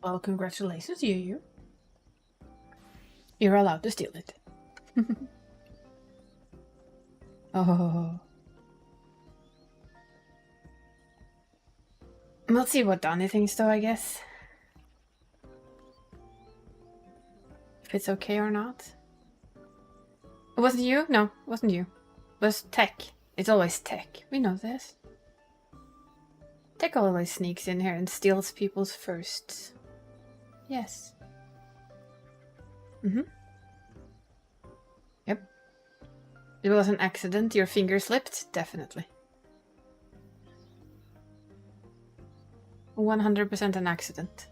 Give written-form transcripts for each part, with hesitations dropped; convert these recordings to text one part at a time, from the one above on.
Well, congratulations, you. You're allowed to steal it. Oh. Let's see what Donnie thinks, though, I guess. If it's okay or not. It wasn't you? No, it wasn't you. It was Tech. It's always Tech. We know this. Tech always sneaks in here and steals people's firsts. Yes. Yep. It was an accident. Your finger slipped? Definitely. 100% an accident.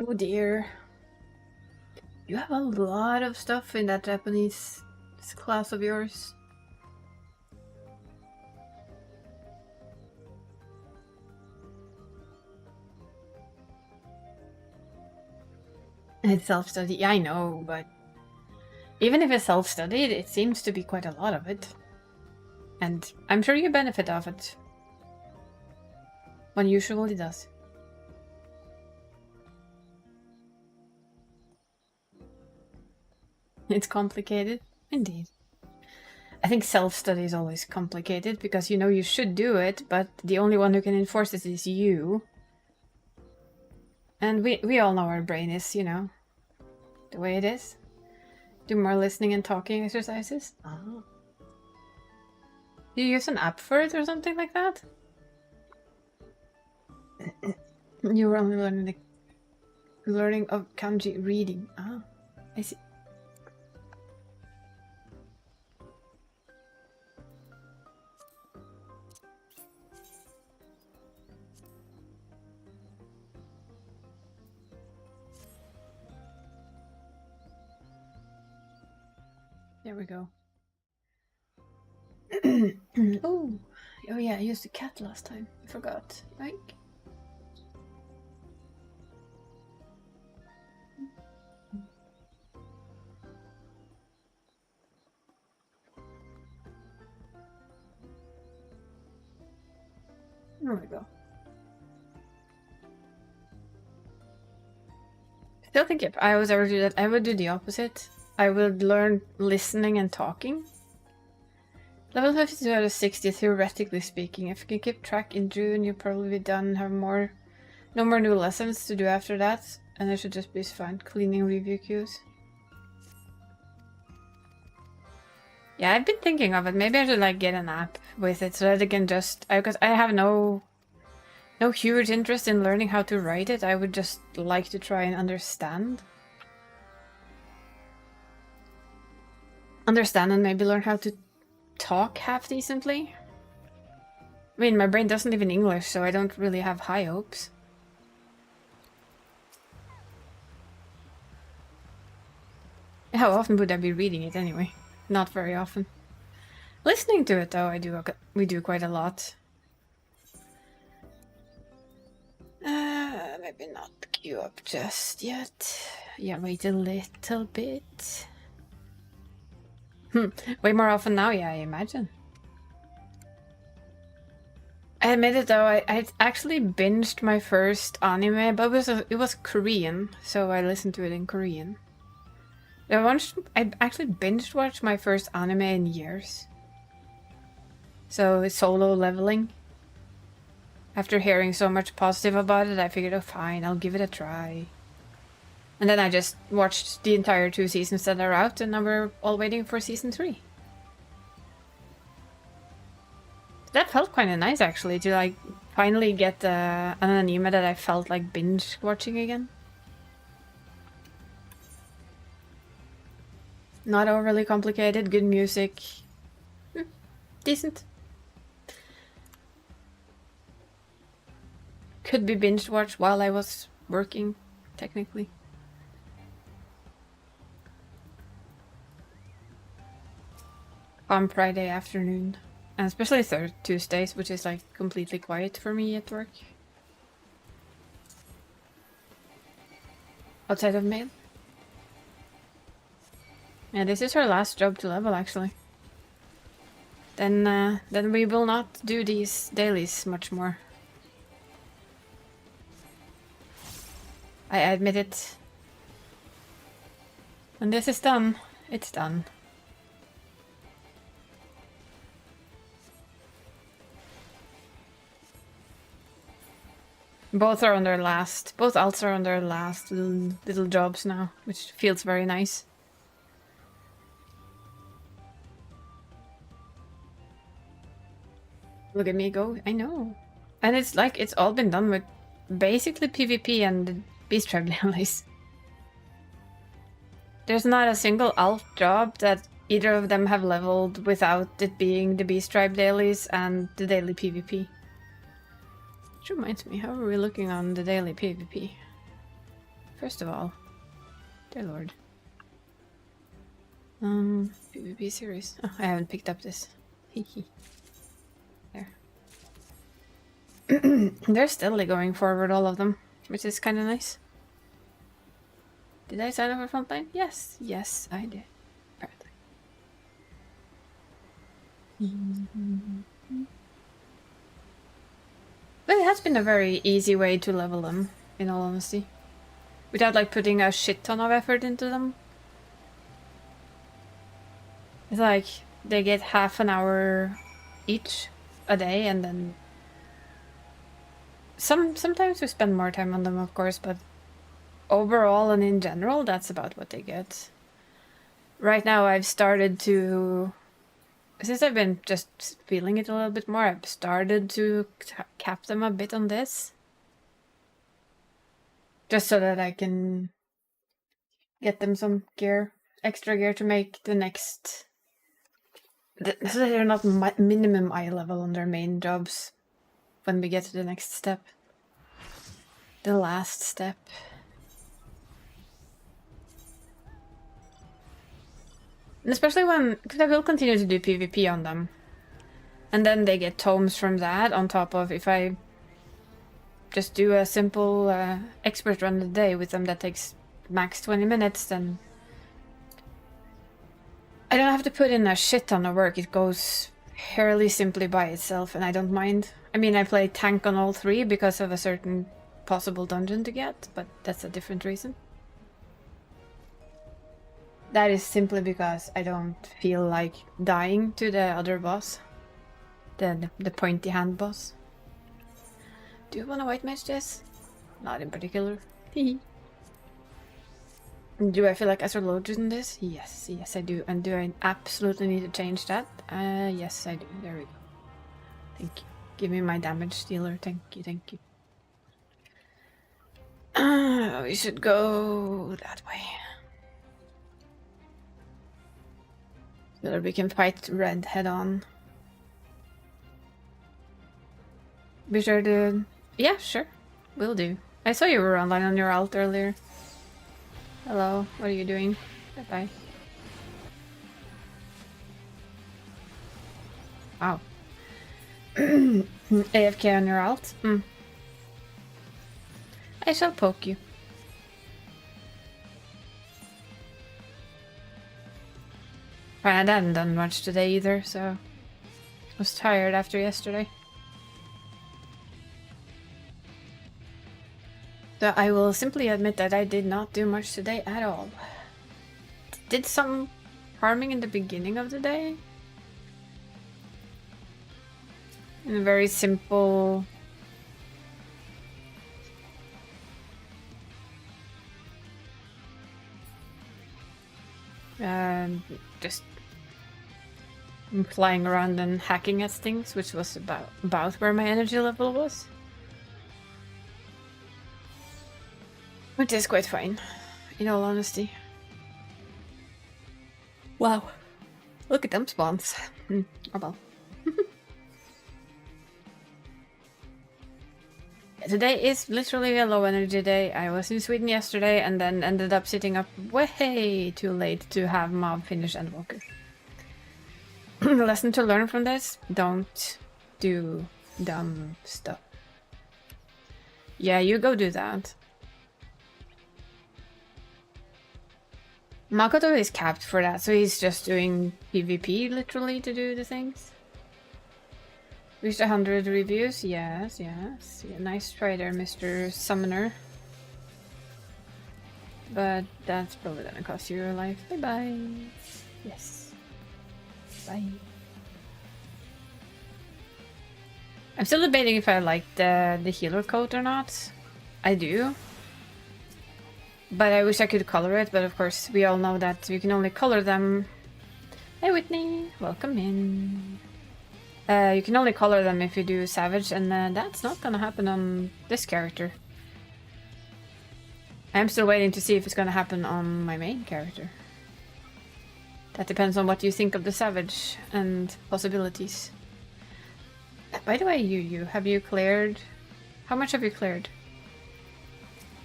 Oh dear. You have a lot of stuff in that Japanese class of yours. It's self-study. Yeah, I know, but even if it's self-studied, it seems to be quite a lot of it. And I'm sure you benefit of it. One usually does. It's complicated. Indeed. I think self-study is always complicated because you know you should do it, but the only one who can enforce it is you. And we all know our brain is, you know, the way it is. Do more listening and talking exercises. Oh. Do you use an app for it or something like that? You were only learning of kanji reading. Ah, I see. There we go. Oh yeah, I used the cat last time. I forgot. Right? There we go. Still think if I was ever to do that, I would do the opposite. I would learn listening and talking. Level 52 out of 60, theoretically speaking. If you can keep track in June, you'll probably be done. Have no more new lessons to do after that. And it should just be fine. Cleaning review queues. Yeah, I've been thinking of it. Maybe I should like get an app with it so that I can just... Because I have no huge interest in learning how to write it. I would just like to try and understand. Understand and maybe learn how to talk half decently. I mean, my brain doesn't live in English, so I don't really have high hopes. How often would I be reading it anyway? Not very often. Listening to it though, we do quite a lot. Maybe not queue up just yet. Yeah, wait a little bit. Way more often now, yeah, I imagine. I admit it though, I actually binged my first anime, but it was Korean, so I listened to it in Korean. I actually binge watched my first anime in years. So it's Solo Leveling. After hearing so much positive about it, I figured, oh fine, I'll give it a try. And then I just watched the entire 2 seasons that are out, and now we're all waiting for season 3. That felt kind of nice, actually, to like finally get an anime that I felt like binge watching again. Not overly complicated, good music. Decent. Could be binge watched while I was working, technically. On Friday afternoon. And especially Tuesdays, which is like completely quiet for me at work. Outside of mail. Yeah, this is her last job to level, actually. Then we will not do these dailies much more. I admit it. When this is done, it's done. Both are on their last, both alts are on their last little jobs now, which feels very nice. Look at me go, I know. And it's like, it's all been done with basically PvP and the Beast Tribe dailies. There's not a single alt job that either of them have leveled without it being the Beast Tribe dailies and the daily PvP. Which reminds me, how are we looking on the daily PvP? First of all, dear lord. PvP series. Oh, I haven't picked up this. Hehe. There. They're steadily going forward, all of them, which is kind of nice. Did I sign up for Frontline? Yes, yes, I did. Apparently. But it has been a very easy way to level them, in all honesty. Without like putting a shit ton of effort into them. It's like they get half an hour each a day, and then sometimes we spend more time on them, of course, but overall and in general, that's about what they get. Right now I've started to, since I've been just feeling it a little bit more, I've started to cap them a bit on this. Just so that I can get them some gear, extra gear to make the next, so that they're not minimum eye level on their main jobs when we get to the next step. The last step. And especially when, because I will continue to do PvP on them. And then they get tomes from that on top of if I just do a simple expert run a day with them that takes max 20 minutes, then I don't have to put in a shit ton of work. It goes fairly simply by itself, and I don't mind. I mean, I play tank on all three because of a certain possible dungeon to get, but that's a different reason. That is simply because I don't feel like dying to the other boss. The pointy hand boss. Do you want to white match this? Not in particular. Do I feel like astrologian in this? Yes, yes I do. And do I absolutely need to change that? Yes I do. There we go. Thank you. Give me my damage dealer. Thank you, thank you. We should go that way. So that we can fight red head on. Be sure to... Yeah, sure. Will do. I saw you were online on your alt earlier. Hello, what are you doing? Bye-bye. Wow. AFK on your alt? I shall poke you. I hadn't done much today either, so... I was tired after yesterday. So I will simply admit that I did not do much today at all. Did some farming in the beginning of the day. In a very simple... just flying around and hacking at things, which was about where my energy level was. Which is quite fine, in all honesty. Wow. Look at them spawns. Oh well. Today is literally a low energy day. I was in Sweden yesterday and then ended up sitting up way too late to have mob finish Endwalker. Lesson to learn from this: don't do dumb stuff. Yeah, you go do that. Makoto is capped for that, so he's just doing PvP literally to do the things. Reached 100 reviews, yes. Yeah, nice try there, Mr. Summoner. But that's probably gonna cost you your life. Bye bye. Yes. Bye. I'm still debating if I like the healer coat or not. I do. But I wish I could color it, but of course we all know that you can only color them. Hey Whitney, welcome in. You can only color them if you do Savage, and that's not gonna happen on this character. I'm still waiting to see if it's gonna happen on my main character. That depends on what you think of the Savage and possibilities. By the way, have you cleared? How much have you cleared?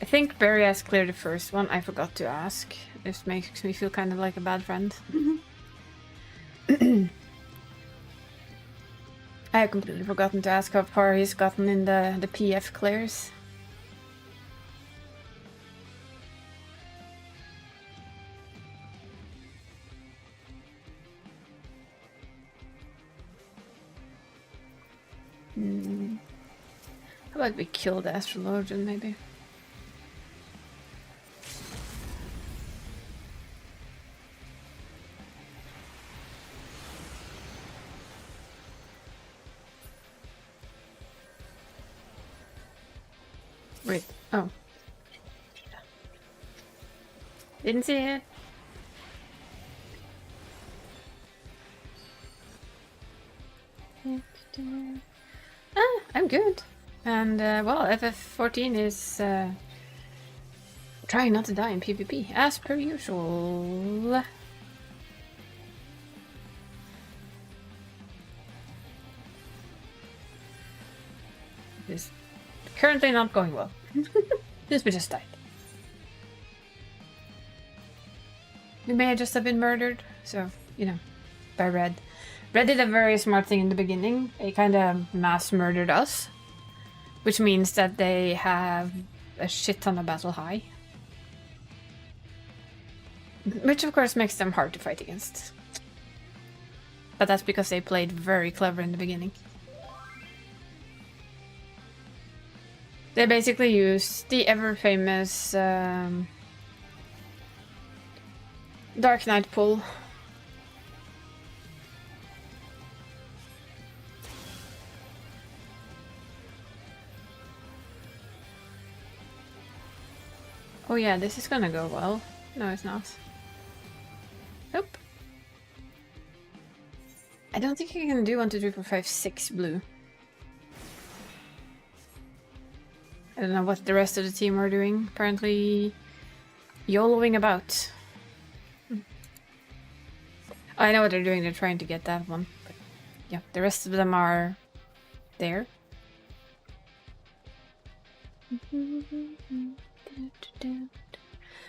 I think Barry has cleared the first one. I forgot to ask. This makes me feel kind of like a bad friend. I have completely forgotten to ask how far he's gotten in the PF clears. How about we kill the Astrologian, maybe? Wait, oh. Didn't see it. I'm good. And, well, FF14 is trying not to die in PvP, as per usual. It's currently not going well. This we just died. We may just have been murdered, so, you know, by Red. Red did a very smart thing in the beginning. They kind of mass murdered us. Which means that they have a shit ton of battle high. Which of course makes them hard to fight against. But that's because they played very clever in the beginning. They basically used the ever-famous Dark Knight pull. Oh yeah, this is gonna go well. No, it's not. Nope. I don't think I can do 1, 2, 3, 4, 5, 6 blue. I don't know what the rest of the team are doing. Apparently YOLOing about. I know what they're doing, they're trying to get that one. But yeah, the rest of them are there.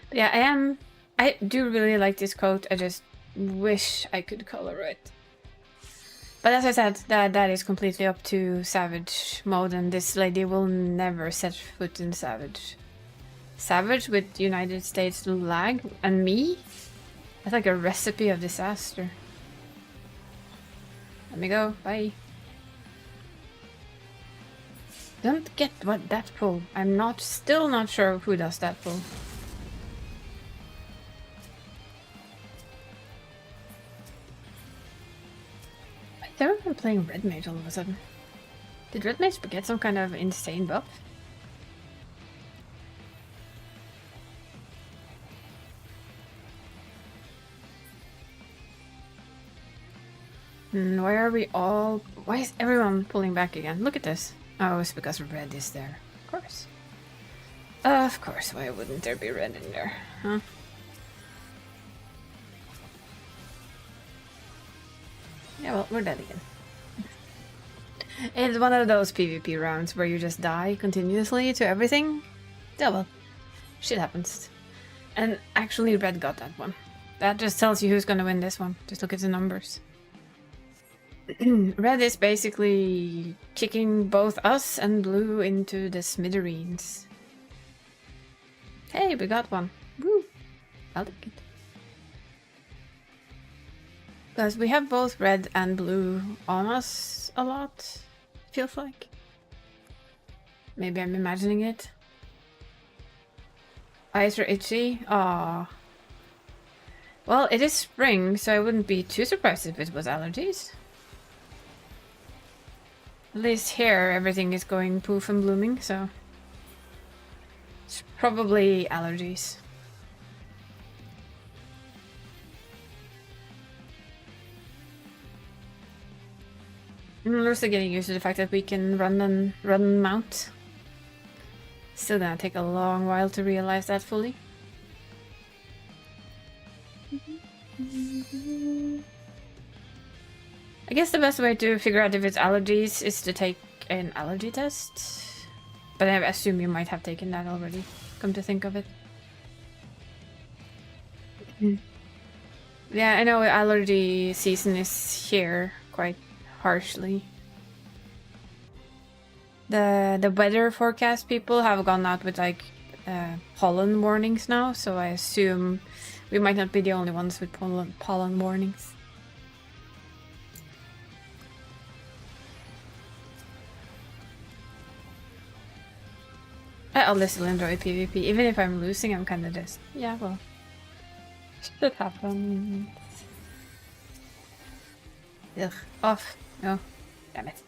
But yeah, I do really like this coat. I just wish I could color it. But as I said, that is completely up to Savage mode, and this lady will never set foot in Savage. Savage with United States lag and me? That's like a recipe of disaster. Let me go, bye. Don't get what that pull. I'm still not sure who does that pull. They were playing Red Mage all of a sudden. Did Red Mage get some kind of insane buff? Why is everyone pulling back again? Look at this. Oh, it's because Red is there. Of course. Of course, why wouldn't there be Red in there? Huh? Yeah, well, we're dead again. It's one of those PvP rounds where you just die continuously to everything. Yeah, well, shit happens. And actually red got that one. That just tells you who's gonna win this one. Just look at the numbers. Red is basically kicking both us and blue into the smithereens. Hey, we got one. Woo! I'll take it. Because we have both red and blue on us a lot, feels like. Maybe I'm imagining it. Eyes are itchy. Aww. Well, it is spring, so I wouldn't be too surprised if it was allergies. At least here, everything is going poof and blooming, so... It's probably allergies. I'm also getting used to the fact that we can run and mount. Still gonna take a long while to realize that fully. I guess the best way to figure out if it's allergies is to take an allergy test. But I assume you might have taken that already, come to think of it. Yeah, I know allergy season is here quite harshly. The weather forecast people have gone out with like pollen warnings now, so I assume we might not be the only ones with pollen warnings. I'll still enjoy PvP, even if I'm losing. I'm kind of just yeah, well, shit happens. Ugh, off. No, damn it.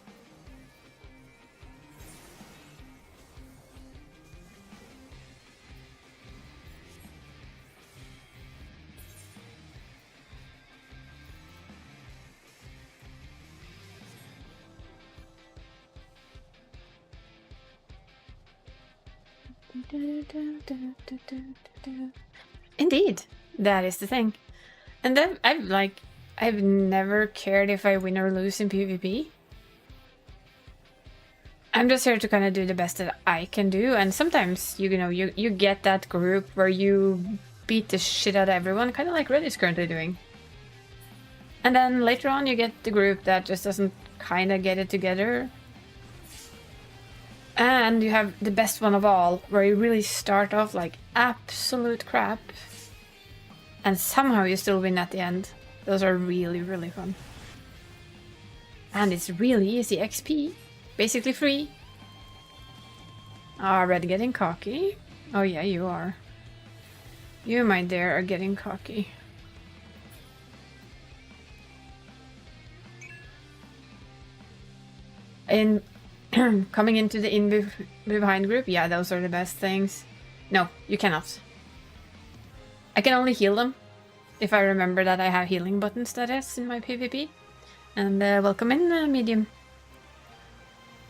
Indeed, that is the thing. And then I've never cared if I win or lose in PvP. I'm just here to kind of do the best that I can do, and sometimes you get that group where you beat the shit out of everyone, kind of like Red is currently doing. And then later on you get the group that just doesn't kind of get it together. And you have the best one of all, where you really start off like absolute crap, and somehow you still win at the end. Those are really, really fun. And it's really easy XP. Basically free. Ah, Red getting cocky. Oh yeah, you are. You, my dear, are getting cocky. In coming into the behind group, yeah, those are the best things. No, you cannot. I can only heal them if I remember that I have healing buttons, that is, in my PvP. And welcome in, medium.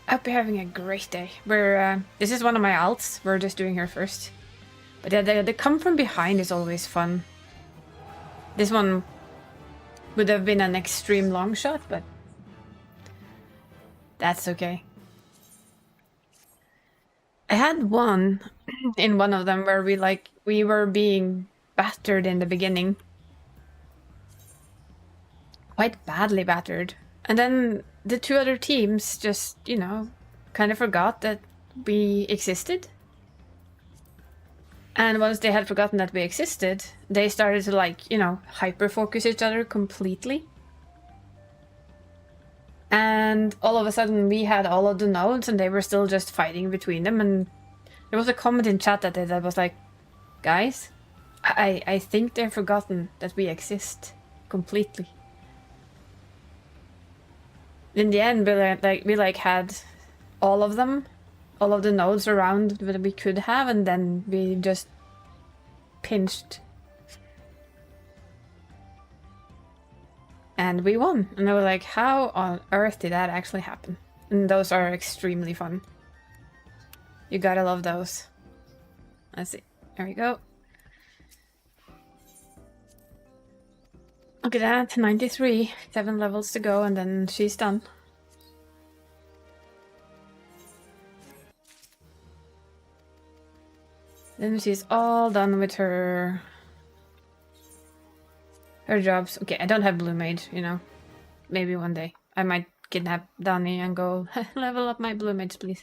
I hope you're having a great day. This is one of my alts. We're just doing her first. But yeah, the come from behind is always fun. This one would have been an extreme long shot, but that's okay. I had one in one of them where we were being battered in the beginning. Quite badly battered. And then the two other teams just, kind of forgot that we existed. And once they had forgotten that we existed, they started to hyper-focus each other completely. And all of a sudden we had all of the nodes and they were still just fighting between them. And there was a comment in chat that was like, guys, I think they've forgotten that we exist completely. In the end, we had all of them, all of the nodes around that we could have, and then we just pinched. And we won. And I was like, how on earth did that actually happen? And those are extremely fun. You gotta love those. Let's see. There we go. Look at that, 93. 7 levels to go and then she's done. Then she's all done with her jobs. Okay, I don't have Blue Mage, you know. Maybe one day. I might kidnap Dani and go, level up my Blue Mage, please.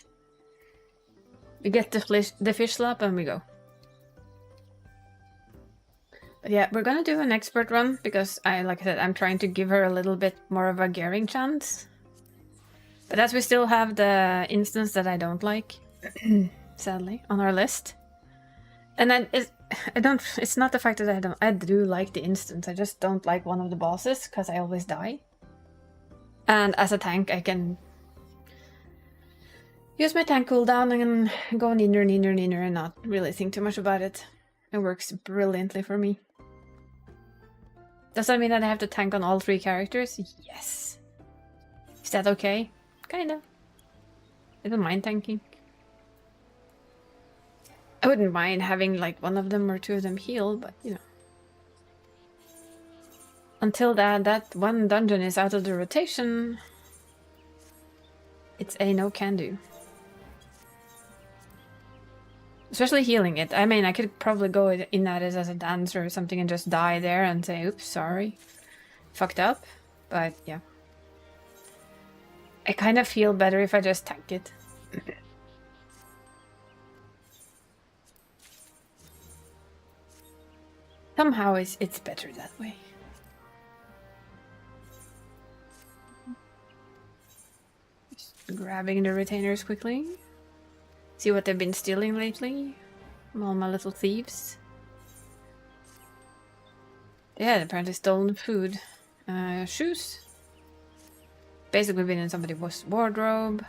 We get the fish slap and we go. But yeah, we're gonna do an expert run because like I said, I'm trying to give her a little bit more of a gearing chance. But as we still have the instance that I don't like, sadly, on our list. And then it's not the fact that I do like the instance, I just don't like one of the bosses because I always die. And as a tank, I can use my tank cooldown and go neener and not really think too much about it. It works brilliantly for me. Does that mean that I have to tank on all 3 characters? Yes. Is that okay? Kinda. I don't mind tanking. I wouldn't mind having like one of them or 2 of them heal, but you know. Until that one dungeon is out of the rotation, it's a no can do. Especially healing it. I mean, I could probably go in at it as a dancer or something and just die there and say, oops, sorry. Fucked up. But yeah. I kind of feel better if I just tank it. Somehow it's better that way. Just grabbing the retainers quickly. See what they've been stealing lately. All my little thieves. They had apparently stolen food. Shoes. Basically been in somebody's wardrobe.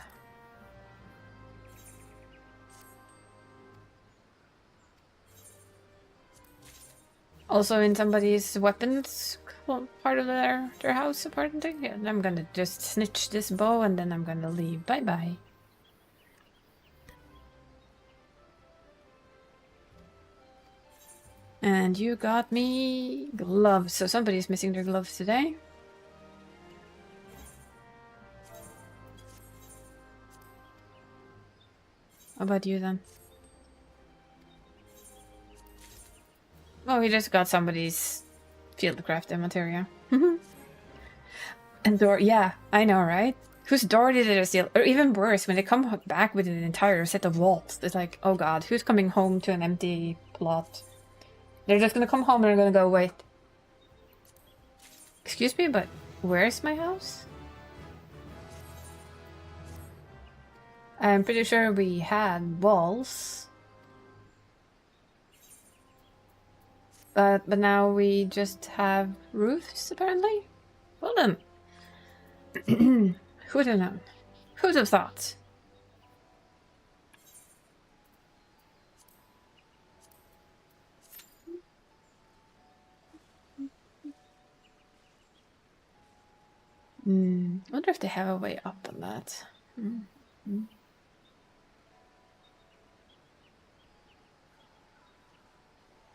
Also in somebody's weapons part of their house, apparently. Yeah, I'm gonna just snitch this bow and then I'm gonna leave. Bye-bye. And you got me gloves. So somebody's missing their gloves today. How about you then? Oh, we just got somebody's fieldcrafted materia. And door, yeah, I know, right? Whose door did they steal? Or even worse, when they come back with an entire set of walls, it's like, oh god, who's coming home to an empty plot? They're just gonna come home and they're gonna go, wait. Excuse me, but where's my house? I'm pretty sure we had walls. But now we just have roofs, apparently? Well then. Who'd have known? Who'd have thought? Wonder if they have a way up on that.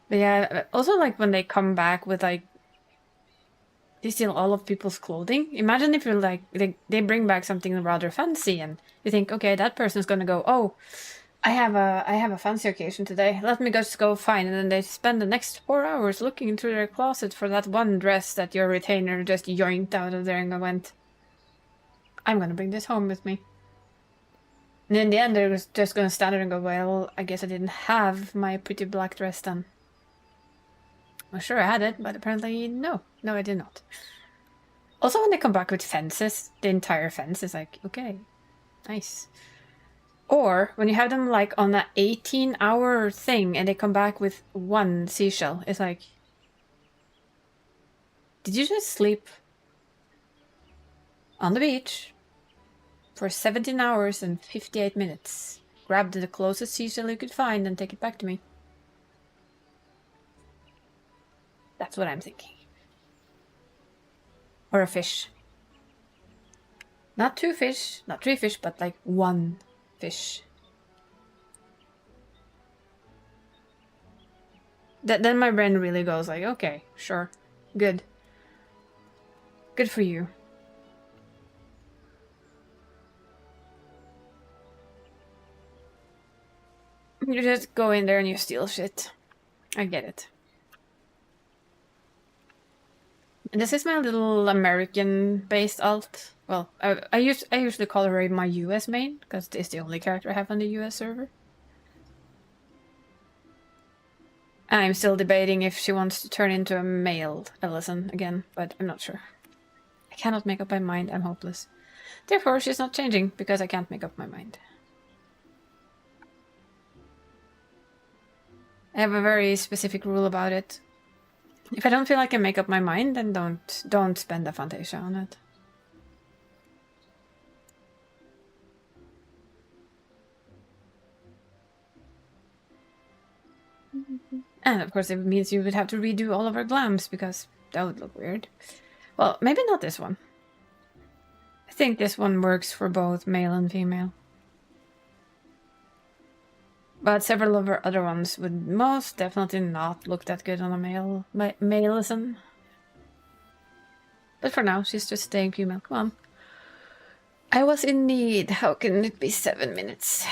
But yeah, also like when they come back with like they steal all of people's clothing. Imagine if you're like they bring back something rather fancy and you think, okay, that person's gonna go, oh, I have a fancy occasion today. Let me just go find, and then they spend the next 4 hours looking through their closet for that one dress that your retainer just yoinked out of there and went, I'm gonna bring this home with me. And in the end, they're just gonna stand there and go, well, I guess I didn't have my pretty black dress then. Well, sure I had it, but apparently no. No, I did not. Also, when they come back with fences, the entire fence is like, okay, nice. Or when you have them like on an 18-hour thing and they come back with 1 seashell, it's like, did you just sleep on the beach for 17 hours and 58 minutes? Grab the closest seashell you could find and take it back to me. That's what I'm thinking. Or a fish. Not 2 fish, not 3 fish, but like 1 fish. Then my brain really goes like, okay, sure, good. Good for you. You just go in there and you steal shit. I get it. This is my little American-based alt. Well, I usually call her my US main, because it's the only character I have on the US server. I'm still debating if she wants to turn into a male Ellison again, but I'm not sure. I cannot make up my mind, I'm hopeless. Therefore, she's not changing, because I can't make up my mind. I have a very specific rule about it. If I don't feel like I can make up my mind, then don't spend the foundation on it. And of course it means you would have to redo all of our glams, because that would look weird. Well, maybe not this one. I think this one works for both male and female. But several of our other ones would most definitely not look that good on a male-listen. But for now, she's just staying female. Come on. I was in need. How can it be 7 minutes?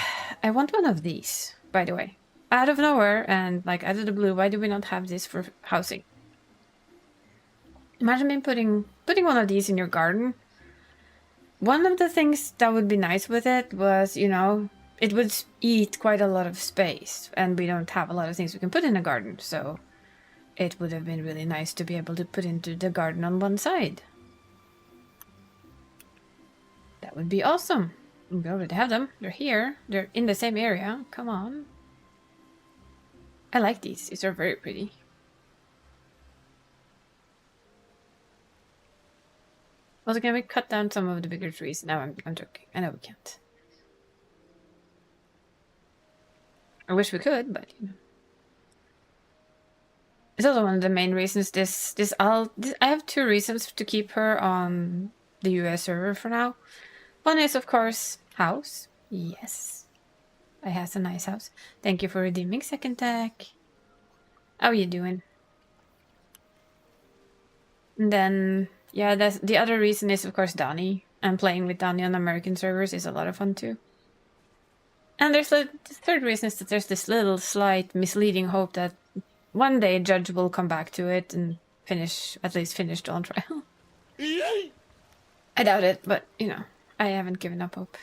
I want one of these, by the way. Out of nowhere and like out of the blue, why do we not have this for housing? Imagine me putting one of these in your garden. One of the things that would be nice with it was, you know, it would eat quite a lot of space, and we don't have a lot of things we can put in a garden, so it would have been really nice to be able to put into the garden on one side. That would be awesome. We already have them. They're here. They're in the same area. Come on. I like these. These are very pretty. Also, can we cut down some of the bigger trees? No, I'm joking. I know we can't. I wish we could, but you know. It's also one of the main reasons I have 2 reasons to keep her on the US server for now. One is, of course, house. Yes. I has a nice house. Thank you for redeeming second tech. How are you doing? And then, yeah, the other reason is, of course, Donnie. And playing with Donnie on American servers is a lot of fun, too. And there's the third reason is that there's this little slight misleading hope that one day Judge will come back to it and at least finish Dawn Trial. I doubt it, but, you know, I haven't given up hope.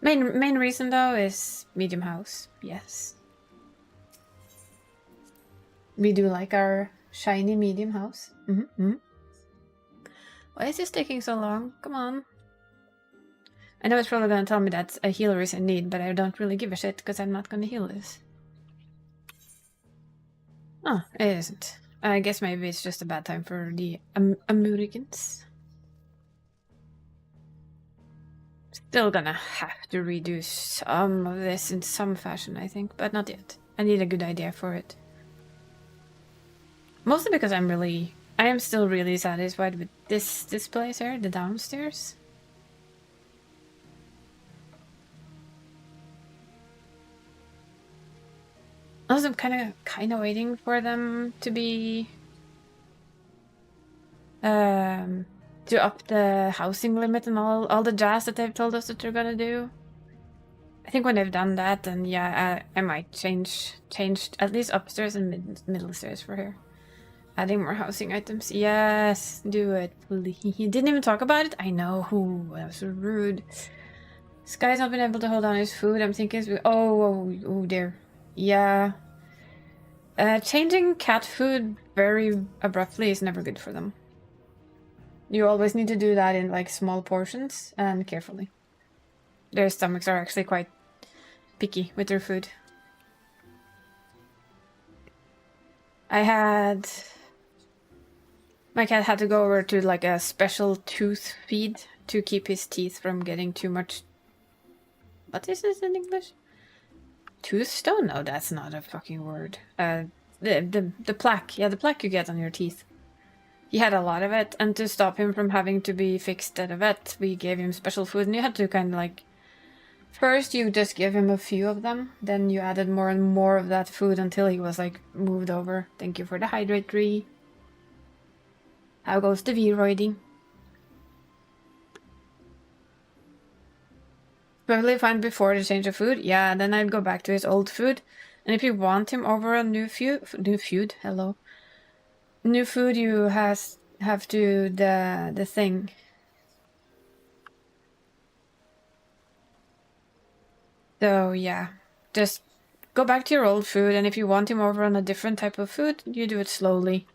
Main reason, though, is medium house. Yes. We do like our shiny medium house. Why is this taking so long? Come on. I know it's probably going to tell me that a healer is in need, but I don't really give a shit because I'm not going to heal this. Oh, it isn't. I guess maybe it's just a bad time for the Americans. Still gonna have to redo some of this in some fashion, I think, but not yet. I need a good idea for it. Mostly because I am still really satisfied with this place here, the downstairs. Also, I'm kind of waiting for them to be to up the housing limit and all the jazz that they've told us that they're gonna do. I think when they've done that, then yeah, I might change at least upstairs and middle stairs for her. Adding more housing items. Yes, do it, please. He didn't even talk about it. I know. Ooh, that was so rude. This guy's not been able to hold on his food. I'm thinking, oh dear. Yeah. Changing cat food very abruptly is never good for them. You always need to do that in like small portions and carefully. Their stomachs are actually quite picky with their food. My cat had to go over to like a special tooth feed to keep his teeth from getting too much. What is this in English? Toothstone? No, that's not a fucking word. The plaque. Yeah, the plaque you get on your teeth. He had a lot of it, and to stop him from having to be fixed at a vet, we gave him special food, and you had to kind of like... First, you just give him a few of them, then you added more and more of that food until he was like moved over. Thank you for the hydrate tree. How goes the V-roiding? Probably fine before the change of food. Yeah, then I'd go back to his old food. And if you want him over a new food, hello. New food, you have to the thing. So yeah, just go back to your old food, and if you want him over on a different type of food, you do it slowly.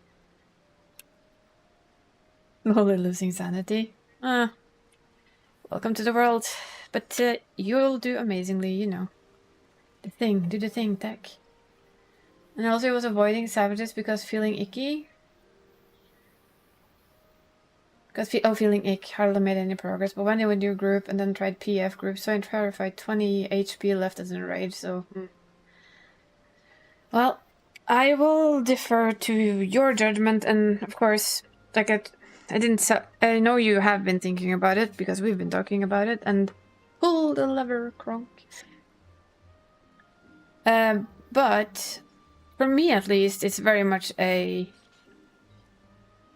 Slowly losing sanity. Welcome to the world. But you'll do amazingly, you know. Do the thing, Tech. And also he was avoiding savages because feeling icky. Because feeling ick, hardly made any progress. But when they went to your group and then tried PF group, so I clarified 20 HP left as an rage, so... Well, I will defer to your judgment, and of course, like I know you have been thinking about it, because we've been talking about it, and pull the lever, Kronk. But, for me at least, it's very much a...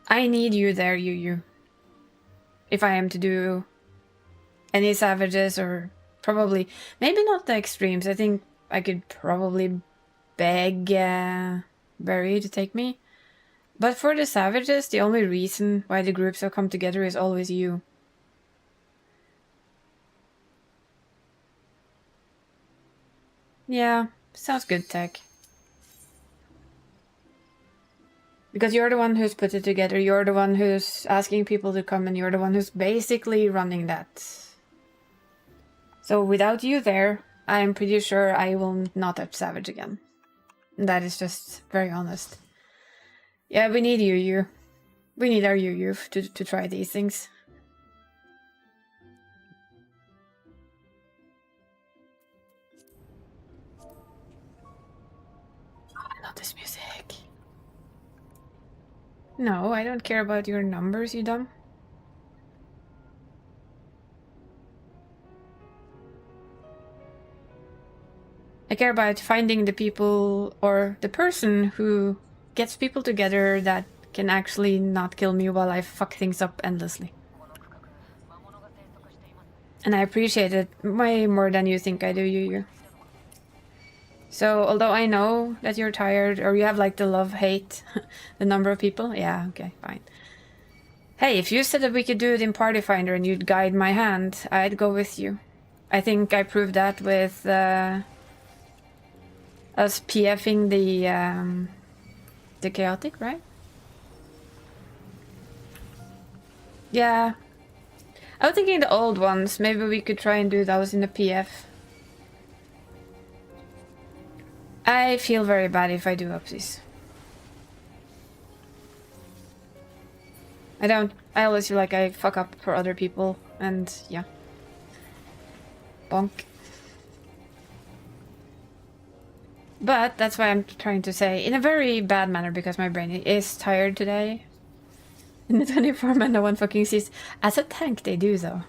I need you there, you. If I am to do any savages, or probably... Maybe not the extremes, I think I could probably beg Barry to take me. But for the savages, the only reason why the groups have come together is always you. Yeah, sounds good, Tech. Because you're the one who's put it together, you're the one who's asking people to come, and you're the one who's basically running that. So without you there, I'm pretty sure I will not touch Savage again. That is just very honest. Yeah, we need you. We need our you to try these things. Oh, I love this music. No, I don't care about your numbers, you dumb. I care about finding the people, or the person who gets people together that can actually not kill me while I fuck things up endlessly. And I appreciate it way more than you think I do, you. So, although I know that you're tired, or you have like the love-hate, the number of people, yeah, okay, fine. Hey, if you said that we could do it in Party Finder and you'd guide my hand, I'd go with you. I think I proved that with us PFing the chaotic, right? Yeah. I was thinking the old ones. Maybe we could try and do those in the PF. I feel very bad if I do upsies. I always feel like I fuck up for other people, and yeah. Bonk. But that's why I'm trying to say, in a very bad manner, because my brain is tired today. In the 24 man, no one fucking sees. As a tank, they do, though.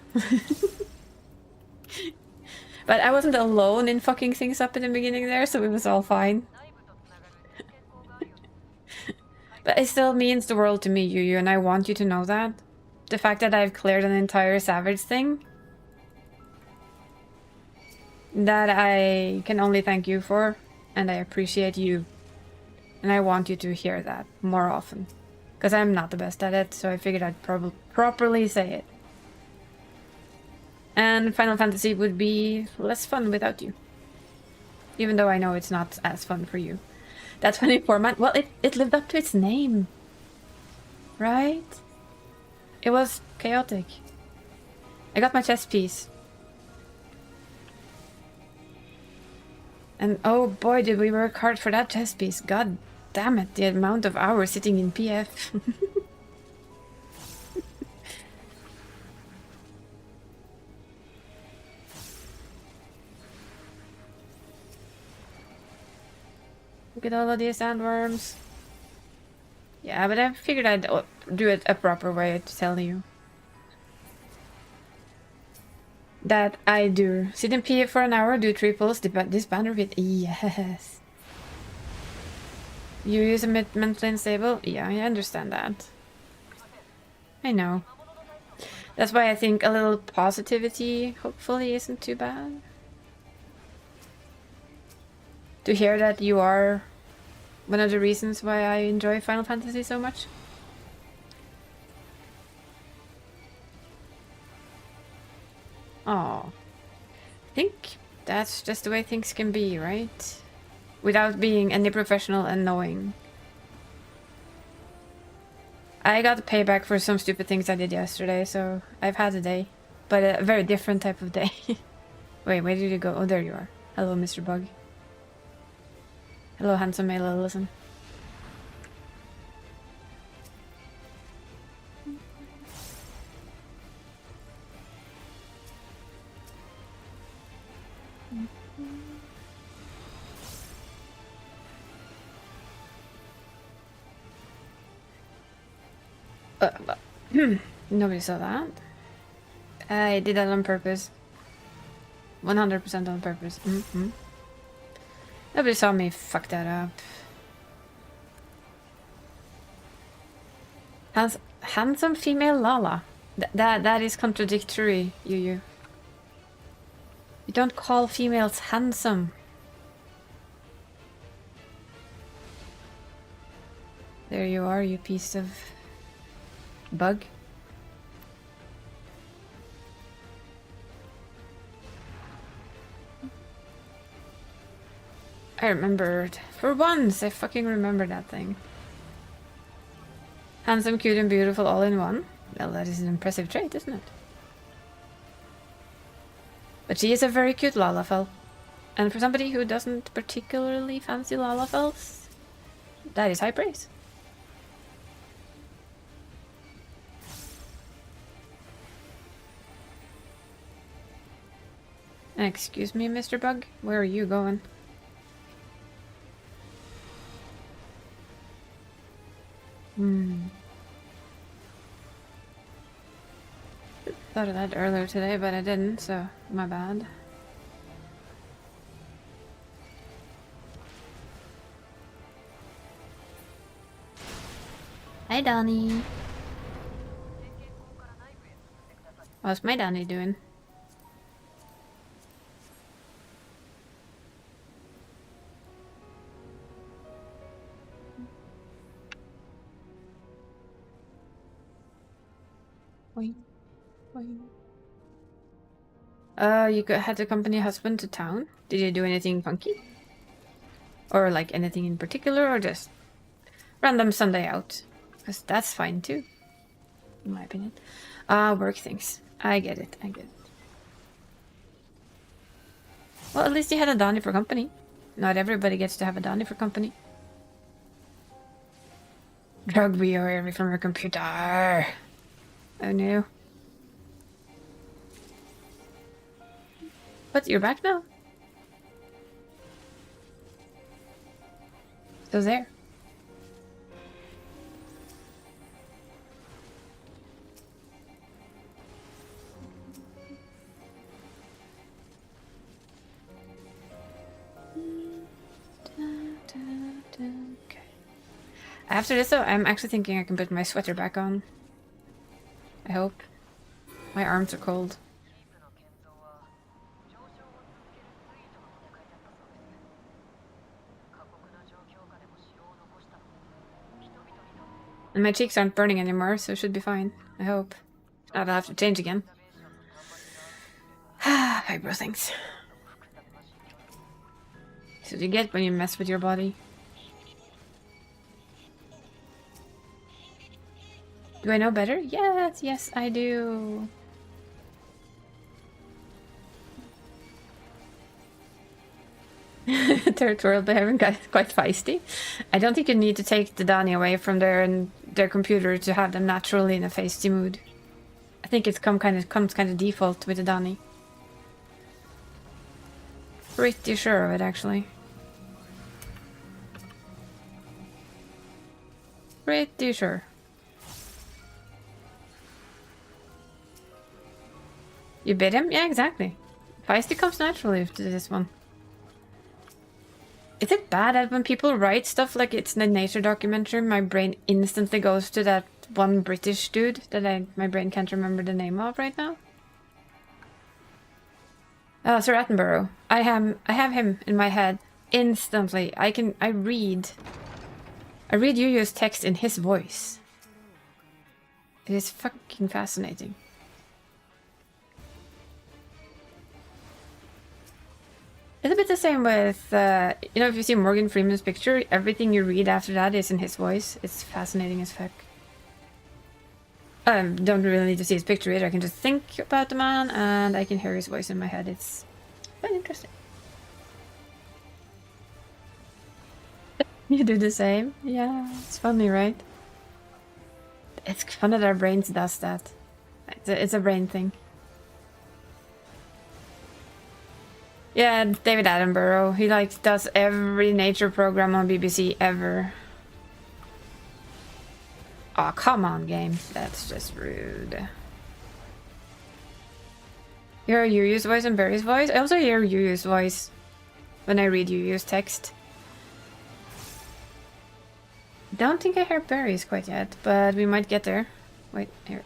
But I wasn't alone in fucking things up in the beginning there, so it was all fine. But it still means the world to me, Yu, and I want you to know that. The fact that I've cleared an entire Savage thing, that I can only thank you for, and I appreciate you. And I want you to hear that more often. Because I'm not the best at it, so I figured I'd properly say it. And Final Fantasy would be less fun without you. Even though I know it's not as fun for you. That 24 man, well, it lived up to its name. Right? It was chaotic. I got my chess piece. And oh boy, did we work hard for that chess piece. God damn it, the amount of hours sitting in PF. Look at all of these sandworms. Yeah, but I figured I'd do it a proper way to tell you. That I do. Sit in PF for an hour, do triples, this banner with yes. You use a mentally unstable? Yeah, I understand that. I know. That's why I think a little positivity hopefully isn't too bad. To hear that you are one of the reasons why I enjoy Final Fantasy so much. Oh, I think that's just the way things can be, right? Without being any professional and knowing. I got payback for some stupid things I did yesterday, so I've had a day. But a very different type of day. Wait, where did you go? Oh, there you are. Hello, Mr. Bug. Hello, handsome male, listen. Nobody saw that. I did that on purpose. 100% on purpose. Nobody saw me fuck that up. Handsome female Lala. That is contradictory, you. You don't call females handsome. There you are, you piece of bug. I remembered. For once, I fucking remember that thing. Handsome, cute, and beautiful all in one. Well, that is an impressive trait, isn't it? But she is a very cute Lalafell. And for somebody who doesn't particularly fancy Lalafells, that is high praise. Excuse me, Mr. Bug? Where are you going? Thought of that earlier today, but I didn't, so my bad. Hi, Donnie. What's my Donnie doing? Boing, boing. You had to accompany husband to town? Did you do anything funky? Or like anything in particular, or just random Sunday out? Because that's fine too, in my opinion. Work things. I get it, I get it. Well, at least you had a Donnie for company. Not everybody gets to have a Donnie for company. Drug away from your computer. Oh no. But you're back now. Still there. Okay. After this though, I'm actually thinking I can put my sweater back on. I hope. My arms are cold. And my cheeks aren't burning anymore, so it should be fine. I hope. If not, I'll have to change again. Vibro things. That's what you get when you mess with your body. Do I know better? Yes, yes, I do. Territorial behavior got quite feisty. I don't think you need to take the Dani away from their computer to have them naturally in a feisty mood. I think it's comes kind of default with the Dani. Pretty sure of it, actually. Pretty sure. You bit him? Yeah, exactly. Feisty comes naturally to this one. Is it bad that when people write stuff like it's in a nature documentary, my brain instantly goes to that one British dude that my brain can't remember the name of right now. Sir Attenborough. I have him in my head instantly. I read Yu's text in his voice. It is fucking fascinating. It's a bit the same with, you know, if you see Morgan Freeman's picture, everything you read after that is in his voice. It's fascinating as fuck. Don't really need to see his picture either. I can just think about the man and I can hear his voice in my head. It's quite interesting. You do the same? Yeah, it's funny, right? It's funny that our brains does that. It's a brain thing. Yeah, David Attenborough. He like does every nature program on BBC ever. Oh, come on, game. That's just rude. You hear Yu's voice and Barry's voice? I also hear Yu's voice when I read Yu's text. Don't think I hear Barry's quite yet, but we might get there. Wait, here.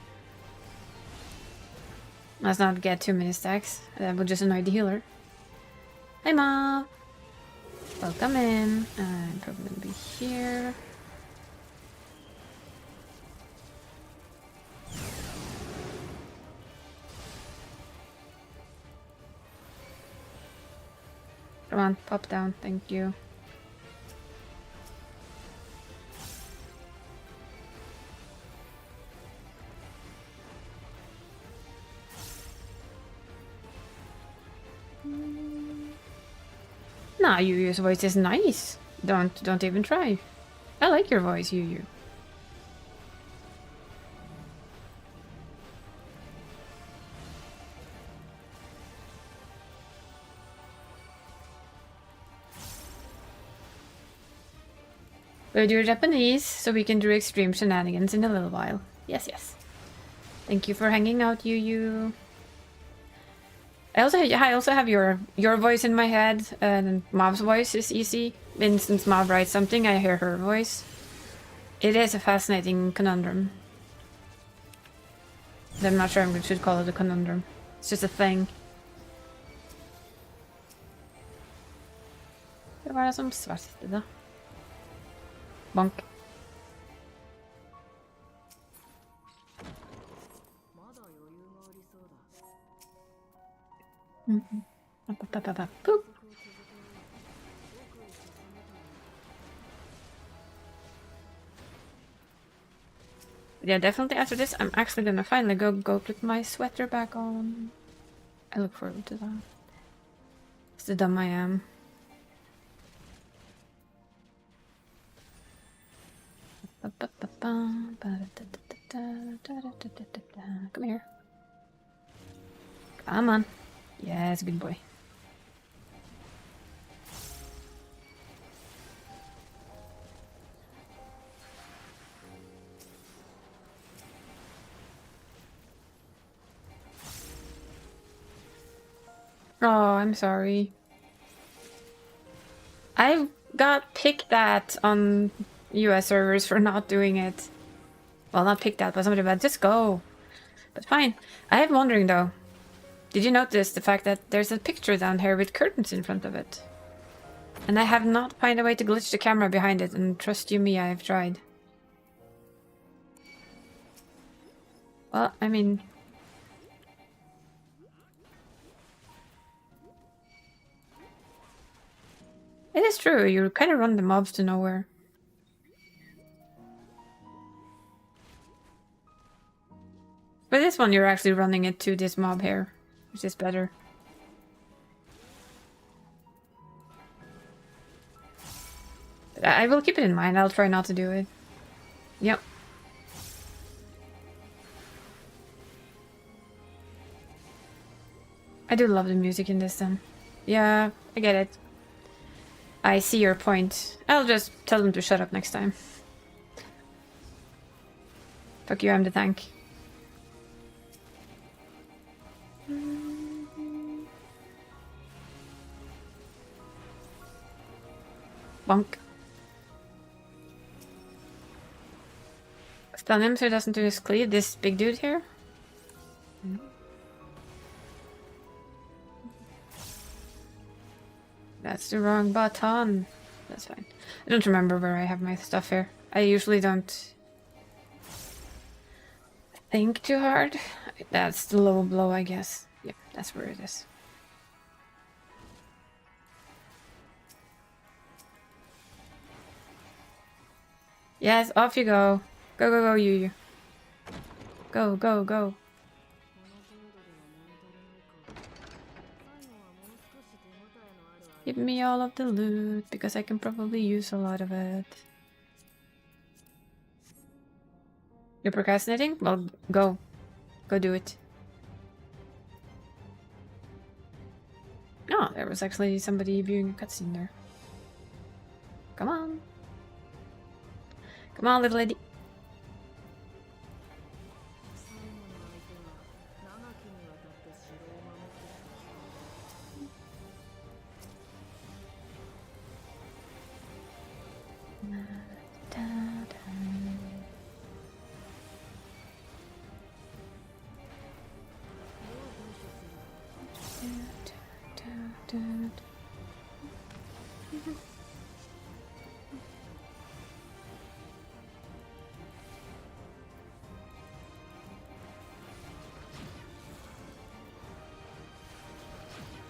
Let's not get too many stacks. That would just annoy the healer. Hi, Mom! Welcome in. I'm probably gonna be here. Come on, pop down, thank you. Nah, Yu's voice is nice. Don't even try. I like your voice, Yu. But you're Japanese, so we can do extreme shenanigans in a little while. Yes, yes. Thank you for hanging out, Yu. I also have your voice in my head, and Mav's voice is easy. For instance, Mav writes something, I hear her voice. It is a fascinating conundrum. I'm not sure I should call it a conundrum. It's just a thing. Det var det som svarte da. Bonk. Poop. Yeah, definitely after this, I'm actually gonna finally go put my sweater back on. I look forward to that. It's the dumb I am. Come here. Come on. Yes, good boy. Oh, I'm sorry. I got picked at on US servers for not doing it. Well, not picked at, but somebody about just go. But fine. I am wondering though. Did you notice the fact that there's a picture down here with curtains in front of it? And I have not found a way to glitch the camera behind it, and trust you me, I have tried. Well, I mean... It is true, you kind of run the mobs to nowhere. For this one, you're actually running it to this mob here, which is better. But I will keep it in mind, I'll try not to do it. Yep. I do love the music in this then. Yeah, I get it. I see your point. I'll just tell them to shut up next time. Fuck you, I'm the tank. Bonk. Stun him so he doesn't do his cleave. This big dude here. That's the wrong button. That's fine. I don't remember where I have my stuff here. I usually don't think too hard. That's the low blow, I guess. Yep, that's where it is. Yes, off you go. Go, go, go, you. Go, go, go. Give me all of the loot, because I can probably use a lot of it. You're procrastinating? Well, go. Go do it. Oh, there was actually somebody viewing a cutscene there. Come on. Come on, little lady.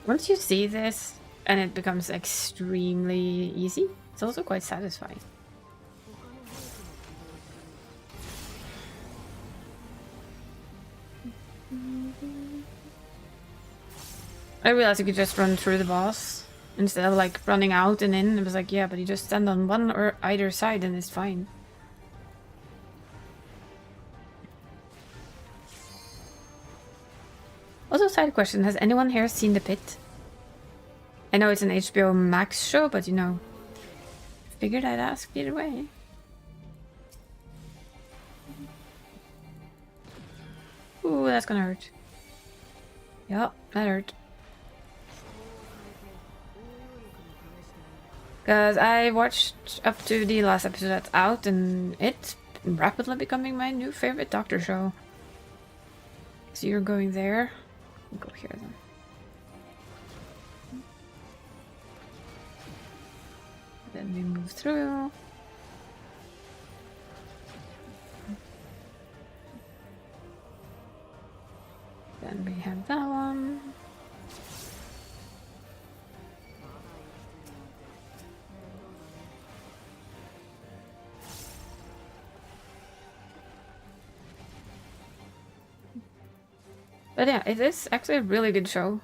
Once you see this, and it becomes extremely easy, it's also quite satisfying. I realized you could just run through the boss instead of like running out and in. It was like, yeah, but you just stand on one or either side and it's fine. Also, side question, has anyone here seen The Pit? I know it's an HBO Max show, but you know, figured I'd ask either way. Ooh, that's gonna hurt. Yup, that hurt. Because I watched up to the last episode that's out, and it's rapidly becoming my new favorite Doctor show. So you're going there. We'll go here then. Then we move through. Then we have that one. But yeah, it is actually a really good show.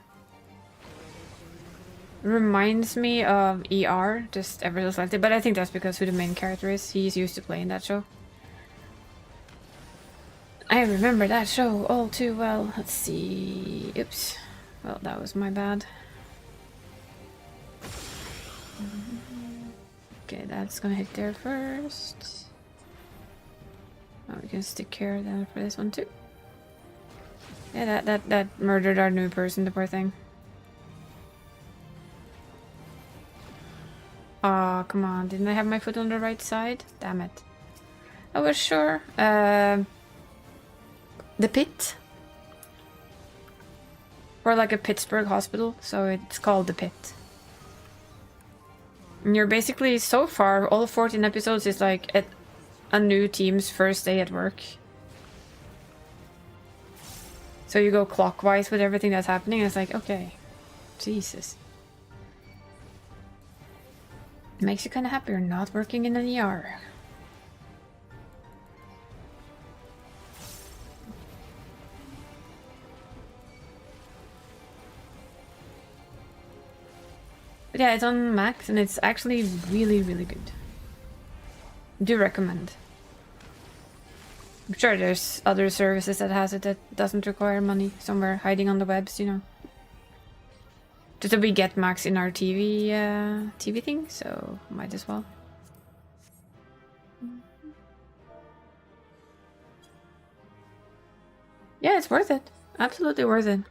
Reminds me of ER, just ever so slightly, but I think that's because who the main character is. He's used to playing that show. I remember that show all too well. Let's see. Oops. Well, that was my bad. Okay, that's gonna hit there first. Oh, we can stick here then for this one too. Yeah, that murdered our new person, the poor thing. Aw, oh, come on. Didn't I have my foot on the right side? Damn it. I was sure. The Pit. Or like a Pittsburgh hospital, so it's called The Pit. And you're basically, so far, all 14 episodes is like a new team's first day at work. So you go clockwise with everything that's happening, and it's like, okay, Jesus. It makes you kind of happy you're not working in an ER. But yeah, it's on Max, and it's actually really, really good. Do recommend. I'm sure there's other services that has it that doesn't require money somewhere hiding on the webs, you know. Just that we get Max in our TV thing, so might as well. Yeah, it's worth it. Absolutely worth it.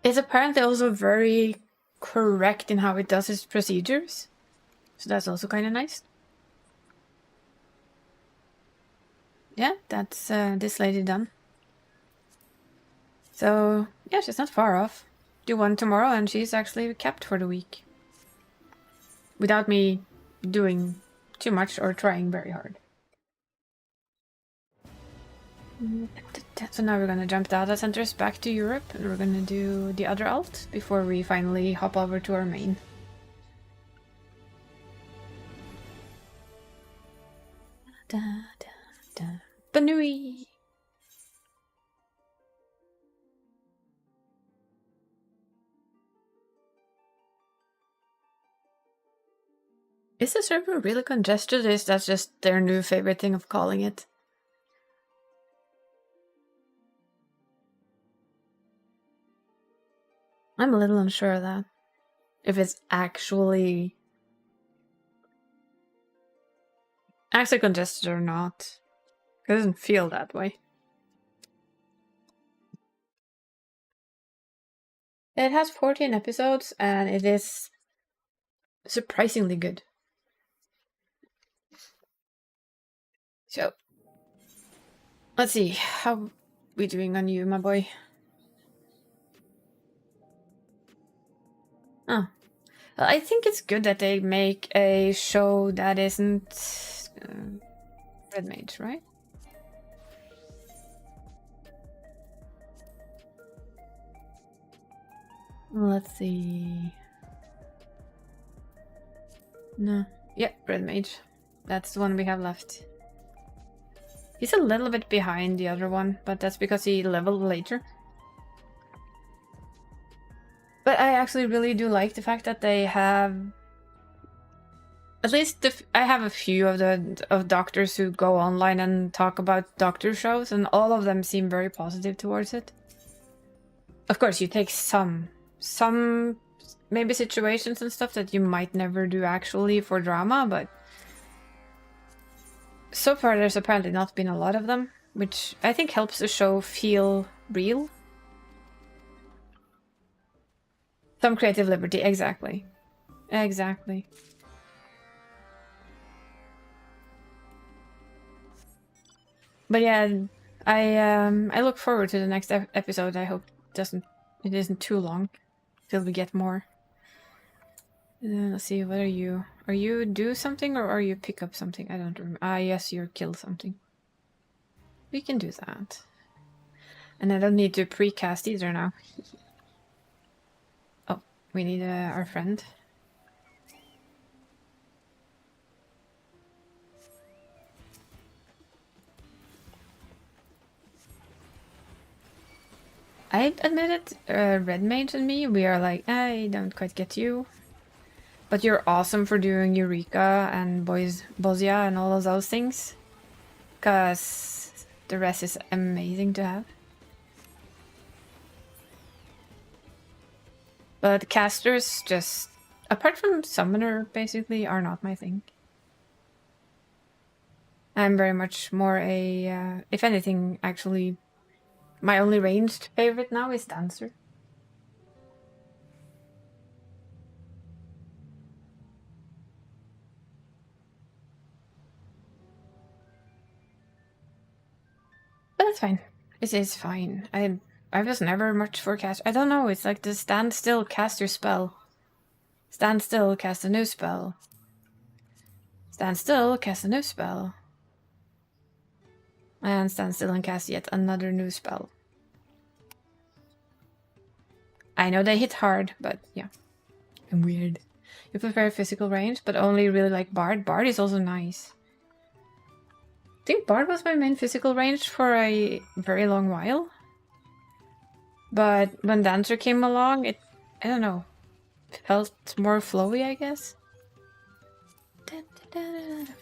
It's apparently also very correct in how it does its procedures. So that's also kind of nice. yeah, that's this lady done. So yeah, she's not far off. Do one tomorrow, and she's actually kept for the week. Without me doing too much or trying very hard. So now we're gonna jump data centers back to Europe, and we're gonna do the other alt before we finally hop over to our main. Da, da, da. Banui! Is the server really congested? Is that just their new favorite thing of calling it? I'm a little unsure of that. If it's actually congested or not. It doesn't feel that way. It has 14 episodes and it is surprisingly good. So, let's see. How we doing on you, my boy? Oh. Well, I think it's good that they make a show that isn't Red Mage, right? Let's see. No. Yep, Red Mage. That's the one we have left. He's a little bit behind the other one, but that's because he leveled later. But I actually really do like the fact that they have... At least I have a few of doctors who go online and talk about doctor shows, and all of them seem very positive towards it. Of course, you take some maybe situations and stuff that you might never do actually for drama, but so far there's apparently not been a lot of them, which I think helps the show feel real. Some creative liberty, exactly. Exactly. But yeah, I look forward to the next episode. I hope it isn't too long till we get more. Let's see, what are you? Are you do something or are you pick up something? I don't remember. Ah, yes, you're kill something. We can do that. And I don't need to precast either now. Oh, we need our friend. I admit it, Red Mage and me, we are like, I don't quite get you. But you're awesome for doing Eureka and Bozia and all of those things. Because the rest is amazing to have. But casters just, apart from summoner, basically, are not my thing. I'm very much more a, if anything, actually, my only ranged favorite now is Dancer. But that's fine. It is fine. I was never much for cast. I don't know, it's like the stand still, cast your spell. Stand still, cast a new spell. Stand still, cast a new spell. And stand still and cast yet another new spell. I know they hit hard, but yeah. I'm weird. You prefer physical range, but only really like Bard. Bard is also nice. I think Bard was my main physical range for a very long while. But when Dancer came along, I don't know, felt more flowy, I guess.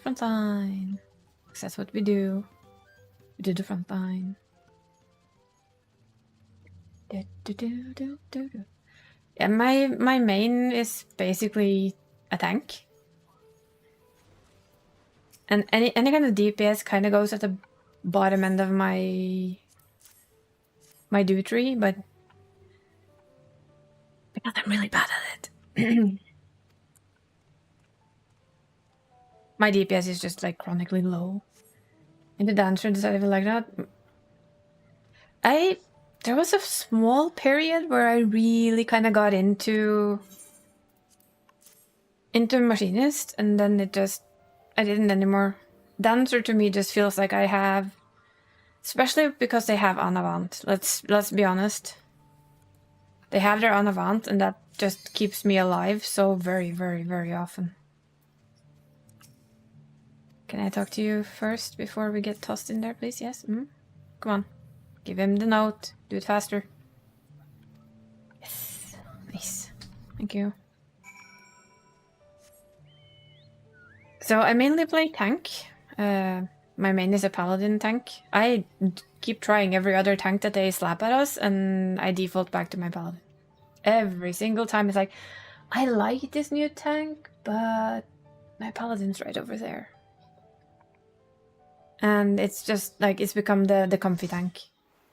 Front line. That's what we do. We do the front line. Yeah, my main is basically a tank. And any kind of DPS kind of goes at the bottom end of my do tree, but because I'm really bad at it. My DPS is just like chronically low. Into dancer decided like that. There was a small period where I really kind of got into machinist, and then I didn't anymore. Dancer to me just feels like I have, especially because they have Anavant. Let's be honest. They have their Anavant, and that just keeps me alive so very, very, very often. Can I talk to you first before we get tossed in there, please? Yes? Come on. Give him the note. Do it faster. Yes. Nice. Thank you. So I mainly play tank. My main is a paladin tank. I keep trying every other tank that they slap at us, and I default back to my paladin. Every single time it's like, I like this new tank, but my paladin's right over there. And it's just like, it's become the comfy tank.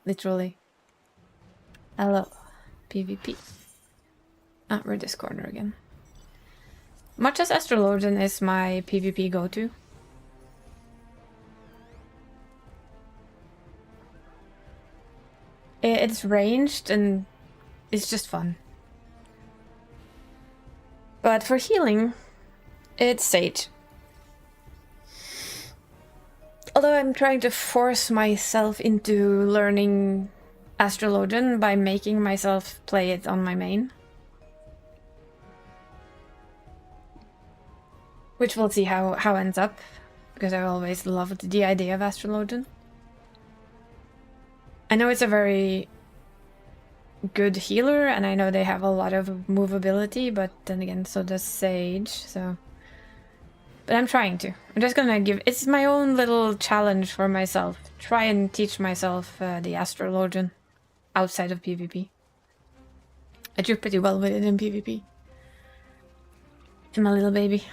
Literally. Hello. PvP. Ah, we're this corner again. Much as Astrologian is my PvP go-to. It's ranged and it's just fun. But for healing, it's Sage. Although I'm trying to force myself into learning Astrologian by making myself play it on my main. Which we'll see how ends up, because I always loved the idea of Astrologian. I know it's a very good healer, and I know they have a lot of movability, but then again, so does Sage, so... But I'm trying to. I'm just gonna give... It's my own little challenge for myself. Try and teach myself the Astrologian outside of PvP. I do pretty well with it in PvP. To my little baby.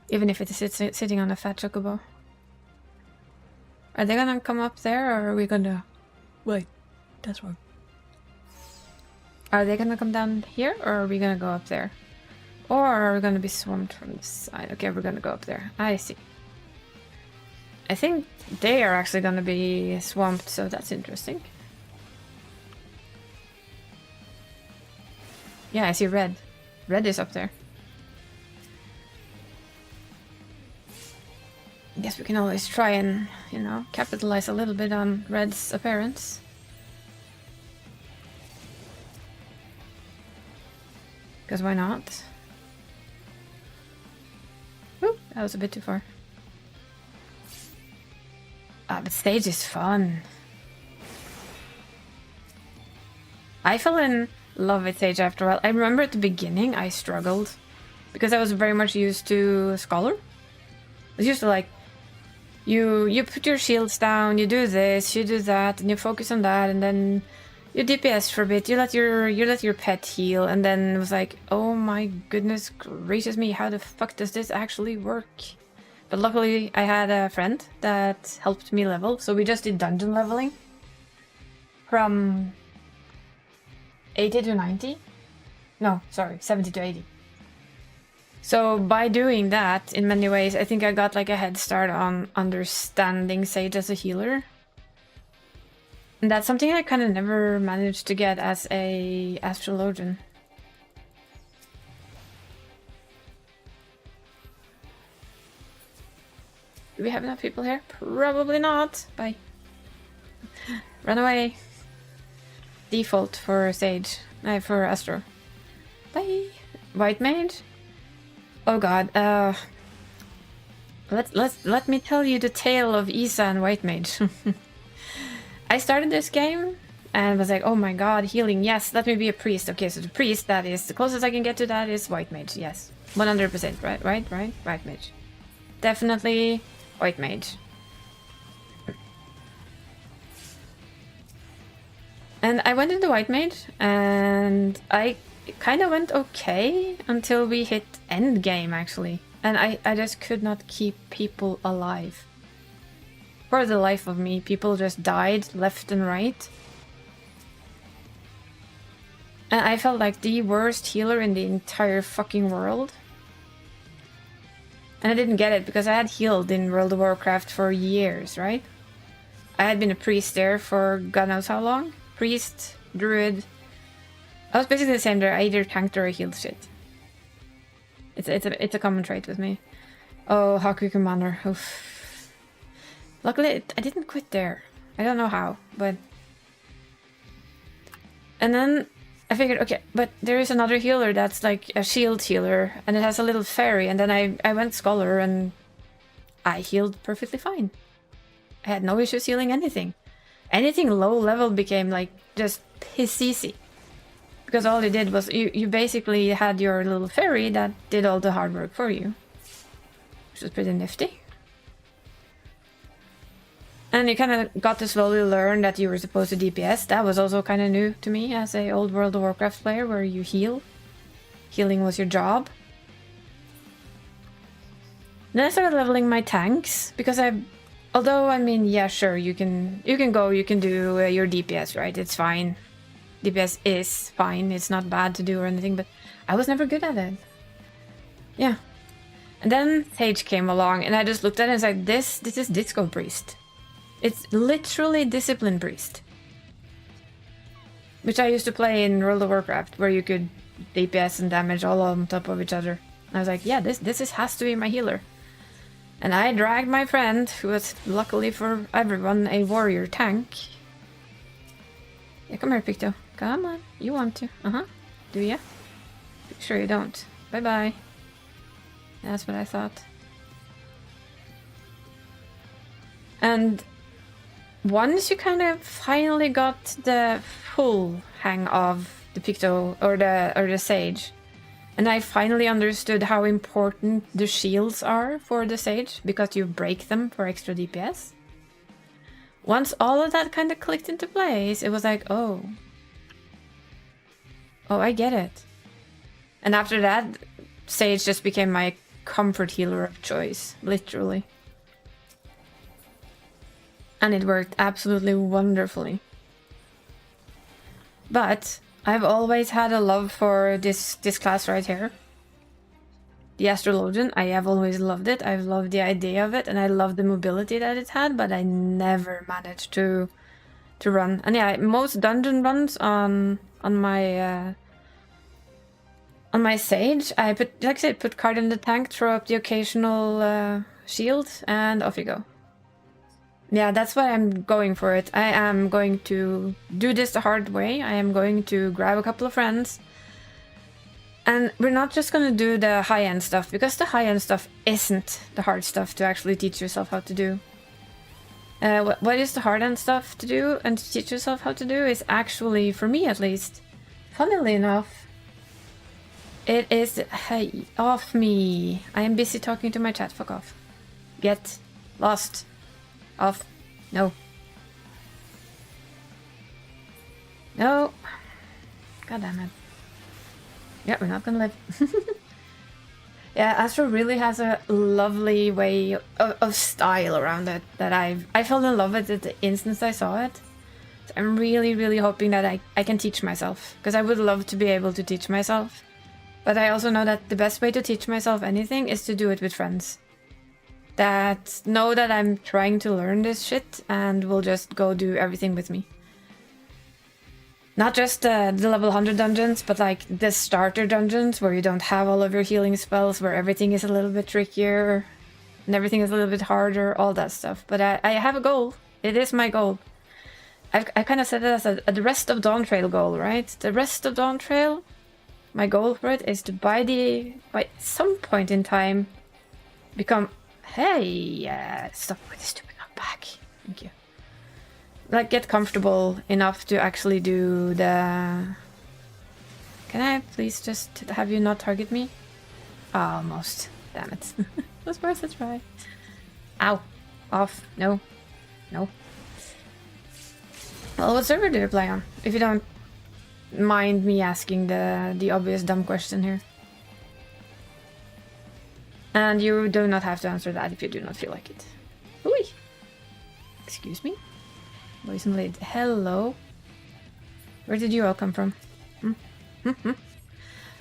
Even if it is sitting on a fat chocobo. Are they gonna come up there, or are we gonna... Wait, that's wrong. Are they gonna come down here, or are we gonna go up there? Or are we gonna be swamped from this side? Okay, we're gonna go up there. I see. I think they are actually gonna be swamped, so that's interesting. Yeah, I see red. Red is up there. I guess we can always try and, you know, capitalize a little bit on red's appearance. Because why not? Oop, that was a bit too far. Ah, but stage is fun. I fell in love with Sage after a while. I remember at the beginning I struggled because I was very much used to Scholar. I was used to like, you put your shields down, you do this, you do that, and you focus on that, and then you DPS for a bit, you let your pet heal, and then it was like, oh my goodness gracious me, how the fuck does this actually work? But luckily I had a friend that helped me level, so we just did dungeon leveling from 80 to 90. No, sorry, 70 to 80. So by doing that, in many ways, I think I got like a head start on understanding Sage as a healer. And that's something I kind of never managed to get as a Astrologian. Do we have enough people here? Probably not. Bye. Run away. Default for Sage. For Astro. Bye. White mage? Oh god, let me tell you the tale of Isa and White Mage. I started this game and was like, oh my god, healing, yes, let me be a priest. Okay, so the priest, that is, the closest I can get to that is White Mage, yes. 100%, right? White Mage. Definitely White Mage. And I went into White Mage, and it kind of went okay until we hit end game, actually. And I just could not keep people alive. For the life of me, people just died left and right. And I felt like the worst healer in the entire fucking world. And I didn't get it because I had healed in World of Warcraft for years, right? I had been a priest there for God knows how long. Priest, druid. I was basically the same there. I either tanked or I healed shit. It's a common trait with me. Oh, Haku Commander. Oof. Luckily, I didn't quit there. I don't know how, but... And then I figured, okay, but there is another healer that's like a shield healer, and it has a little fairy, and then I went Scholar, and I healed perfectly fine. I had no issues healing anything. Anything low level became like just piss easy. Because all you did was, you basically had your little fairy that did all the hard work for you. Which was pretty nifty. And you kind of got to slowly learn that you were supposed to DPS. That was also kind of new to me as a old World of Warcraft player, where you heal. Healing was your job. Then I started leveling my tanks, because although, I mean, yeah, sure, you can do your DPS, right? It's fine. DPS is fine. It's not bad to do or anything, but I was never good at it. Yeah. And then Sage came along, and I just looked at it and said, this is Disco Priest. It's literally Discipline Priest. Which I used to play in World of Warcraft, where you could DPS and damage all on top of each other. And I was like, yeah, this has to be my healer. And I dragged my friend, who was luckily for everyone a warrior tank. Yeah, come here, Picto. Come on, you want to. Do ya? Sure you don't. Bye-bye. That's what I thought. And once you kind of finally got the full hang of the Picto or the Sage, and I finally understood how important the shields are for the Sage, because you break them for extra DPS. Once all of that kind of clicked into place, it was like, oh, I get it. And after that, Sage just became my comfort healer of choice, literally. And it worked absolutely wonderfully. But I've always had a love for this class right here. The Astrologian. I have always loved it. I've loved the idea of it, and I love the mobility that it had, but I never managed to run. And yeah, most dungeon runs on my Sage, I put, like I said, put card in the tank, throw up the occasional shield, and off you go. Yeah, that's why I'm going for it. I am going to do this the hard way. I am going to grab a couple of friends. And we're not just going to do the high-end stuff, because the high-end stuff isn't the hard stuff to actually teach yourself how to do. What is the hard-end stuff to do and to teach yourself how to do is actually, for me at least, funnily enough, it is... Hey, off me. I am busy talking to my chat. Fuck off. Get lost. Off. No. No. God damn it. Yeah, we're not gonna live. Yeah, Astro really has a lovely way of style around it that I fell in love with it the instant I saw it. So I'm really, really hoping that I can teach myself, because I would love to be able to teach myself. But I also know that the best way to teach myself anything is to do it with friends. That know that I'm trying to learn this shit and will just go do everything with me. Not just the level 100 dungeons, but like the starter dungeons where you don't have all of your healing spells, where everything is a little bit trickier and everything is a little bit harder, all that stuff. But I have a goal. It is my goal. I kind of set it as the Rest of Dawn Trail goal, right? The Rest of Dawn Trail, my goal for it is to by some point in time become... Hey, stop with the stupid knockback. Thank you. Like, get comfortable enough to actually do the... Can I please just have you not target me? Almost. Damn it. Was worth a try. Ow. Off. No. No. Well, what server do you play on? If you don't mind me asking the obvious dumb question here. And you do not have to answer that if you do not feel like it. Ooh. Excuse me? Boys and ladies. Hello. Where did you all come from?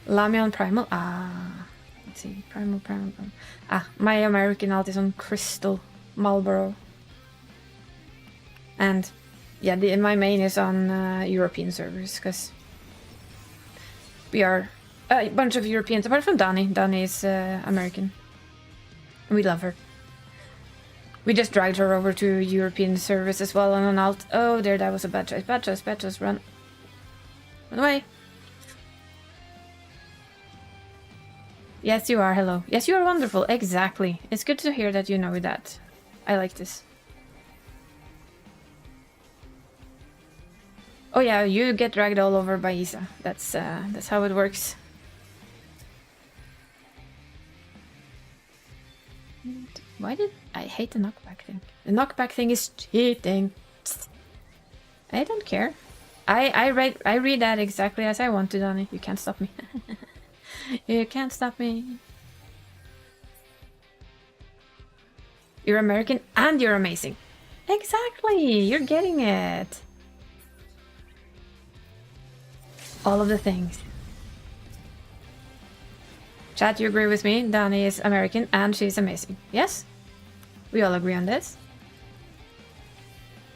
Lamion Primal? Ah. Let's see. Primal. Ah, my American alt is on Crystal Marlboro. And yeah, my main is on European servers, because we are a bunch of Europeans, apart from Dani. Dani is American. We love her. We just dragged her over to European servers as well on an alt. Oh, there, that was a bad choice. Bad choice, run. Run away. Yes, you are, hello. Yes, you are wonderful, exactly. It's good to hear that you know that. I like this. Oh yeah, you get dragged all over by Isa. That's how it works. Why did I hate the knockback thing? The knockback thing is cheating. I don't care. I read that exactly as I want to, Donnie. You can't stop me. You can't stop me. You're American and you're amazing. Exactly, you're getting it. All of the things. Chat, you agree with me? Dani is American and she's amazing. Yes? We all agree on this.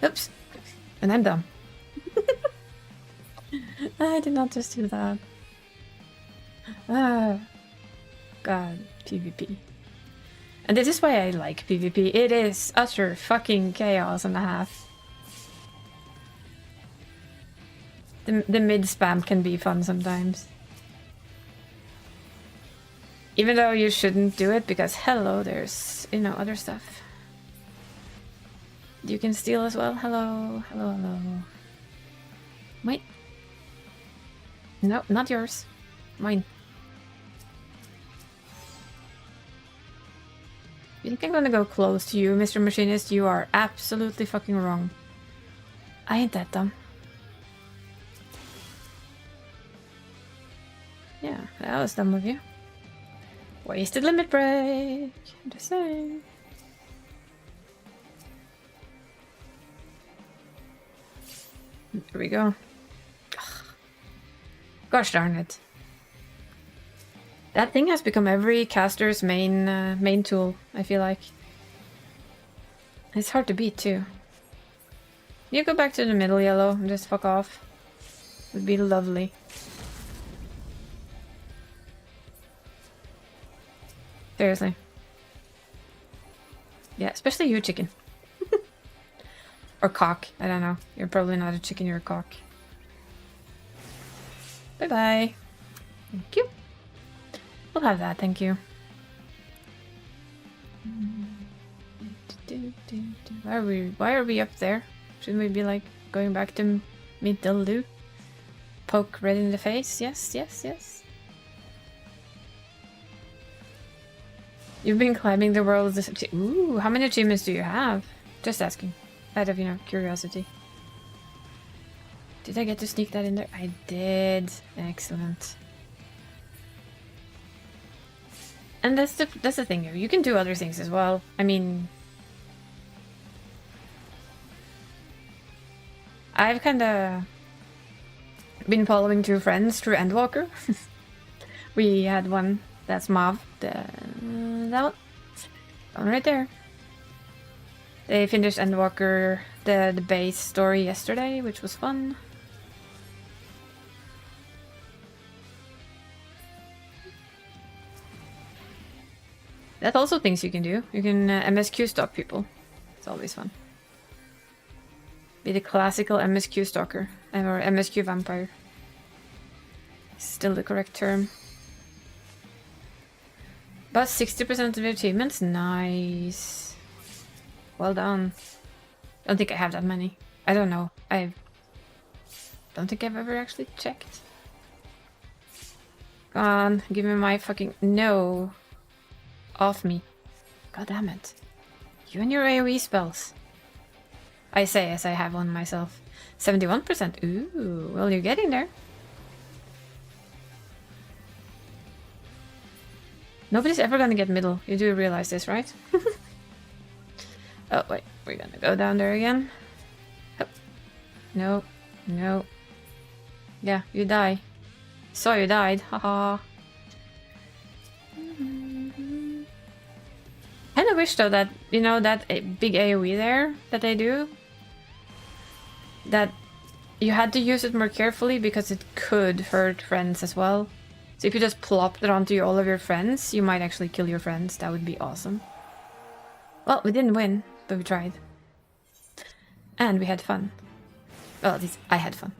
Oops. And I'm dumb. I did not just do that. Ah. God, PvP. And this is why I like PvP. It is utter fucking chaos and a half. The mid spam can be fun sometimes. Even though you shouldn't do it, because hello, there's, you know, other stuff. You can steal as well. Hello. Wait. No, not yours. Mine. You think I'm gonna go close to you, Mr. Machinist? You are absolutely fucking wrong. I ain't that dumb. Yeah, that was dumb of you. Wasted limit break. I'm just saying. Here we go. Ugh. Gosh darn it. That thing has become every caster's main tool, I feel like. It's hard to beat too. You go back to the middle, yellow, and just fuck off. It would be lovely. Seriously. Yeah, especially you, chicken. Or cock. I don't know. You're probably not a chicken, you're a cock. Bye-bye. Thank you. We'll have that, thank you. Why are we up there? Shouldn't we be like going back to middle? Poke red in the face? Yes. You've been climbing the world. Ooh, how many achievements do you have? Just asking. Out of, curiosity. Did I get to sneak that in there? I did. Excellent. And that's the thing here. You can do other things as well. I mean, I've kind of been following two friends through Endwalker. We had one that's Mav. That one right there. They finished Endwalker, the base story yesterday, which was fun. That's also things you can do. You can MSQ stalk people. It's always fun. Be the classical MSQ stalker, or MSQ vampire. Still the correct term. But 60% of the achievements, nice. Well done. Don't think I have that many. I don't know. I don't think I've ever actually checked. Come on, give me my fucking no. Off me. God damn it. You and your AoE spells. I say as I have one myself. 71%. Ooh, well, you're getting there. Nobody's ever gonna get middle. You do realize this, right? Oh, wait. We're gonna go down there again. Oh. No. No. Yeah, you die. Saw you died. Haha. Kind of wish though that, you know, that big AoE there that they do, that you had to use it more carefully because it could hurt friends as well. So if you just plopped it onto all of your friends, you might actually kill your friends. That would be awesome. Well, we didn't win, but we tried. And we had fun. Well, at least I had fun.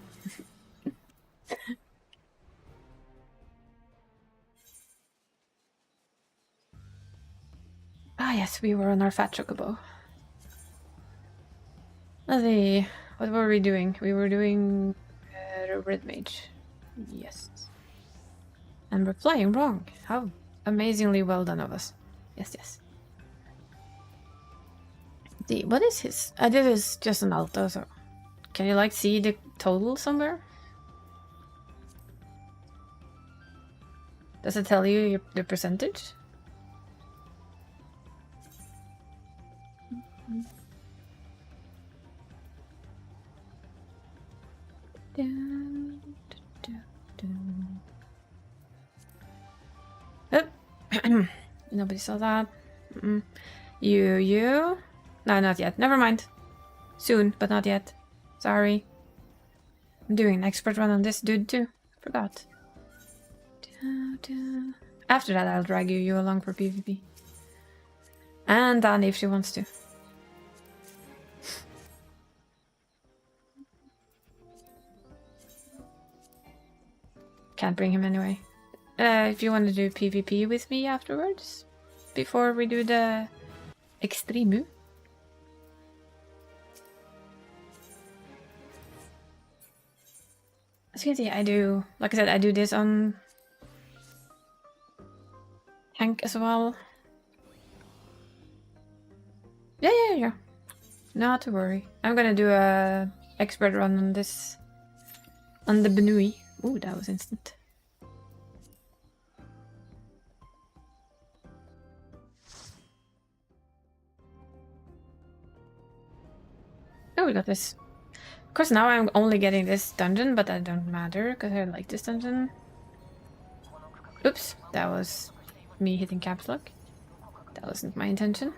Ah yes, we were on our fat chocobo. Let's see, what were we doing? We were doing red mage. Yes. And we're flying wrong. How amazingly well done of us. Yes, yes. What is his? This is just an alto, so can you like see the total somewhere? Does it tell you the percentage? Oh. Nobody saw that. You? No, not yet. Never mind. Soon, but not yet. Sorry. I'm doing an expert run on this dude too. Forgot. After that, I'll drag you along for PvP. And Dani if she wants to. Can't bring him anyway. If you want to do PvP with me afterwards, before we do the extreme. As you can see, I do, like I said, I do this on tank as well. Yeah. Not to worry. I'm gonna do a expert run on this, on the Benui. Ooh, that was instant. Oh, we got this. Of course, now I'm only getting this dungeon, but that don't matter because I like this dungeon. Oops, that was me hitting caps lock. That wasn't my intention.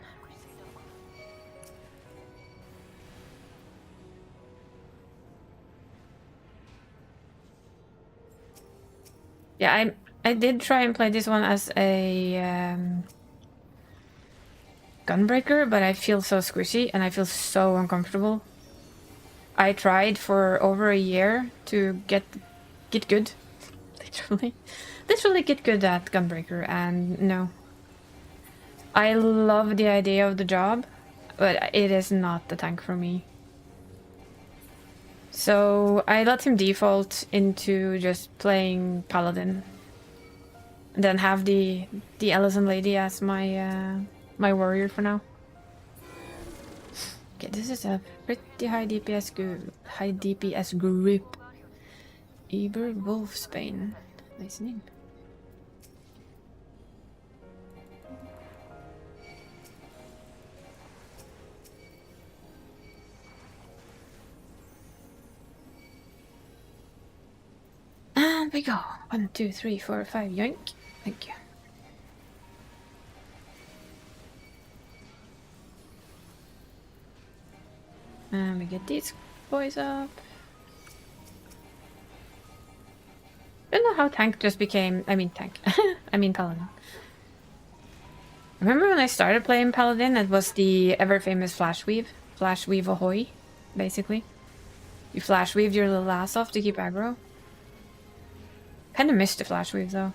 Yeah, I did try and play this one as a gunbreaker, but I feel so squishy and I feel so uncomfortable. I tried for over a year to get good, literally get good at gunbreaker, and no. I love the idea of the job, but it is not the tank for me. So I let him default into just playing Paladin. And then have the Ellison lady as my my warrior for now. Okay, this is a pretty high DPS group. Eber Wolfsbane. Nice name. And we go. 1, 2, 3, 4, 5. Yoink. Thank you. And we get these boys up. I don't know how tank just became... I mean tank. I mean paladin. Remember when I started playing paladin, it was the ever-famous flash weave. Flash weave ahoy, basically. You flash weaved your little ass off to keep aggro. Kinda missed the flash weave though.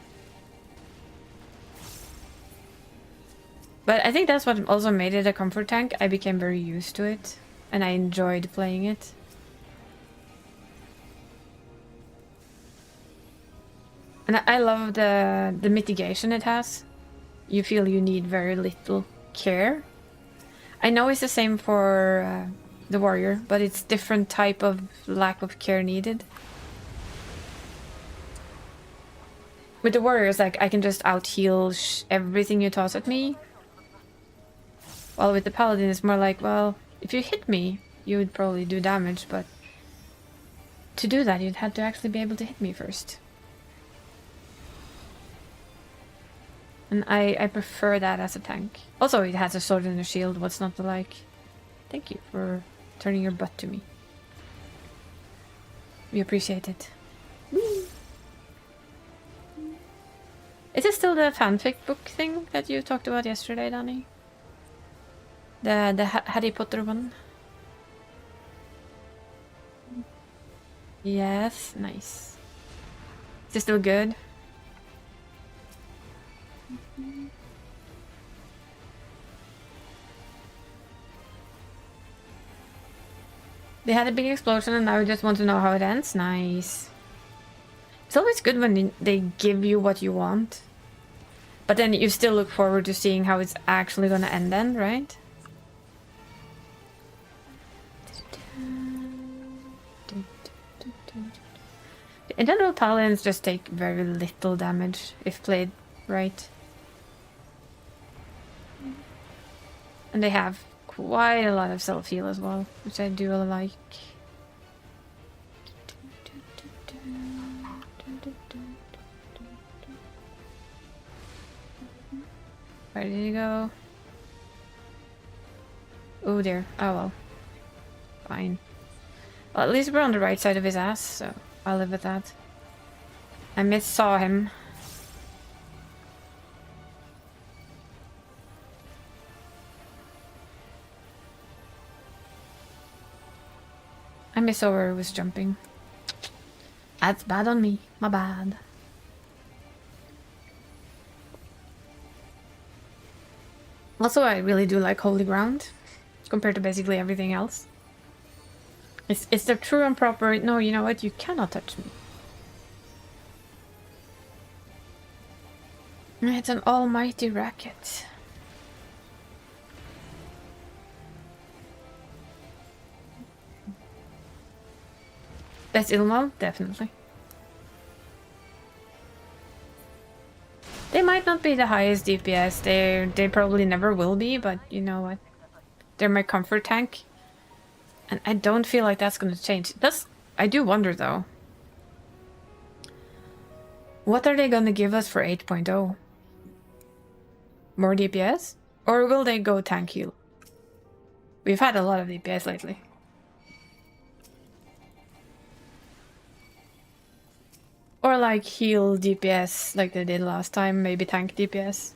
But I think that's what also made it a comfort tank. I became very used to it. And I enjoyed playing it. And I love the mitigation it has. You feel you need very little care. I know it's the same for the warrior, but it's different type of lack of care needed. With the warriors, like, I can just out-heal everything you toss at me. While with the paladin, it's more like, well, if you hit me, you would probably do damage, but to do that, you'd have to actually be able to hit me first. And I prefer that as a tank. Also, it has a sword and a shield. What's not to like? Thank you for turning your butt to me. We appreciate it. Whee! Is it still the fanfic book thing that you talked about yesterday, Danny? The Harry Potter one? Yes, nice. Is it still good? They had a big explosion and now we just want to know how it ends. Nice. It's always good when they give you what you want. But then you still look forward to seeing how it's actually gonna end then, right? In general, paladins just take very little damage if played right. And they have quite a lot of self-heal as well, which I do like. Where did he go? Oh dear. Oh well. Fine. Well, at least we're on the right side of his ass, so I'll live with that. I missaw him. I missaw where he was jumping. That's bad on me. My bad. Also, I really do like Holy Ground compared to basically everything else. It's the true and proper. No, you know what? You cannot touch me. It's an almighty racket. Best Ilmal? Definitely. They might not be the highest DPS. They probably never will be, but you know what? They're my comfort tank. And I don't feel like that's gonna change. I do wonder though. What are they gonna give us for 8.0? More DPS? Or will they go tank heal? We've had a lot of DPS lately. Or like heal DPS like they did last time, maybe tank DPS.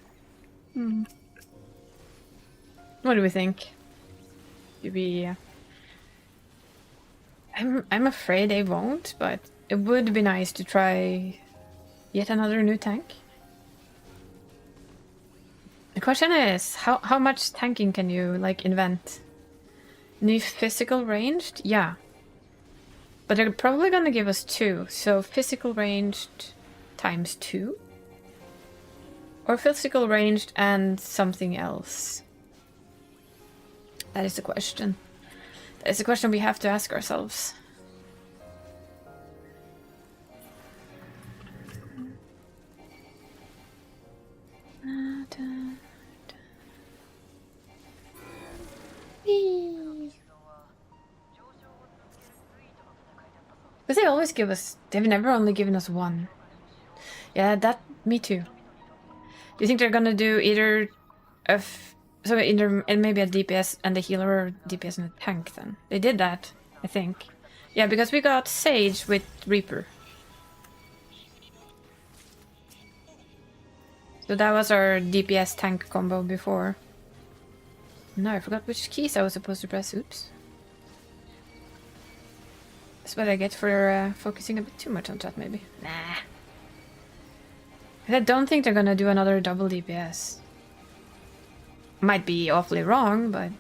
What do we think? I'm afraid they won't, but it would be nice to try yet another new tank. The question is, how much tanking can you like invent? New physical ranged? Yeah. But they're probably gonna give us 2, so physical ranged times 2? Or physical ranged and something else? That is the question. That is the question we have to ask ourselves. Because they always give us... They've never only given us 1. Yeah, me too. Do you think they're gonna do either maybe a DPS and a healer or DPS and a tank then? They did that, I think. Yeah, because we got Sage with Reaper. So that was our DPS tank combo before. No, I forgot which keys I was supposed to press. Oops. That's what I get for focusing a bit too much on chat, maybe. Nah. I don't think they're gonna do another double DPS. Might be awfully wrong, but...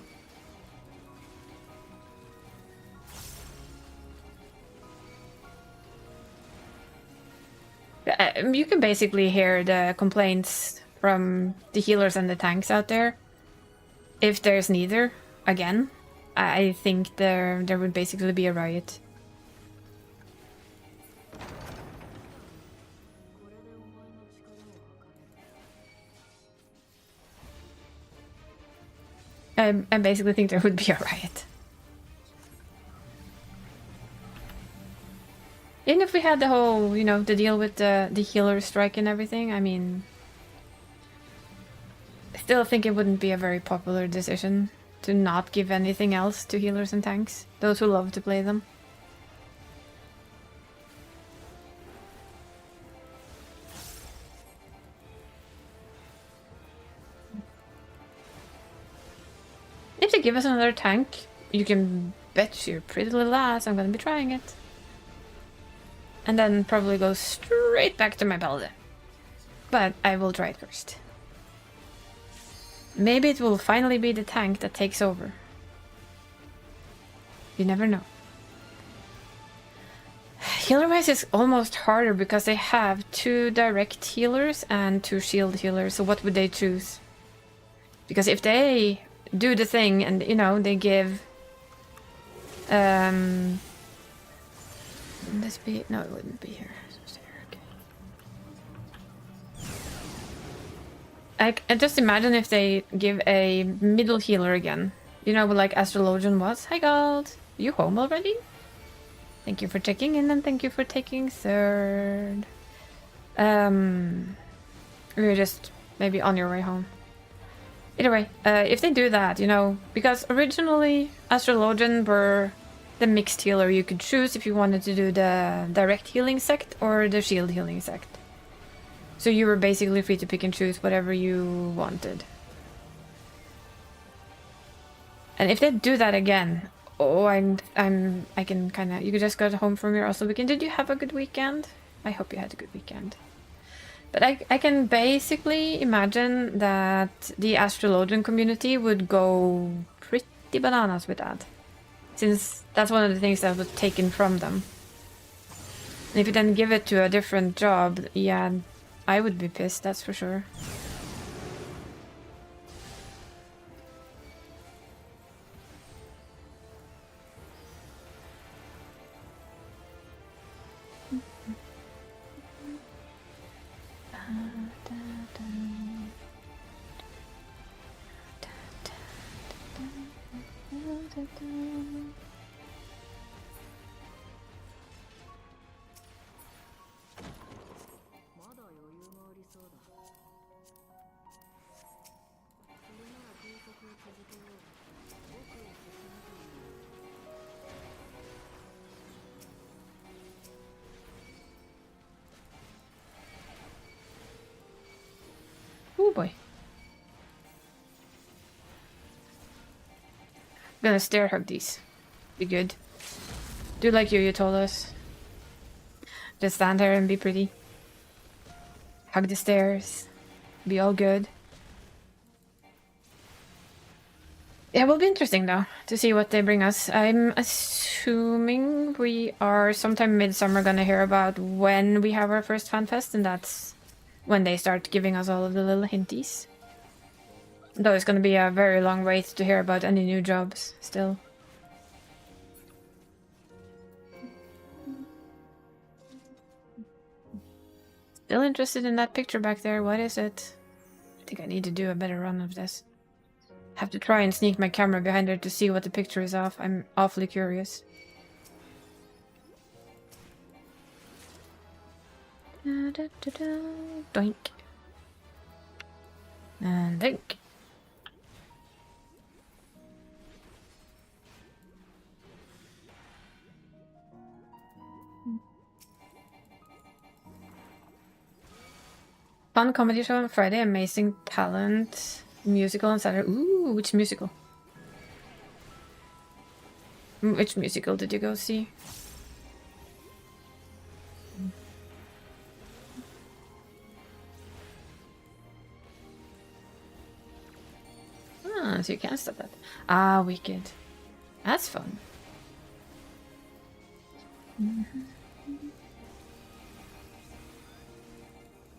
you can basically hear the complaints from the healers and the tanks out there. If there's neither, again, I think there would basically be a riot. I basically think there would be a riot. Even if we had the whole, the deal with the healer strike and everything, I mean... I still think it wouldn't be a very popular decision to not give anything else to healers and tanks, those who love to play them. If they give us another tank, you can bet your pretty little ass I'm gonna be trying it. And then probably go straight back to my paladin. But I will try it first. Maybe it will finally be the tank that takes over. You never know. Healer-wise is almost harder because they have 2 direct healers and 2 shield healers. So what would they choose? Because if they do the thing and, you know, they give... Wouldn't this be... No, it wouldn't be here. Okay. I just imagine if they give a middle healer again. You know, like Astrologian was. Hi, Gold. You home already? Thank you for checking in and thank you for taking third. You're just maybe on your way home. Either way, if they do that, you know, because originally Astrologian were the mixed healer you could choose if you wanted to do the direct healing sect or the shield healing sect. So you were basically free to pick and choose whatever you wanted. And if they do that again, oh, I can kind of... You could just go home from your Oslo weekend. Did you have a good weekend? I hope you had a good weekend. But I can basically imagine that the Astrologian community would go pretty bananas with that. Since that's one of the things that was taken from them. And if you then give it to a different job, yeah, I would be pissed, that's for sure. Oh boy. I'm gonna stair hug these. Be good. Do like you told us. Just stand there and be pretty. Hug the stairs. Be all good. Yeah, it will be interesting though to see what they bring us. I'm assuming we are sometime midsummer gonna hear about when we have our first fan fest, and that's when they start giving us all of the little hinties. Though it's gonna be a very long wait to hear about any new jobs still. Still interested in that picture back there. What is it? I think I need to do a better run of this. Have to try and sneak my camera behind her to see what the picture is of. I'm awfully curious. Doink. And doink. Fun comedy show on Friday, amazing talent, musical on Saturday. Ooh, which musical? Which musical did you go see? Ah, so you can't stop that. Ah, wicked. That's fun.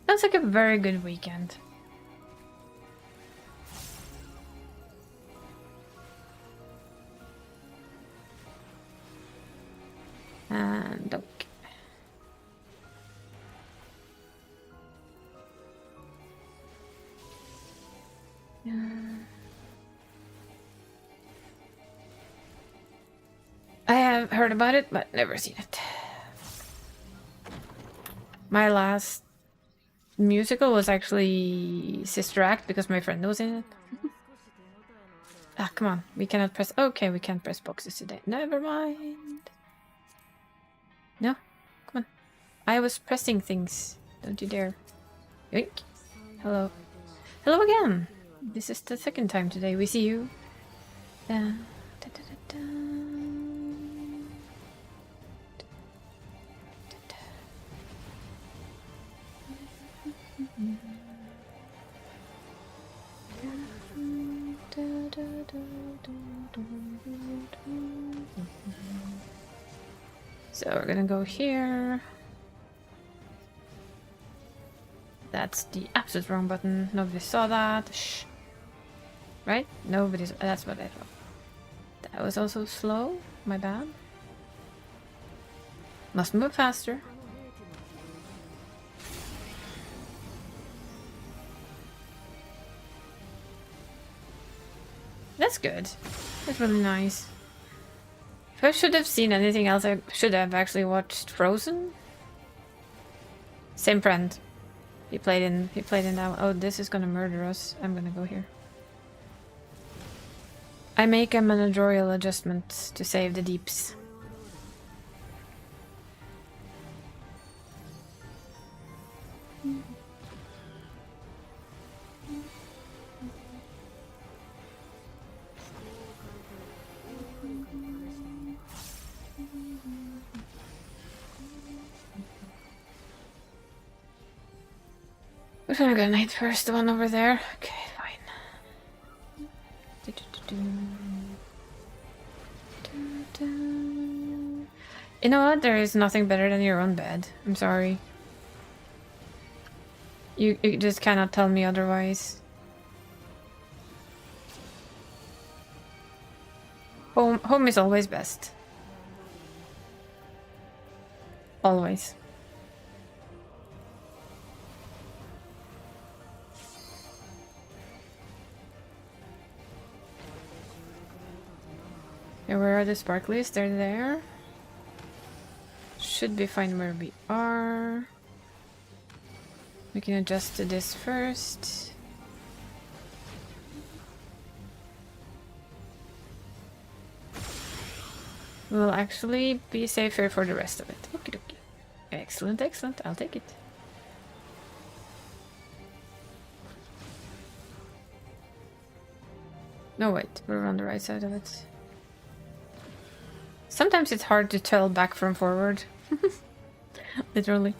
Sounds like a very good weekend. And okay. Yeah. I have heard about it, but never seen it. My last musical was actually Sister Act because my friend was in it. Ah, come on. We cannot press... Okay, we can't press boxes today. Never mind. No, come on. I was pressing things. Don't you dare. Yoink. Hello. Hello again. This is the second time today we see you. Da, da, da, da, da. So we're gonna go here. That's the absolute wrong button. Nobody saw that. Shh. Right? Nobody's... That's what I thought. That was also slow. My bad. Must move faster. That's good. That's really nice. If I should have seen anything else, I should have actually watched Frozen. Same friend. He played in that one. Oh, this is gonna murder us. I'm gonna go here. I make a managerial adjustment to save the deeps. Which one am I gonna hit first? The one over there? Okay, fine. You know what? There is nothing better than your own bed. I'm sorry. You just cannot tell me otherwise. Home is always best. Always. Yeah, where are the sparklies? They're there. Should be fine where we are. We can adjust to this first. We'll actually be safer for the rest of it. Okie dokie. Excellent, excellent. I'll take it. No, wait. We're on the right side of it. Sometimes it's hard to tell back from forward. Literally.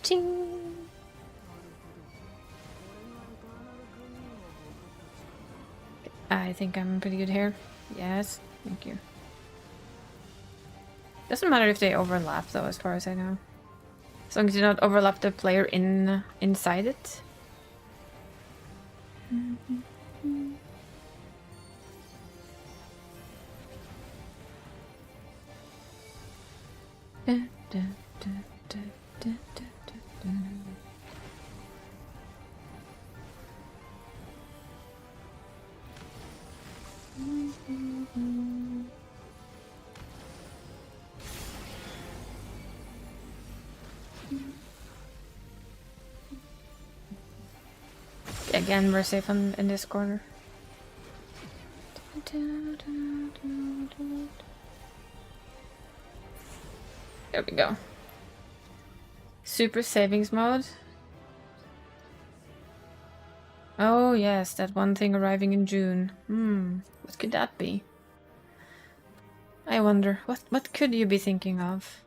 Ching. I think I'm pretty good here. Yes, thank you. Doesn't matter if they overlap though, as far as I know. As long as you don't overlap the player inside it. Again, we're safe in this corner. There we go. Super savings mode. Oh yes, that one thing arriving in June. What could that be? I wonder, what could you be thinking of?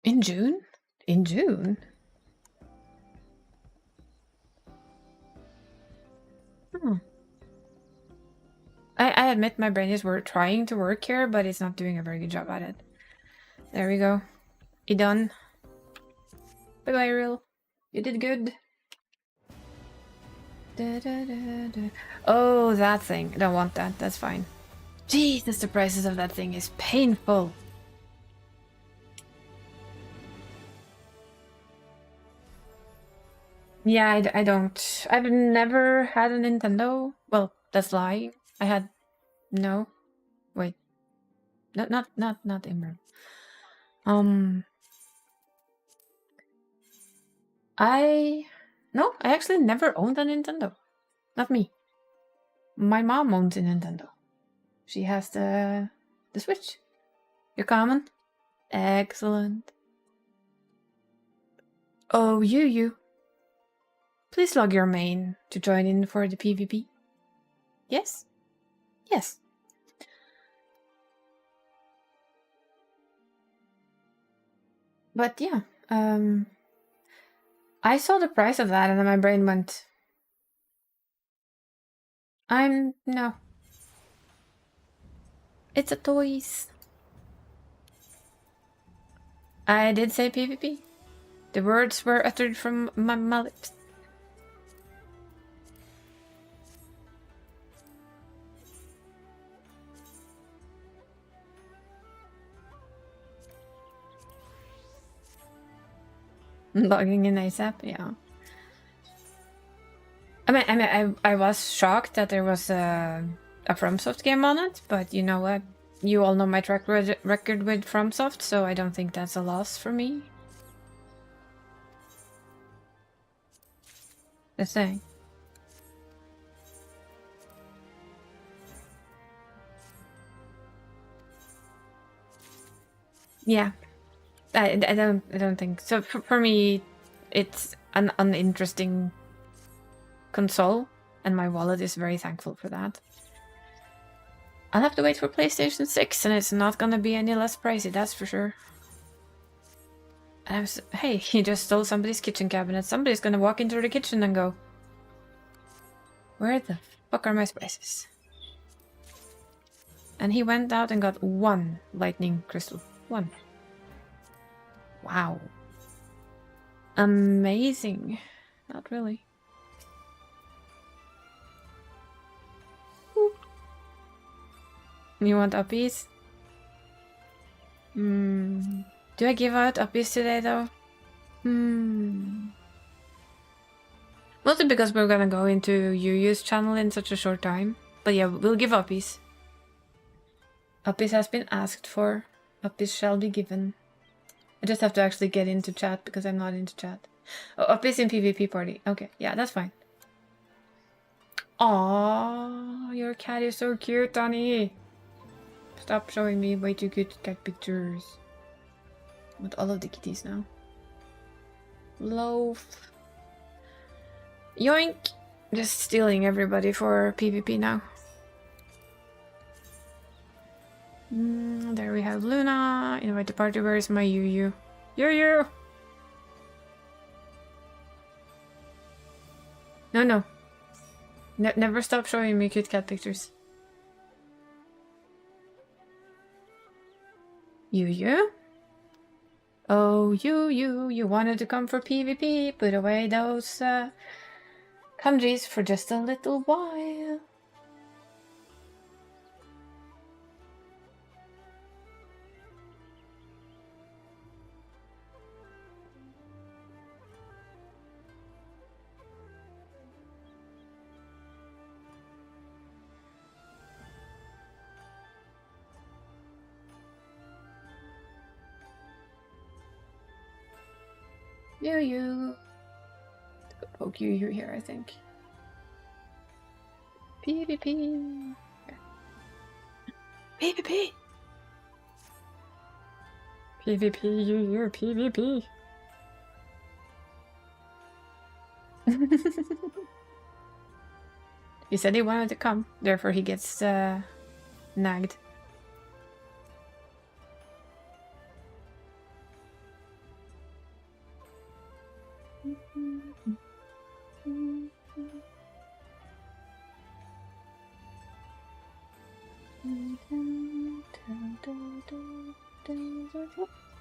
In June? In June? I admit my brain is trying to work here, but it's not doing a very good job at it. There we go. You done? Bye bye, Real. You did good. Oh, that thing. I don't want that. That's fine. Jesus, the prices of that thing is painful. Yeah, I don't. I've never had a Nintendo. Well, that's lying. I had no. Wait, not Emerald. Um, I no, I actually never owned a Nintendo. Not me. My mom owns a Nintendo. She has the Switch. You're common. Excellent. Oh, you. Please log your main to join in for the PvP. Yes? Yes. But yeah, I saw the price of that and then my brain went, no. It's a toys. I did say PvP. The words were uttered from my lips. Logging in ASAP, yeah. I was shocked that there was a FromSoft game on it, but you know what? You all know my track record with FromSoft, so I don't think that's a loss for me. Just saying. Yeah, I don't think so. For me, it's an uninteresting console, and my wallet is very thankful for that. I'll have to wait for PlayStation 6, and it's not gonna be any less pricey, that's for sure. Hey, he just stole somebody's kitchen cabinet. Somebody's gonna walk into the kitchen and go, where the fuck are my spices? And he went out and got 1 lightning crystal. 1. Wow. Amazing. Not really. You want uppies? Do I give out uppies today though? Mostly because we're gonna go into Yu's channel in such a short time. But yeah, we'll give uppies. Uppies has been asked for. Uppies shall be given. I just have to actually get into chat because I'm not into chat. Oh, uppies in PvP party. Okay, yeah, that's fine. Aww, your cat is so cute, Donnie. Stop showing me way too cute cat pictures. I want all of the kitties now. Loaf. Yoink! Just stealing everybody for PvP now. There we have Luna. Invite the party. Where is my Yu? Yu! No. Never stop showing me cute cat pictures. Yu? Oh, you wanted to come for PvP. Put away those kanjis for just a little while. Yu. Poke Yu here, I think. PvP. PvP. PvP, Yu, PvP. He said he wanted to come, therefore he gets nagged.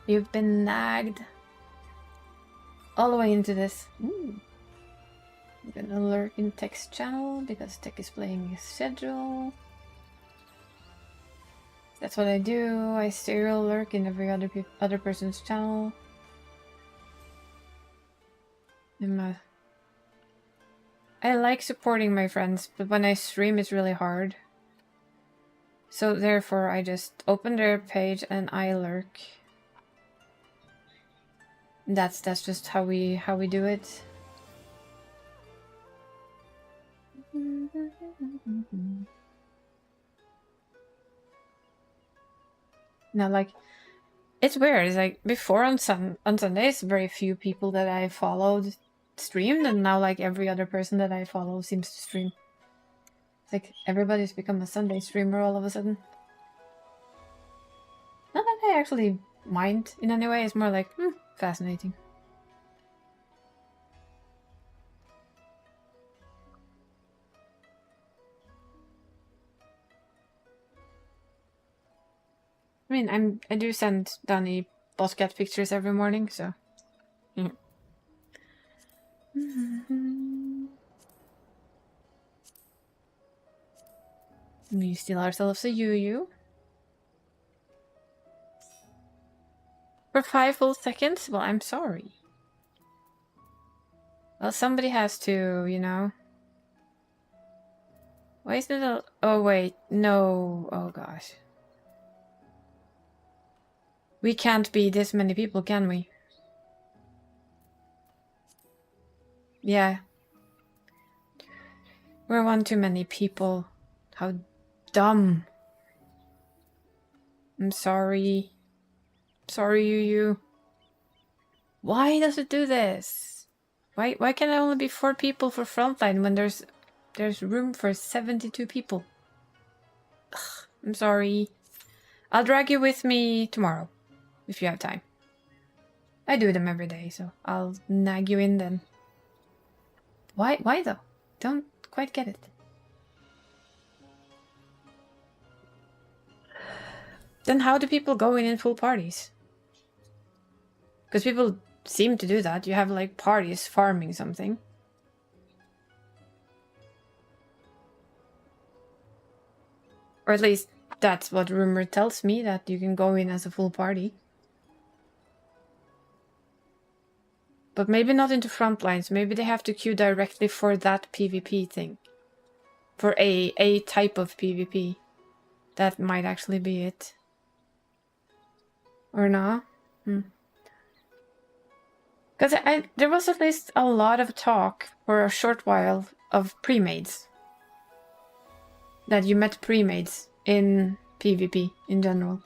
You've been nagged all the way into this. I'm gonna lurk in Tech's channel because Tech is playing his schedule. That's what I do. I serial lurk in every other person's channel. In my I like supporting my friends, but when I stream it's really hard. So therefore I just open their page and I lurk. That's just how we do it. Now, like, it's weird. It's like before on Sundays, very few people that I followed streamed, and now like every other person that I follow seems to stream. It's like everybody's become a Sunday streamer all of a sudden. Not that I actually mind in any way. It's more like fascinating. I mean, I do send Danny boss cat pictures every morning, so. Yeah. We steal ourselves a Yu-Yu. For 5 full seconds? Well, I'm sorry. Well, somebody has to, you know. Why is it a... Oh, wait. No. Oh, gosh. We can't be this many people, can we? Yeah. We're one too many people. How dumb. I'm sorry. Sorry, you. Why does it do this? Why can it only be 4 people for frontline when there's room for 72 people? Ugh, I'm sorry. I'll drag you with me tomorrow, if you have time. I do them every day, so I'll nag you in then. Why though? Don't quite get it. Then how do people go in full parties? Because people seem to do that. You have like parties farming something. Or at least that's what rumor tells me, that you can go in as a full party. But maybe not into front lines. Maybe they have to queue directly for that PvP thing. For a type of PvP. That might actually be it. Or not? Because there was at least a lot of talk for a short while of pre-mades. That you met pre-mades in PvP in general.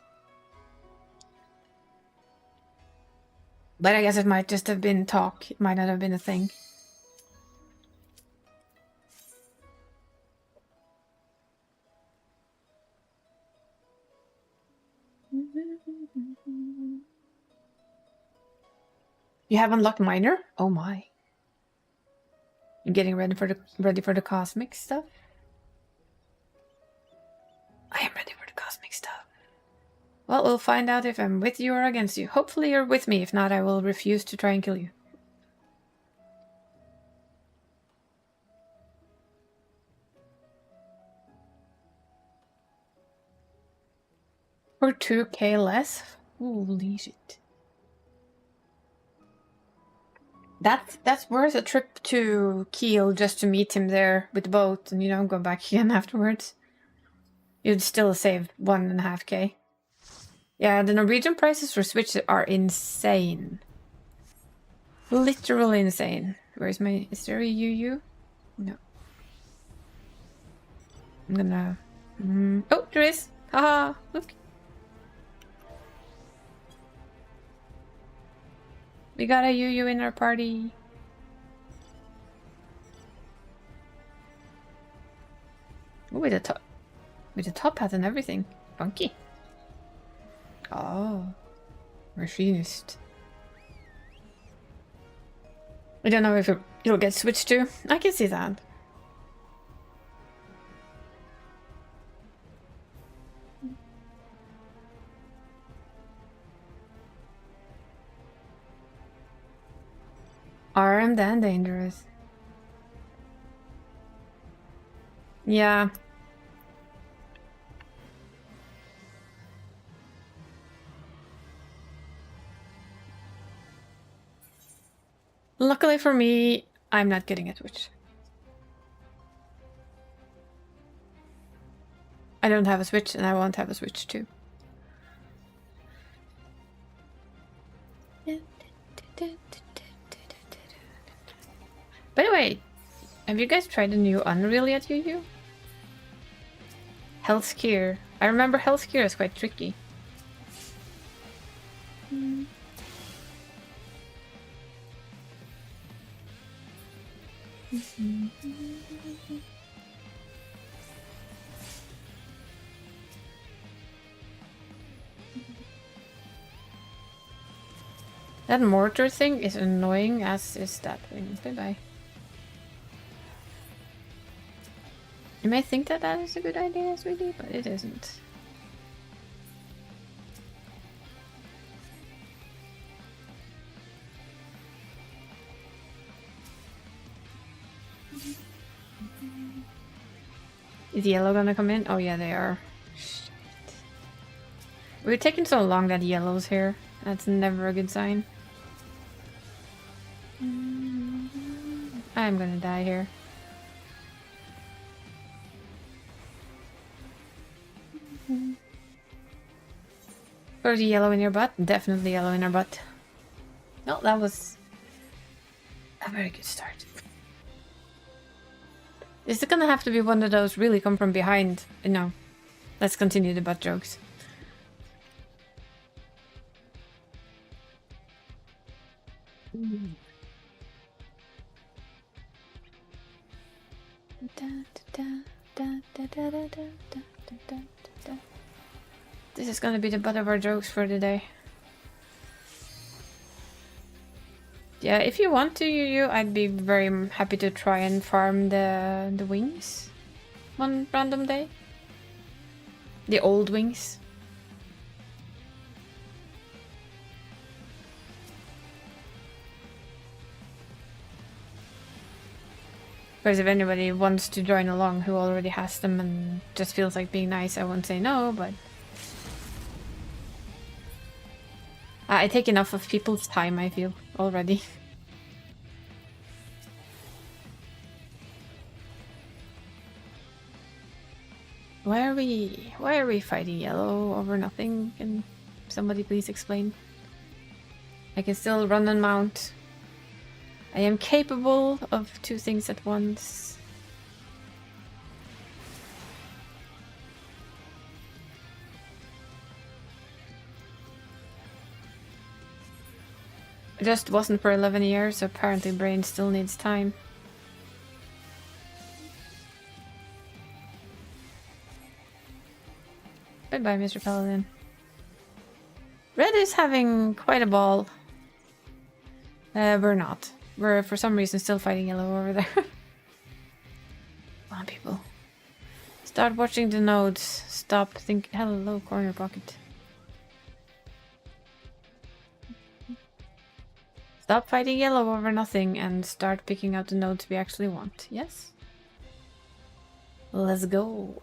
But I guess it might just have been talk. It might not have been a thing. You have unlocked Miner? Oh my. You're getting ready for the cosmic stuff? I am ready for the cosmic stuff. Well, we'll find out if I'm with you or against you. Hopefully you're with me. If not, I will refuse to try and kill you. For 2k less? Holy shit. That's worth a trip to Kiel just to meet him there with the boat and, you know, go back again afterwards. You'd still save 1.5k. Yeah, the Norwegian prices for Switch are insane. Literally insane. Where's my... Is there a UU? No. I'm gonna... Oh, there is! Haha, look. We got a UU in our party. Oh, with the top hat and everything. Funky. Oh. Machinist. I don't know if it'll get switched to. I can see that. Aren't that dangerous? Yeah. Luckily for me, I'm not getting a Twitch. I don't have a Switch, and I won't have a Switch too. By the way, have you guys tried the new Unreal yet, Yu? Hell's Gear. I remember Hell's Gear is quite tricky. That mortar thing is annoying, as is that thing. Bye-bye. You may think that that is a good idea, sweetie, but it isn't. Is yellow gonna come in? Oh yeah, they are. Shit. We're taking so long that yellow's here. That's never a good sign. I'm gonna die here. There's yellow in your butt? Definitely yellow in our butt. No, that was a very good start. Is it gonna have to be one of those really come from behind? No. Let's continue the butt jokes. This is gonna be the butt of our jokes for the day. Yeah, if you want to, I'd be very happy to try and farm the wings one random day. The old wings. Because if anybody wants to join along who already has them and just feels like being nice, I won't say no, but... I take enough of people's time, I feel, already. Why are we fighting yellow over nothing? Can somebody please explain? I can still run and mount. I am capable of two things at once. It just wasn't for 11 years, so apparently brain still needs time. Bye-bye, Mr. Paladin. Red is having quite a ball. We're not. We're, for some reason, still fighting yellow over there. Come on, people. Start watching the nodes. Stop think. Hello, corner pocket. Stop fighting yellow over nothing and start picking out the nodes we actually want. Yes? Let's go.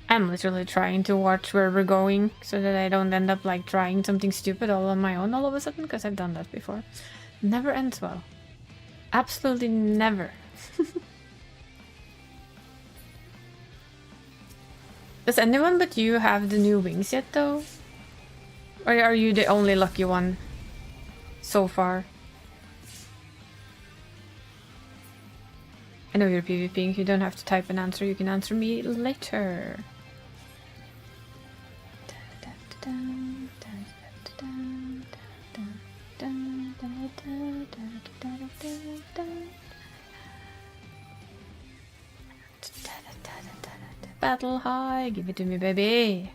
I'm literally trying to watch where we're going so that I don't end up like trying something stupid all on my own all of a sudden, because I've done that before. Never ends well. Absolutely never. Does anyone but you have the new wings yet though? Or are you the only lucky one so far? I know you're PvPing, you don't have to type an answer, you can answer me later. Battle high, give it to me, baby.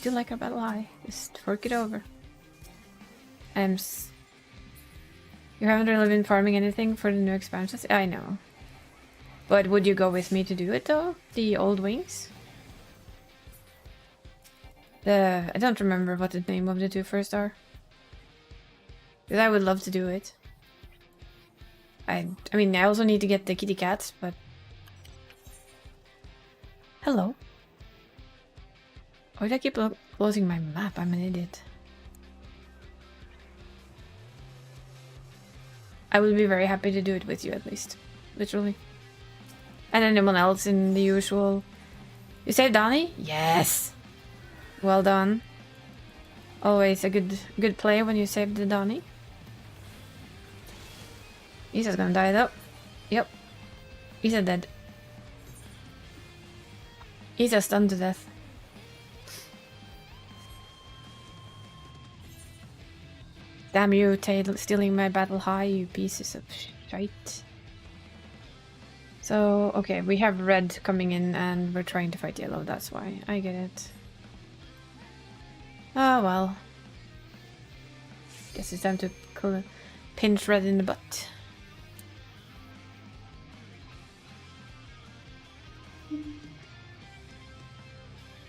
Do you like our battle high? Just fork it over. You haven't really been farming anything for the new expansions? I know. But would you go with me to do it though? The old wings? I don't remember what the name of the two first are. Because I would love to do it. I mean, I also need to get the kitty cats, but... Hello. Why do I keep closing my map? I'm an idiot. I would be very happy to do it with you at least. Literally. And anyone else in the usual... You saved Donnie? Yes! Well done. Always a good play when you save the Donnie. Isa's gonna die though. Yep. Isa dead. Isa stunned to death. Damn you, Tail, stealing my battle high, you pieces of shite. So, okay, we have red coming in and we're trying to fight yellow, that's why. I get it. Oh well. Guess it's time to pinch red in the butt.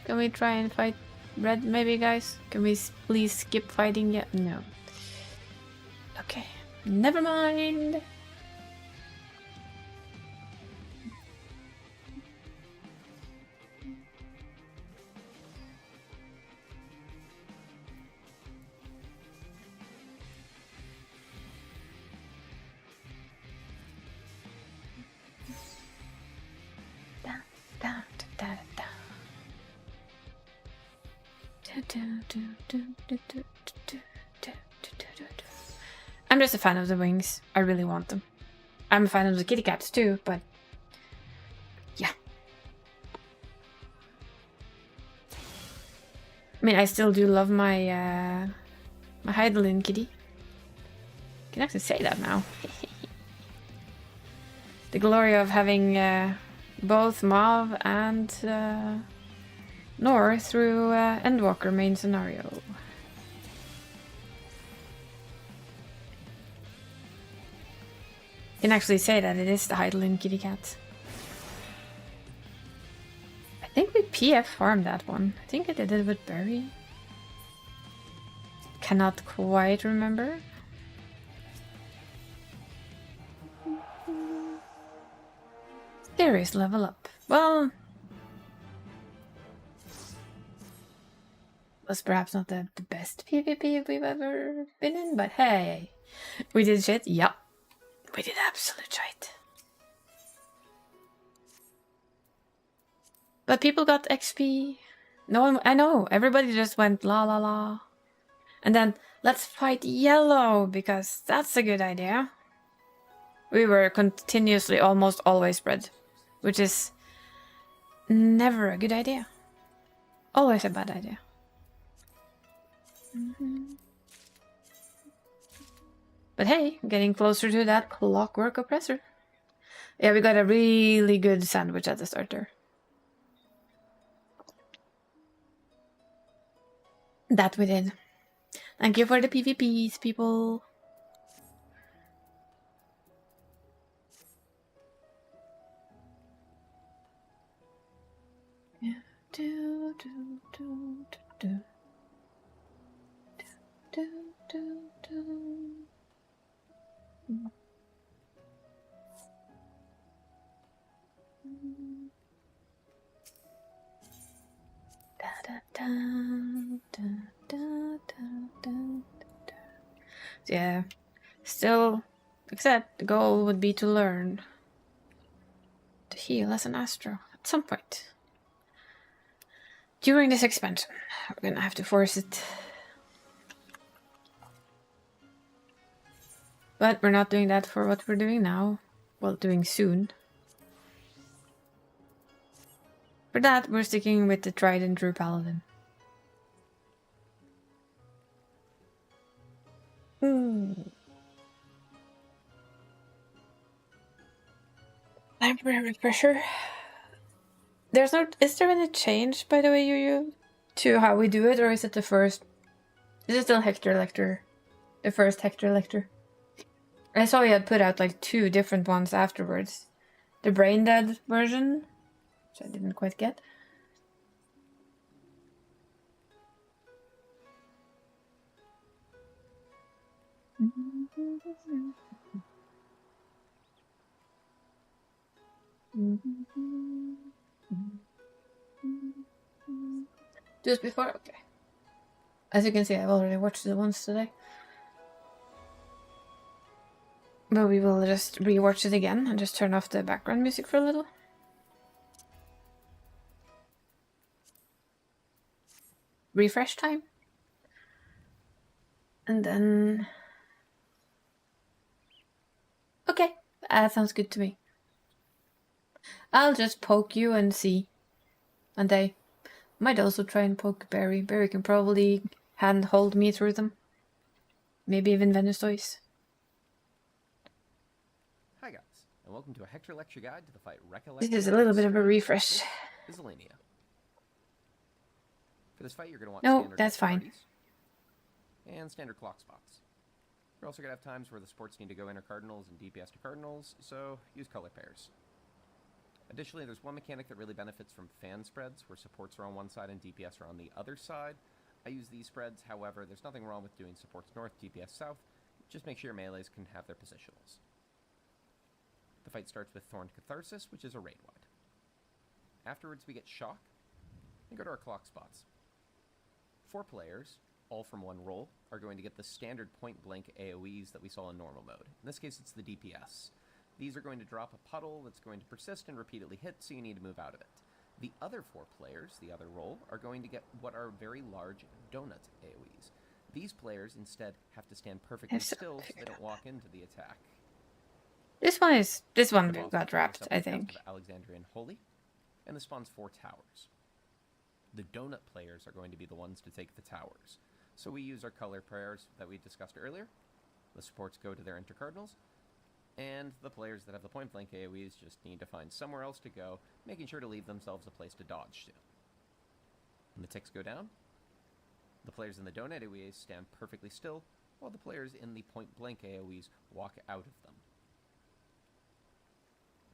Can we try and fight red maybe, guys? Can we please skip fighting yet? No. Okay, never mind. I'm just a fan of the wings. I really want them. I'm a fan of the kitty cats too, but yeah. I mean, I still do love my my Heidelin kitty. I can actually say that now. The glory of having both Mav and Nor through Endwalker main scenario. Can actually say that it is the Heidelin kitty cat. I think we PF farmed that one. I think I did it with Berry. Cannot quite remember. Serious level up. Well, was perhaps not the best PvP we've ever been in, but hey, we did shit. Yup. We did absolute shit. But people got XP. No one, I know, everybody just went la la la. And then, let's fight yellow, because that's a good idea. We were continuously almost always red, which is never a good idea. Always a bad idea. But hey, getting closer to that clockwork oppressor. Yeah, we got a really good sandwich at the starter. That we did. Thank you for the PvPs, people. Yeah. Do, do, do, do, do, do, do. Da, da, da, da, da, da, da. Yeah, still, except the goal would be to learn to heal as an Astro at some point. During this expansion, we're gonna have to force it. But we're not doing that for what we're doing now. Well, doing soon. For that, we're sticking with the tried and true Paladin. Library pressure. There's no. Is there any change, by the way, you to how we do it, or is it the first? Is it still Hector Lecter? The first Hector Lecter? I saw you had put out like 2 different ones afterwards. the brain dead version, which I didn't quite get. Just before? Okay. As you can see, I've already watched it once today. But we will just rewatch it again and just turn off the background music for a little. Refresh time. And then... Okay, that sounds good to me. I'll just poke you and see. And I might also try and poke Barry. Barry can probably hold me through them. Maybe even Venustois. Hi guys, and welcome to a Hector lecture guide to the fight Recollection. This is a little bit of a refresh. This is Alenia. For this fight, you're going to want standard that's fine. Parties and standard clock spots. You're also going to have times where the supports need to go inner cardinals and DPS to cardinals, so use color pairs. Additionally, there's one mechanic that really benefits from fan spreads, where supports are on one side and DPS are on the other side. I use these spreads, however, there's nothing wrong with doing supports north, DPS south. Just make sure your melees can have their positionals. The fight starts with Thorned Catharsis, which is a raid wide. Afterwards, we get Shock, and go to our clock spots. 4 players, all from one role, are going to get the standard point-blank AoEs that we saw in normal mode. In this case, it's the DPS. These are going to drop a puddle that's going to persist and repeatedly hit, so you need to move out of it. The other 4 players, the other role, are going to get what are very large donut AoEs. These players instead have to stand perfectly still so they don't walk into the attack. This one got wrapped, I think. Alexandrian Holy, and this spawns 4 towers. The donut players are going to be the ones to take the towers. So we use our color pairs that we discussed earlier. The supports go to their intercardinals, and the players that have the point blank AoEs just need to find somewhere else to go, making sure to leave themselves a place to dodge to. When the ticks go down, the players in the donut AoEs stand perfectly still, while the players in the point blank AoEs walk out of them.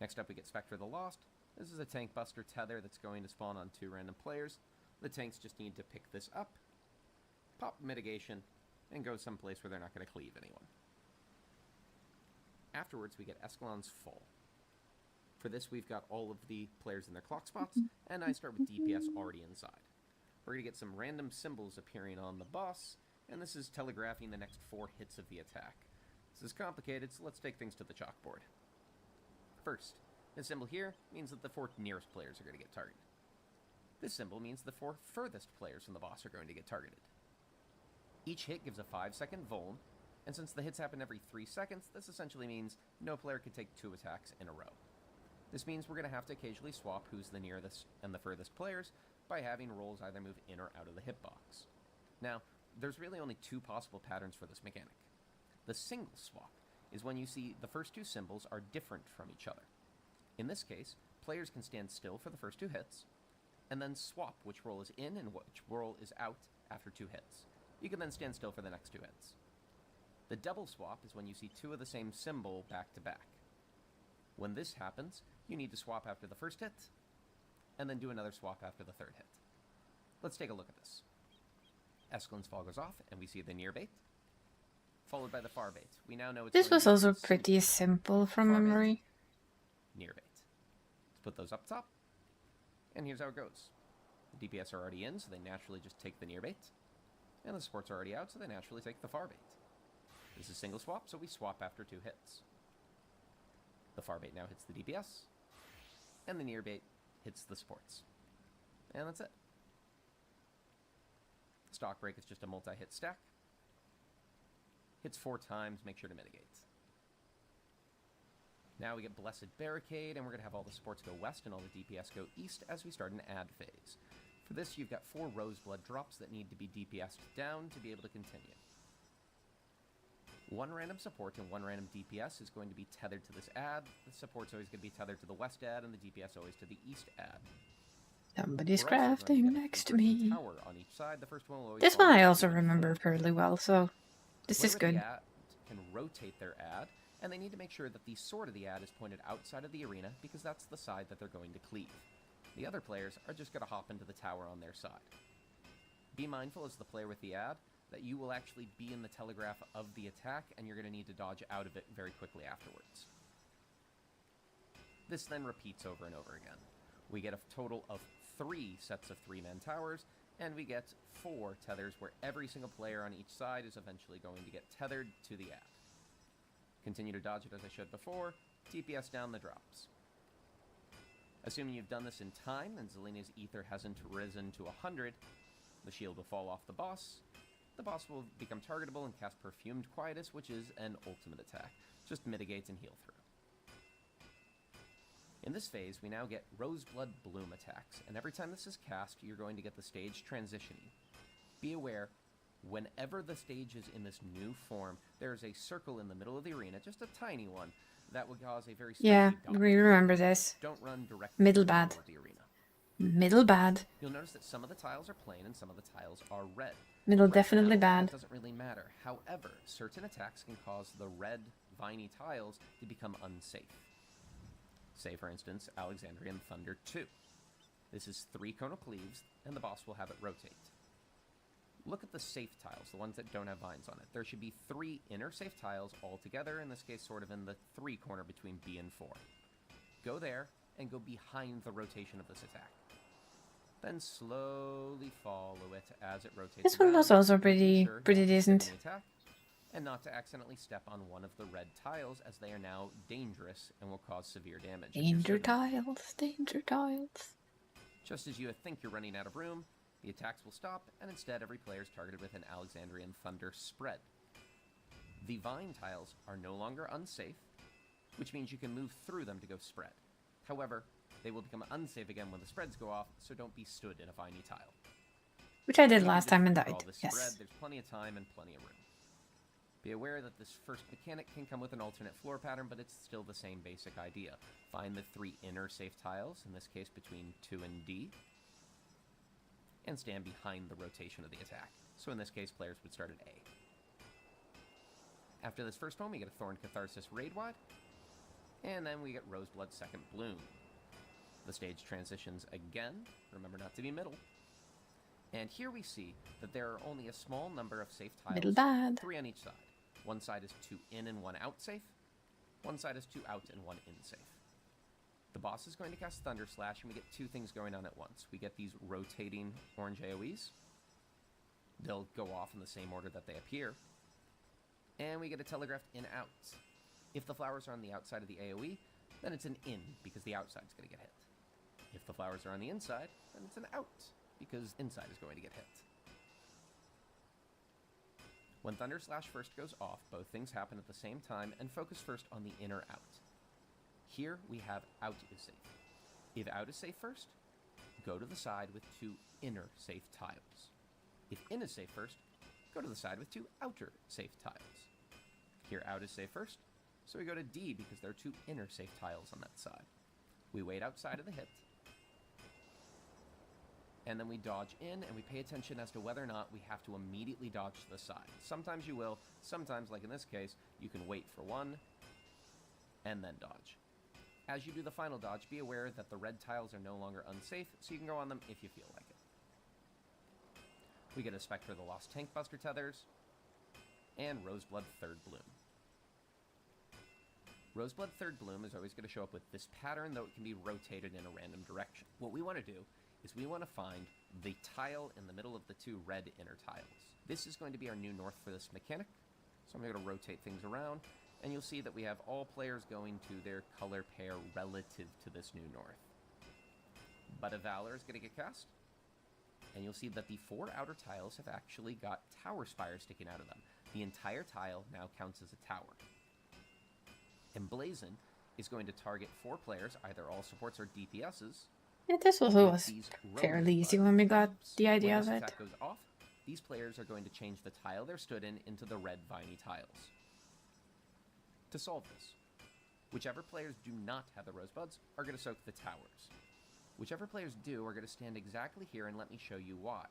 Next up we get Spectre the Lost. This is a tank buster tether that's going to spawn on 2 random players. The tanks just need to pick this up, pop mitigation, and go someplace where they're not going to cleave anyone. Afterwards, we get Escalon's Fall. For this, we've got all of the players in their clock spots, and I start with DPS already inside. We're going to get some random symbols appearing on the boss, and this is telegraphing the next 4 hits of the attack. This is complicated, so let's take things to the chalkboard. First, this symbol here means that the 4 nearest players are going to get targeted. This symbol means the 4 furthest players from the boss are going to get targeted. Each hit gives a 5-second vuln, and since the hits happen every 3 seconds, this essentially means no player can take 2 attacks in a row. This means we're going to have to occasionally swap who's the nearest and the furthest players by having rolls either move in or out of the hitbox. Now, there's really only 2 possible patterns for this mechanic. The single swap is when you see the first 2 symbols are different from each other. In this case, players can stand still for the first 2 hits, and then swap which roll is in and which roll is out after 2 hits. You can then stand still for the next 2 hits. The double swap is when you see 2 of the same symbol back to back. When this happens, you need to swap after the first hit, and then do another swap after the 3rd hit. Let's take a look at this. Escalon's Fall goes off, and we see the near bait, followed by the far bait. We now know it's this was also pretty simple from memory. Near bait. Let's put those up top, and here's how it goes. The DPS are already in, so they naturally just take the near bait, and the supports are already out, so they naturally take the far bait. This is single swap, so we swap after 2 hits. The far bait now hits the DPS, and the near bait hits the supports. And that's it. Stock break is just a multi-hit stack. Hits 4 times, make sure to mitigate. Now we get Blessed Barricade, and we're going to have all the supports go west and all the DPS go east as we start an add phase. For this, you've got 4 Roseblood drops that need to be DPS'd down to be able to continue. 1 random support and 1 random DPS is going to be tethered to this add. The support's always going to be tethered to the west add, and the DPS always to the east add. Somebody's crafting next to me. Tower on each side. The first one will always this one I also remember fairly well, so this is good. Can rotate their add, and they need to make sure that the sword of the ad is pointed outside of the arena because that's the side that they're going to cleave. The other players are just going to hop into the tower on their side. Be mindful as the player with the ad that you will actually be in the telegraph of the attack, and you're going to need to dodge out of it very quickly afterwards. This then repeats over and over again. We get a total of 3 sets of 3-man towers, and we get 4 tethers where every single player on each side is eventually going to get tethered to the ad. Continue to dodge it as I showed before, TPS down the drops. Assuming you've done this in time and Zelena's ether hasn't risen to 100, the shield will fall off the boss. The boss will become targetable and cast Perfumed Quietus, which is an ultimate attack. Just mitigates and heal through. In this phase, we now get Roseblood Bloom attacks, and every time this is cast, you're going to get the stage transitioning. Be aware, whenever the stage is in this new form, there is a circle in the middle of the arena, just a tiny one, that would cause a very Yeah, dodge. we remember this. Don't run directly Middle in the bad. middle of the arena. Middle bad. You'll notice that some of the tiles are plain and some of the tiles are red. Middle Right definitely now, bad. That doesn't really matter. However, certain attacks can cause the red, viney tiles to become unsafe. Say, for instance, Alexandrian Thunder 2. This is 3 conal cleaves, and the boss will have it rotate. Look at the safe tiles, the ones that don't have vines on it. There should be 3 inner safe tiles all together, in this case sort of in the 3 corner between B and 4. Go there, and go behind the rotation of this attack. Then slowly follow it as it rotates. This one was also pretty decent. Attack, and not to accidentally step on one of the red tiles, as they are now dangerous and will cause severe damage. Danger tiles, danger tiles. Just as you think you're running out of room, the attacks will stop, and instead every player is targeted with an Alexandrian Thunder spread. The vine tiles are no longer unsafe, which means you can move through them to go spread. However, they will become unsafe again when the spreads go off, so don't be stood in a viney tile. Which I did last time and died. Yes. Yes. There's plenty of time and plenty of room. Be aware that this first mechanic can come with an alternate floor pattern, but it's still the same basic idea. Find the 3 inner safe tiles, in this case between 2 and D, and stand behind the rotation of the attack. So in this case, players would start at A. After this first one, we get a Thorn Catharsis Raid-wide, and then we get Roseblood Second Bloom. The stage transitions again, remember not to be middle. And here we see that there are only a small number of safe tiles, Middle bad. 3 on each side. One side is 2 in and 1 out safe, one side is 2 out and 1 in safe. The boss is going to cast Thunder Slash, and we get 2 things going on at once. We get these rotating orange AoEs. They'll go off in the same order that they appear. And we get a telegraphed in-out. If the flowers are on the outside of the AoE, then it's an in, because the outside is going to get hit. If the flowers are on the inside, then it's an out, because inside is going to get hit. When Thunder Slash first goes off, both things happen at the same time, and focus first on the inner out. Here we have out is safe. If out is safe first, go to the side with 2 inner safe tiles. If in is safe first, go to the side with 2 outer safe tiles. Here out is safe first, so we go to D because there are 2 inner safe tiles on that side. We wait outside of the hit, and then we dodge in, and we pay attention as to whether or not we have to immediately dodge to the side. Sometimes you will, sometimes, like in this case, you can wait for 1, and then dodge. As you do the final dodge, be aware that the red tiles are no longer unsafe, so you can go on them if you feel like it. We get a Spectre of the Lost Tank Buster Tethers, and Roseblood Third Bloom. Roseblood Third Bloom is always going to show up with this pattern, though it can be rotated in a random direction. What we want to do is we want to find the tile in the middle of the 2 red inner tiles. This is going to be our new north for this mechanic, so I'm going to rotate things around, and you'll see that we have all players going to their color pair relative to this new north. But a Valor is going to get cast, and you'll see that the 4 outer tiles have actually got tower spires sticking out of them. The entire tile now counts as a tower. Emblazon is going to target 4 players, either all supports or DPSs. Yeah, this also was fairly easy when we got the idea of When it. this attack goes off, these players are going to change the tile they're stood in into the red viney tiles. To solve this, whichever players do not have the rosebuds are going to soak the towers. Whichever players do are going to stand exactly here, and let me show you why.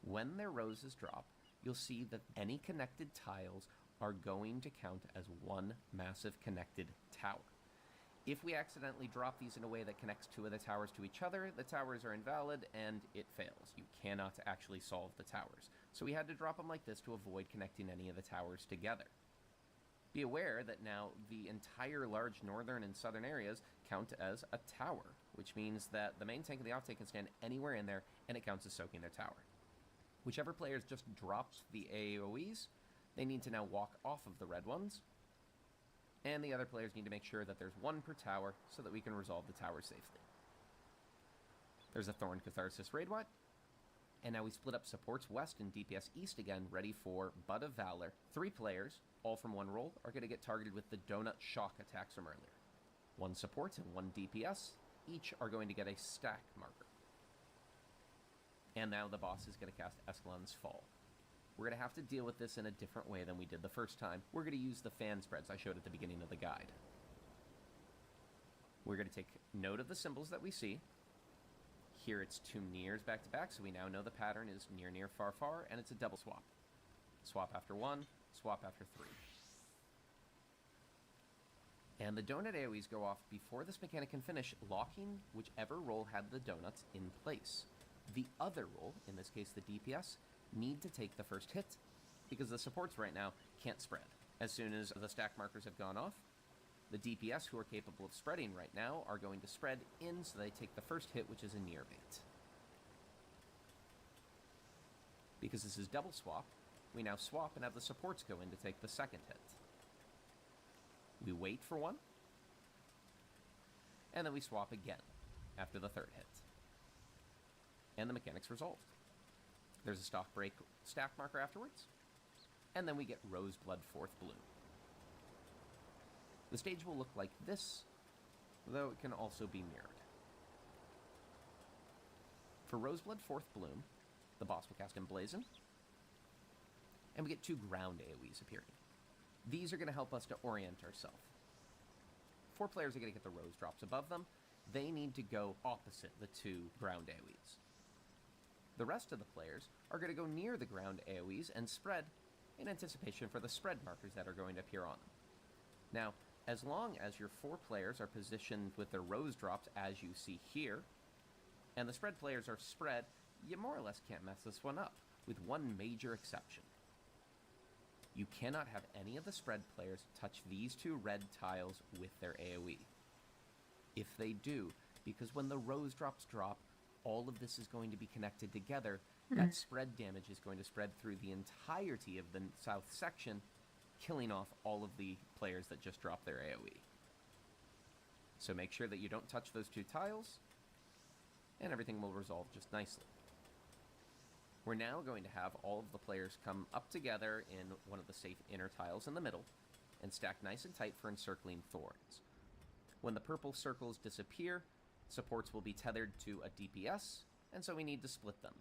When their roses drop, you'll see that any connected tiles are going to count as one massive connected tower. If we accidentally drop these in a way that connects two of the towers to each other, the towers are invalid and it fails. You cannot actually solve the towers. So we had to drop them like this to avoid connecting any of the towers together. Be aware that now the entire large northern and southern areas count as a tower, which means that the main tank and the off tank can stand anywhere in there and it counts as soaking their tower. Whichever players just dropped the AoEs, they need to now walk off of the red ones, and the other players need to make sure that there's one per tower so that we can resolve the tower safely. There's a Thorn Catharsis Raid What? And now we split up supports west and DPS east again, ready for Bud of Valor. 3 players, all from one role, are going to get targeted with the Donut Shock attacks from earlier. 1 support and 1 DPS, each are going to get a stack marker. And now the boss is going to cast Escalon's Fall. We're going to have to deal with this in a different way than we did the first time. We're going to use the fan spreads I showed at the beginning of the guide. We're going to take note of the symbols that we see. Here it's 2 nears back to back, so we now know the pattern is near, near, far, far, and it's a double swap. Swap after 1, swap after 3. And the donut AoEs go off before this mechanic can finish, locking whichever role had the donuts in place. The other role, in this case the DPS, need to take the first hit, because the supports right now can't spread. As soon as the stack markers have gone off, the DPS who are capable of spreading right now are going to spread in, so they take the first hit, which is a near bait. Because this is double swap, we now swap and have the supports go in to take the second hit. We wait for 1, and then we swap again after the third hit. And the mechanic's resolved. There's a stock break stack marker afterwards, and then we get Roseblood 4th Bloom. The stage will look like this, though it can also be mirrored. For Roseblood 4th Bloom, the boss will cast Emblazon, and we get 2 ground AoEs appearing. These are going to help us to orient ourselves. 4 players are going to get the rose drops above them. They need to go opposite the 2 ground AoEs. The rest of the players are going to go near the ground AoEs and spread in anticipation for the spread markers that are going to appear on them. Now, as long as your 4 players are positioned with their rose drops as you see here, and the spread players are spread, you more or less can't mess this one up, with one major exception. You cannot have any of the spread players touch these 2 red tiles with their AoE. If they do, because when the rose drops drop, all of this is going to be connected together, that spread damage is going to spread through the entirety of the south section, killing off all of the players that just dropped their AoE. So make sure that you don't touch those 2 tiles, and everything will resolve just nicely. We're now going to have all of the players come up together in one of the safe inner tiles in the middle, and stack nice and tight for encircling thorns. When the purple circles disappear, supports will be tethered to a DPS, and so we need to split them.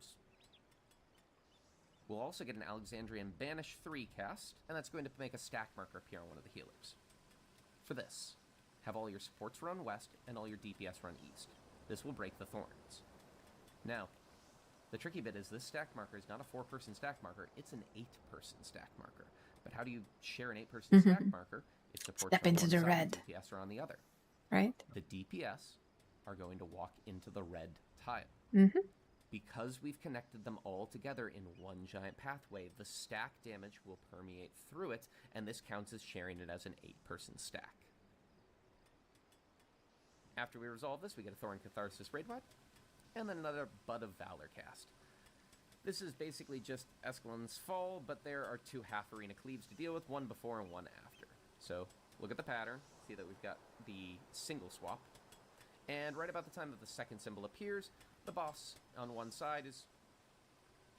We'll also get an Alexandrian Banish 3 cast, and that's going to make a stack marker appear on one of the healers. For this, have all your supports run west and all your DPS run east. This will break the thorns. Now, the tricky bit is this stack marker is not a 4-person stack marker, it's an 8-person stack marker. But how do you share an 8-person stack marker if supports Step on into one the side red. and DPS are on the other? Right? The DPS are going to walk into the red tile. Because we've connected them all together in one giant pathway, the stack damage will permeate through it, and this counts as sharing it as an 8-person stack. After we resolve this, we get a Thorn Catharsis Raid What, and then another Bud of Valor cast. This is basically just Escalon's Fall, but there are 2 half-arena cleaves to deal with, one before and one after. So, look at the pattern, see that we've got the single swap, and right about the time that the second symbol appears, the boss on one side is...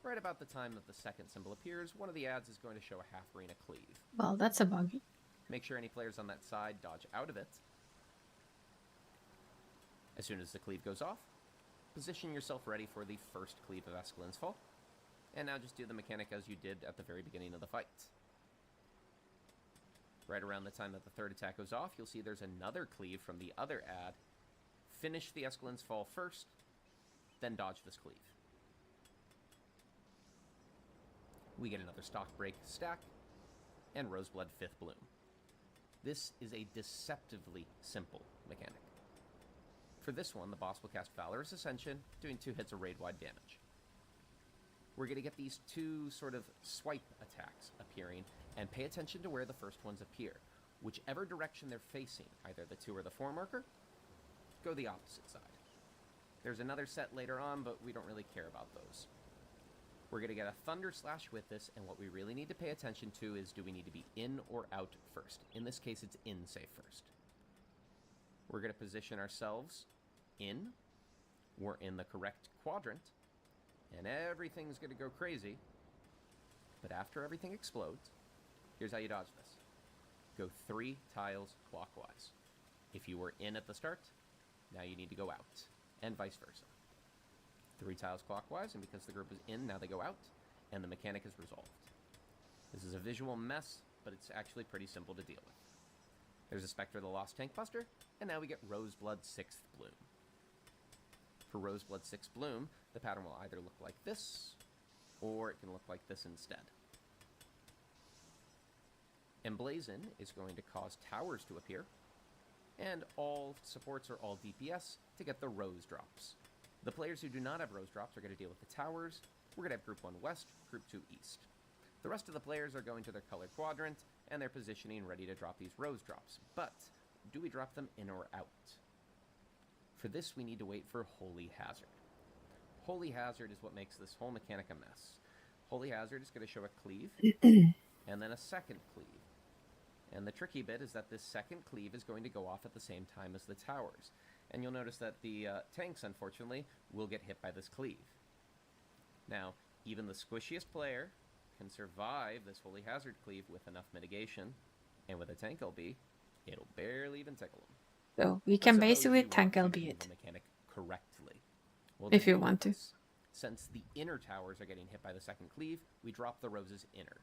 Right about the time that the second symbol appears, one of the ads is going to show a half-arena cleave. Well, that's a buggy. Make sure any players on that side dodge out of it. As soon as the cleave goes off, position yourself ready for the first cleave of Escalon's Fall. And now just do the mechanic as you did at the very beginning of the fight. Right around the time that the third attack goes off, you'll see there's another cleave from the other ad. Finish the Escalon's Fall first, then dodge this cleave. We get another stock break stack, and Roseblood 5th Bloom. This is a deceptively simple mechanic. For this one, the boss will cast Valorous Ascension, doing 2 hits of raid-wide damage. We're going to get these 2 sort of swipe attacks appearing, and pay attention to where the first ones appear. Whichever direction they're facing, either the 2 or the 4 marker, go the opposite side. There's another set later on, but we don't really care about those. We're going to get a Thunder Slash with this, and what we really need to pay attention to is, do we need to be in or out first? In this case, it's in safe first. We're going to position ourselves in. We're in the correct quadrant, and everything's going to go crazy. But after everything explodes, here's how you dodge this. Go 3 tiles clockwise. If you were in at the start, now you need to go out, and vice versa. 3 tiles clockwise, and because the group is in, now they go out, and the mechanic is resolved. This is a visual mess, but it's actually pretty simple to deal with. There's a Spectre of the Lost Tank Buster, and now we get Roseblood 6th Bloom. For Roseblood 6th Bloom, the pattern will either look like this, or it can look like this instead. Emblazon is going to cause towers to appear, and all supports or all DPS to get the Rose Drops. The players who do not have Rose Drops are going to deal with the towers. We're going to have Group 1 West, Group 2 East. The rest of the players are going to their colored quadrant, and they're positioning ready to drop these Rose Drops. But, do we drop them in or out? For this, we need to wait for Holy Hazard. Holy Hazard is what makes this whole mechanic a mess. Holy Hazard is going to show a cleave, and then a second cleave. And the tricky bit is that this second cleave is going to go off at the same time as the towers. And you'll notice that the tanks, unfortunately, will get hit by this cleave. Now, even the squishiest player can survive this Holy Hazard cleave with enough mitigation, and with a tank LB, it'll barely even tickle them. So we can basically tank LB it. The mechanic correctly. Well, if you want to. Since the inner towers are getting hit by the second cleave, we drop the Rose's inner.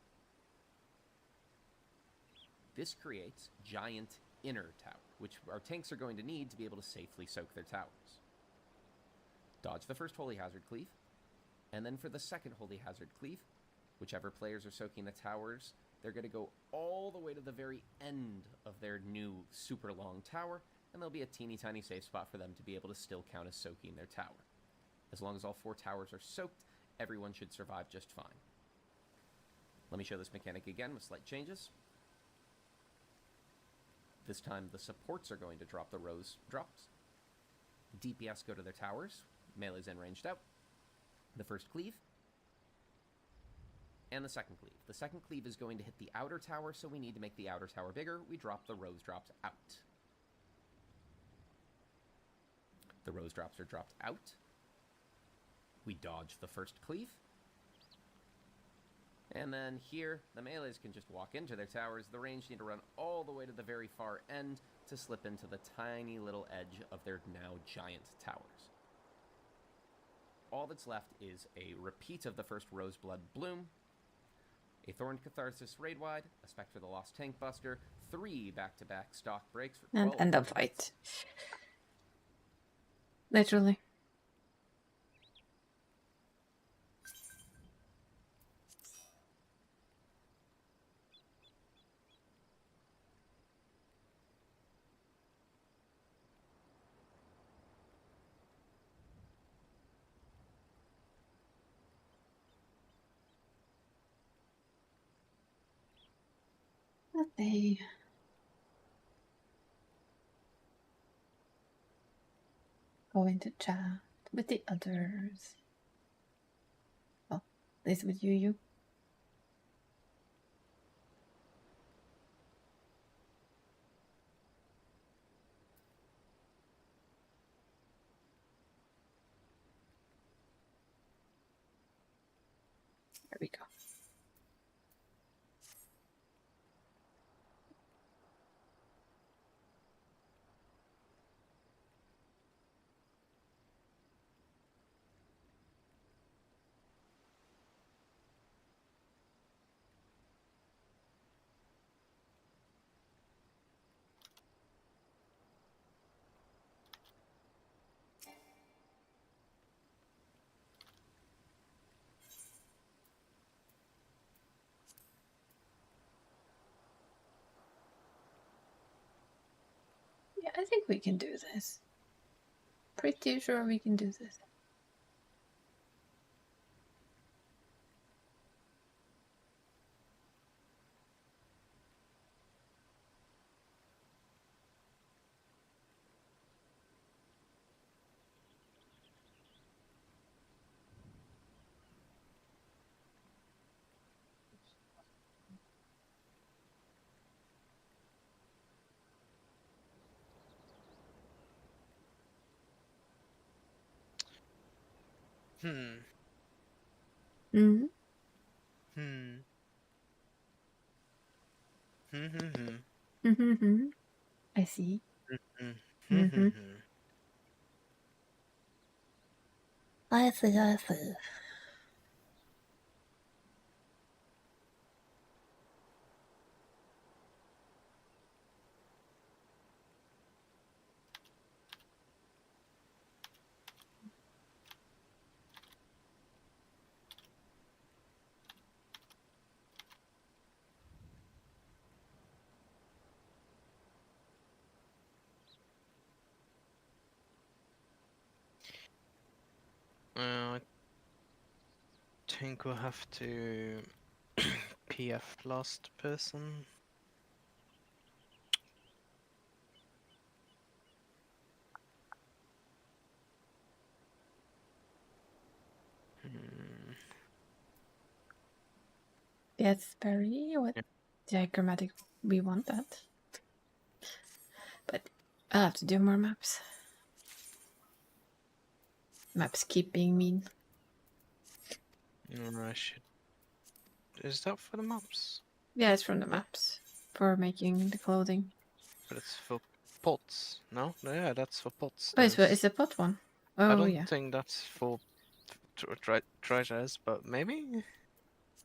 This creates giant inner tower, which our tanks are going to need to be able to safely soak their towers. Dodge the first Holy Hazard cleave, and then for the second Holy Hazard cleave, whichever players are soaking the towers, they're going to go all the way to the very end of their new super long tower, and there'll be a teeny tiny safe spot for them to be able to still count as soaking their tower. As long as all 4 towers are soaked, everyone should survive just fine. Let me show this mechanic again with slight changes. This time, the supports are going to drop the Rose Drops. DPS go to their towers. Melee's in ranged out. The first cleave. And the second cleave. The second cleave is going to hit the outer tower, so we need to make the outer tower bigger. We drop the Rose Drops out. The Rose Drops are dropped out. We dodge the first cleave. And then here, the melees can just walk into their towers. The ranged need to run all the way to the very far end to slip into the tiny little edge of their now giant towers. All that's left is a repeat of the first Roseblood Bloom, a Thorn Catharsis raid-wide, a Spectre of the Lost Tank Buster, 3 back-to-back stock breaks for 12 and end of fight. Literally. They go into chat with the others. Oh, this with you. There we go. I think we can do this. Pretty sure we can do this. Hmm. Mm-hmm. Hmm. Hmm. Hmm. Hmm. Mm-hmm. I see. Hmm. Hmm. Mm-hmm. Hmm. I see, I see. I think we'll have to PF last person. Hmm. Yes, Barry. What? Yeah. Diagrammatic. We want that. But I'll have to do more maps. Maps keep being mean. I should. Is that for the maps? Yeah, it's from the maps for making the clothing. But it's for pots. No? No, yeah, that's for pots. Oh, it's a pot one. I Oh, don't yeah. think that's for treasures, but maybe?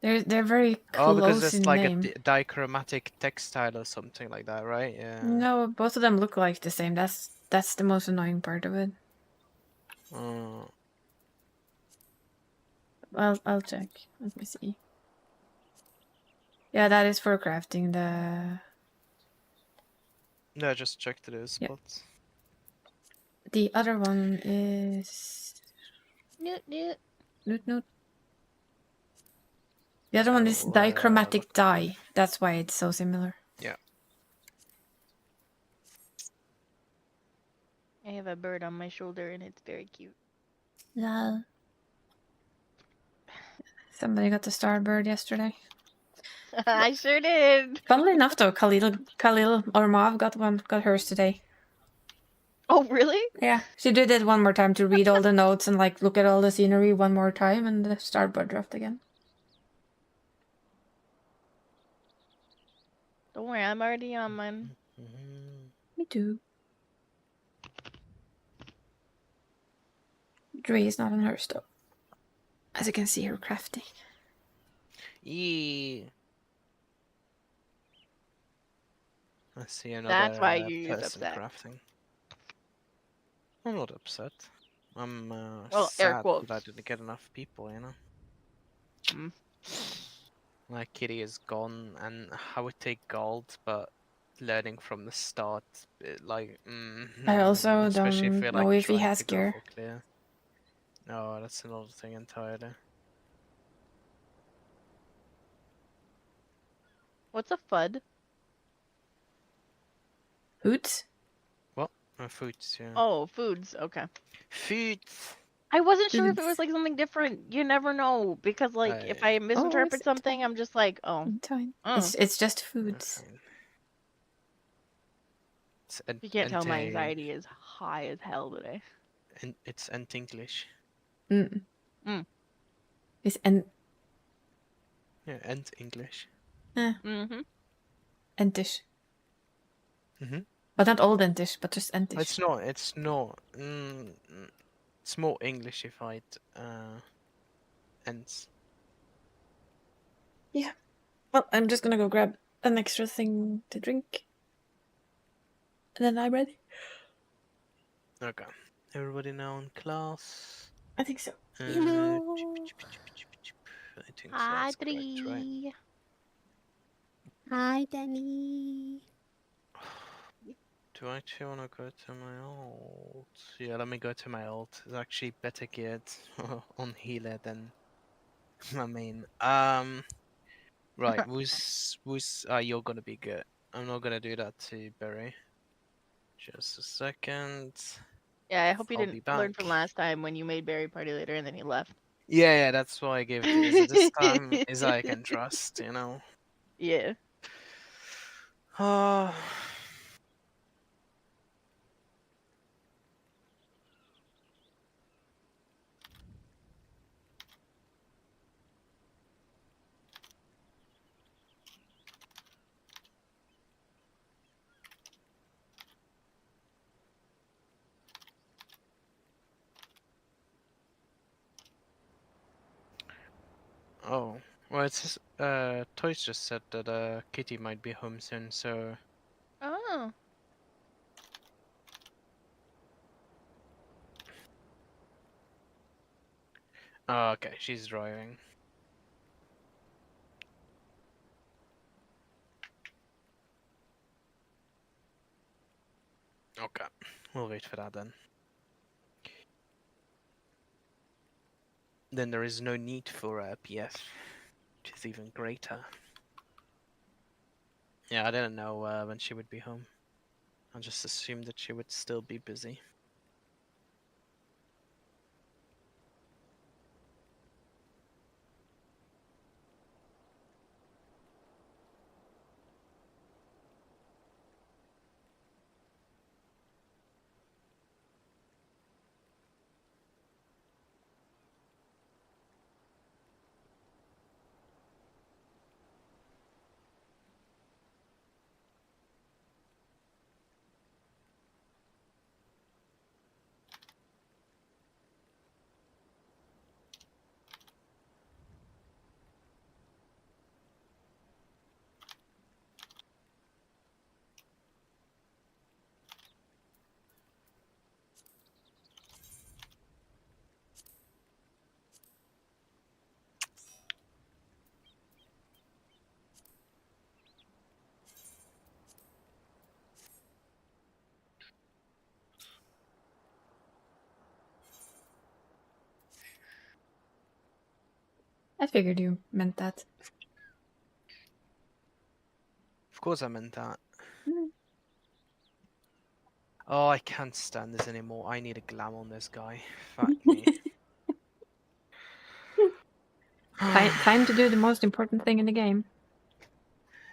They're very Oh, because close it's in like a name. dichromatic textile or something like that, right? Yeah. No, both of them look like the same. That's the most annoying part of it. Uh, I'll check. Let me see. Yeah, that is for crafting the. yeah, just check the Yeah. spots. The other one is. Newt newt. Noot noot. The other one is dichromatic dye. That's why it's so similar. Yeah. I have a bird on my shoulder and it's very cute. Yeah. Somebody got the starbird yesterday. I sure did. Funnily enough, though, Khalil or Mav got hers today. Oh, really? Yeah, she did it one more time to read all the notes and like look at all the scenery one more time, and the starbird dropped again. Don't worry, I'm already on mine. Me too. Dre is not on hers though, as you can see her crafting. Yeah. I see another That's why you're person upset. crafting. I'm not upset. I'm Well, air sad quotes. that I didn't get enough people, you know? Mm. Like Kitty is gone, and I would take gold, but learning from the start, like, I also especially if don't you're know like if he trying has to go gear. for clear. No, that's another thing entirely. What's a FUD? Hoots? What? Foods, yeah. Oh, foods. Okay. Foods! I wasn't sure if it Foods. was like something different. You never know because like if I misinterpret it's something, fine. I'm just like, oh, Fine. oh. It's just foods. Fine. You can't tell my anxiety is high as hell today. It's Ent English. Mm. Mm. It's Yeah, Ent English. Mm-hmm. Entish. Mm-hmm. But not old Entish, but just Entish. It's not. It's more Englishified, Ents. Yeah. Well, I'm just gonna go grab an extra thing to drink. And then I'm ready. Okay. Everybody now in class? I think so. I think so, Hi, that's correct, right? three. Hi, Danny. Do I actually want to go to my alt? Yeah, let me go to my alt. It's actually better geared on healer than my main. Right, who's you're gonna be good. I'm not gonna do that to Berry. Just a second. Yeah, I hope you I'll didn't be back. learn from last time when you made Barry party leader and then you left. Yeah, that's why I gave it to Izzy this time. Izzy I can trust, you know. Yeah. Uh, oh, well, it's Toys just said that Kitty might be home soon, so Oh. okay, she's driving. Okay, we'll wait for that then. Then there is no need for PF, which is even greater. Yeah, I didn't know when she would be home. I just assumed that she would still be busy. I figured you meant that. Of course I meant that. Mm. Oh, I can't stand this anymore. I need a glam on this guy. Fuck me. Time to do the most important thing in the game.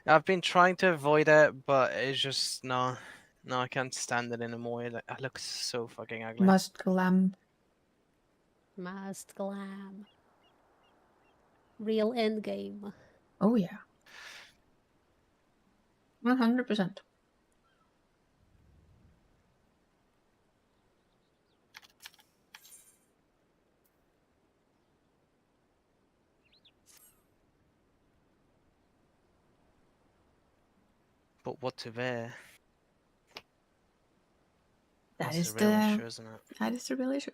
I've been trying to avoid it, but it's just no, I can't stand it anymore. It looks so fucking ugly. Must glam. Must glam. Real endgame. Oh yeah. 100%. But what to wear? That That's is the real the issue, isn't it? that is the real issue.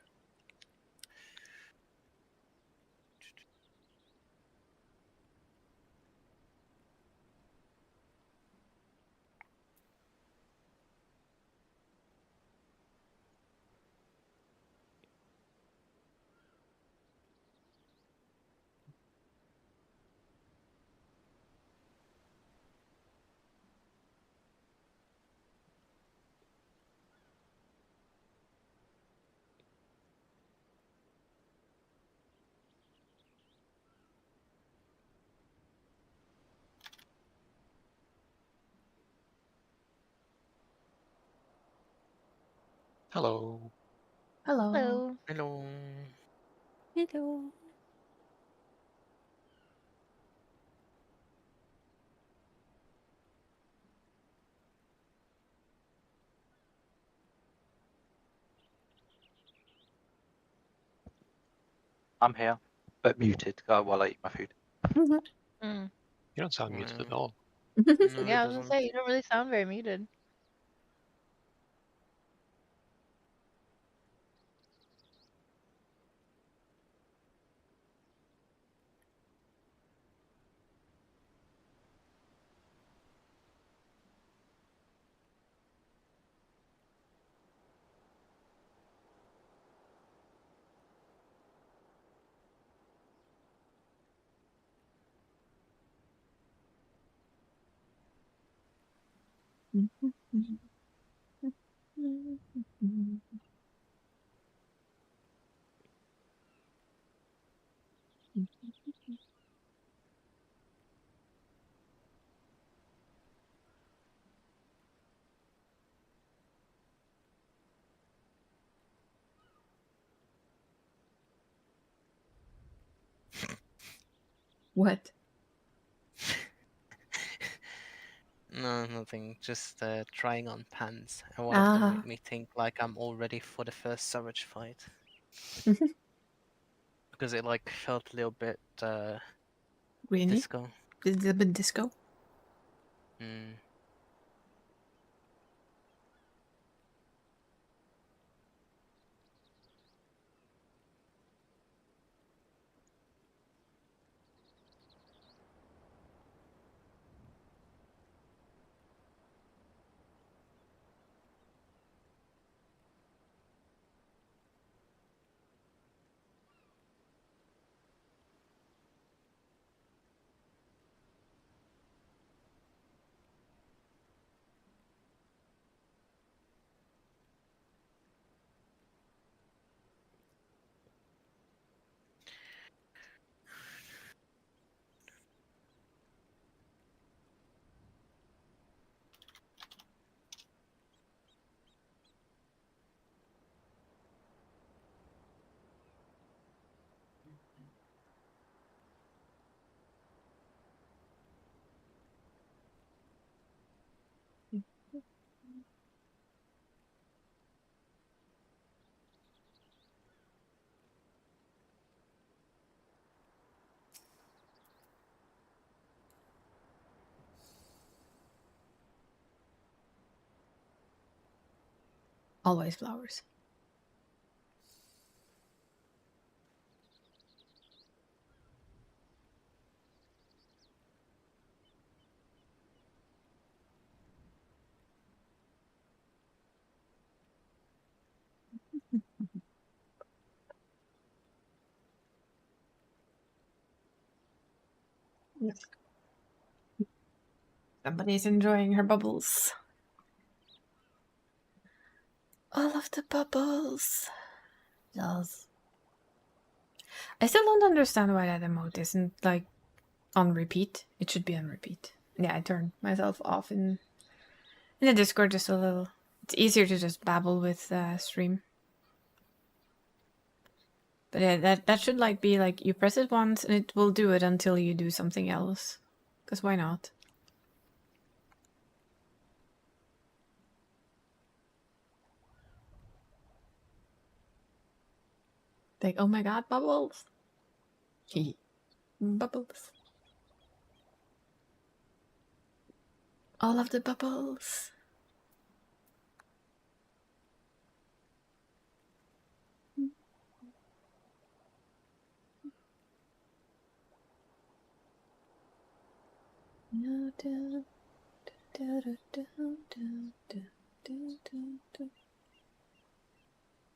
Hello. Hello. Hello. Hello. Hello. I'm here, but muted while I eat my food. Mm. You don't sound muted at Yeah. all. No, it Yeah, I was gonna doesn't. say you don't really sound very muted. What? No, nothing. Just trying on pants, and one of them Ah. made me think like I'm all ready for the first Savage fight. Because it like felt a little bit Really? disco. A little bit disco? Mm. Always flowers. Somebody's enjoying her bubbles. All of the bubbles. Yes. I still don't understand why that emote isn't like on repeat. It should be on repeat. Yeah, I turned myself off in the Discord just a little. It's easier to just babble with stream. But yeah, that should like be like you press it once and it will do it until you do something else. Because why not? Like, oh my god, bubbles. Bubbles. All of the bubbles.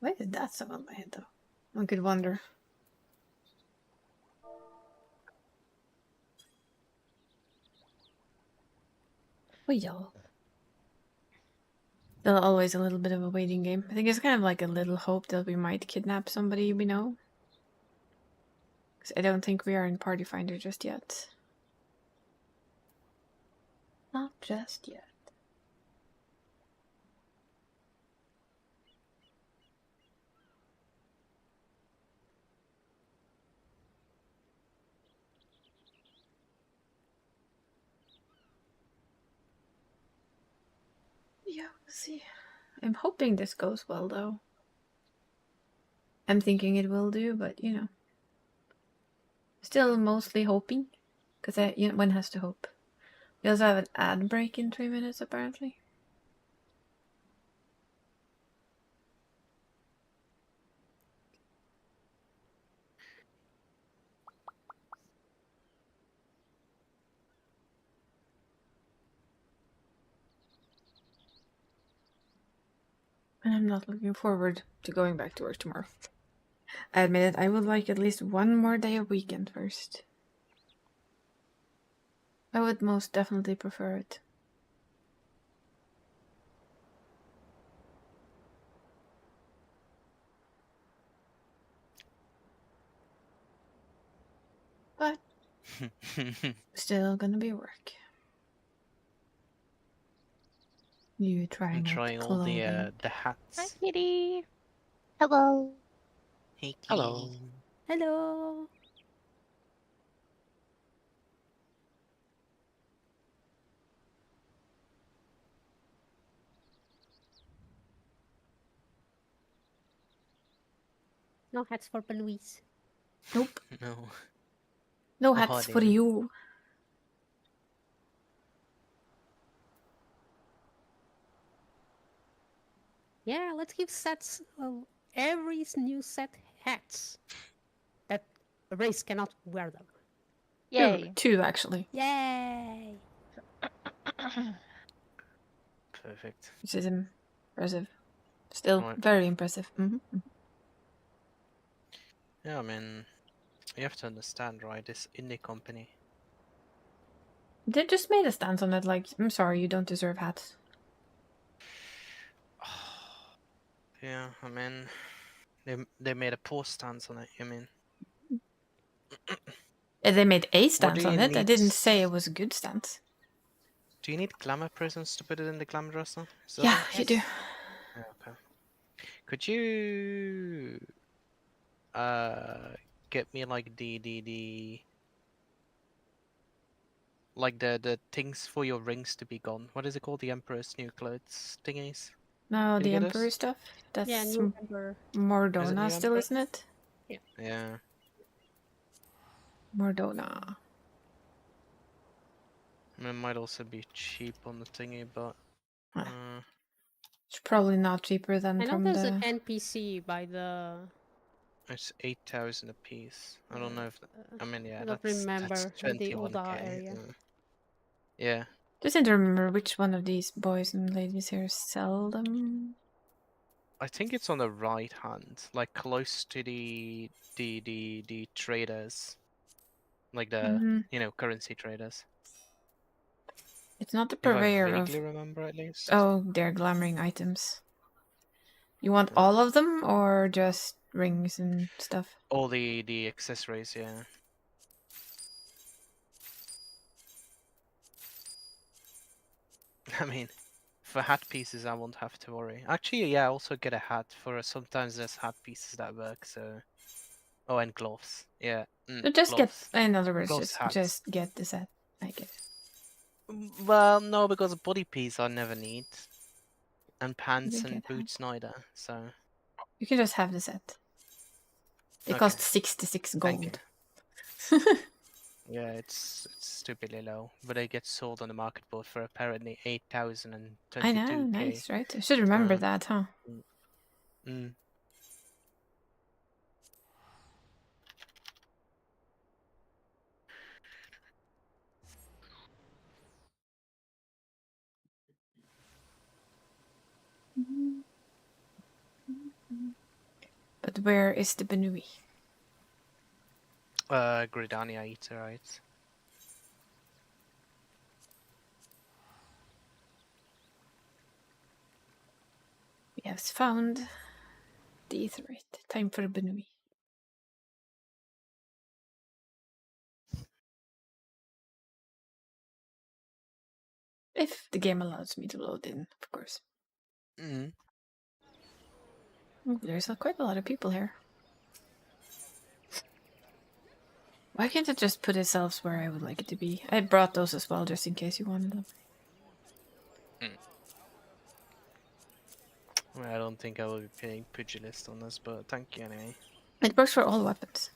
Why did that sound on my head though? One could wonder. Oh yeah. Still always a little bit of a waiting game. I think it's kind of like a little hope that we might kidnap somebody we know. Because I don't think we are in Party Finder just yet. Not just yet. Yeah, we'll see. I'm hoping this goes well though. I'm thinking it will do, but you know. Still mostly hoping. Because one has to hope. We also have an ad break in 3 minutes apparently. And I'm not looking forward to going back to work tomorrow. I admit it, I would like at least one more day of weekend first. I would most definitely prefer it. But still gonna be work. You I'm trying out trying all clothing. the Hi, hats. kitty. Hello. Hey, Hello. kitty. Hello. No hats for Louise. Nope. No. No Oh, hats for dear. you. Yeah, let's give sets of every new set hats. That a race cannot wear them. Yay. Two actually. Yay! Perfect. Which is impressive. Still Right. very impressive. Yeah, I mean, you have to understand, right? This indie company. They just made a stance on it like, I'm sorry, you don't deserve hats. Yeah, I mean, they made a poor stance on it. I mean, They made a what do stance you on it. I need? didn't say it was a good stance. Do you need glamour prisons to put it in the glamour dresser? Is that Yeah, it? you do. Yeah, okay. Could you get me like the like the things for your rings to be gone? What is it called? The Emperor's New Clothes thingies? No, Could the you get Emperor us? stuff. That's Yeah, new member. Is it Mordona New still, Emperor? isn't it? Yeah. Mordona. I mean, it might also be cheap on the thingy, but It's probably not cheaper than I know from there's the... an NPC by the. it's 8,000 a piece. I don't know if I mean, yeah, I don't that's remember by the 21k. Oda area. Yeah. Just need to remember which one of these boys and ladies here sell them. I think it's on the right hand, like close to the traders, like the currency traders. It's not the If I purveyor of... vaguely remember, at least. Oh, they're glamoring items. You want Yeah. all of them or just rings and stuff? All the accessories, yeah. I mean, for hat pieces, I won't have to worry. Actually, yeah, I also get a hat for sometimes there's hat pieces that work. So, oh, and gloves. Yeah, So just get, gloves. in other words, Gloves, hats. just get the set. I get it. Well, no, because a body piece I never need, and pants You and get boots neither. So You can just have the set. They okay, cost 66 thank you. gold. Yeah, it's stupidly low, but they get sold on the market board for apparently 8,022k. I know, nice, right? I should remember So, that, huh? mm. But where is the Benui? Gridania Eater, right? We have found the Aetherite. Time for Benui. If the game allows me to load in, of course. Mm. Ooh, there's quite a lot of people here. Why can't it just put itself where I would like it to be? I brought those as well, just in case you wanted them. Well, I don't think I will be paying pugilist on this, but thank you anyway. It works for all weapons.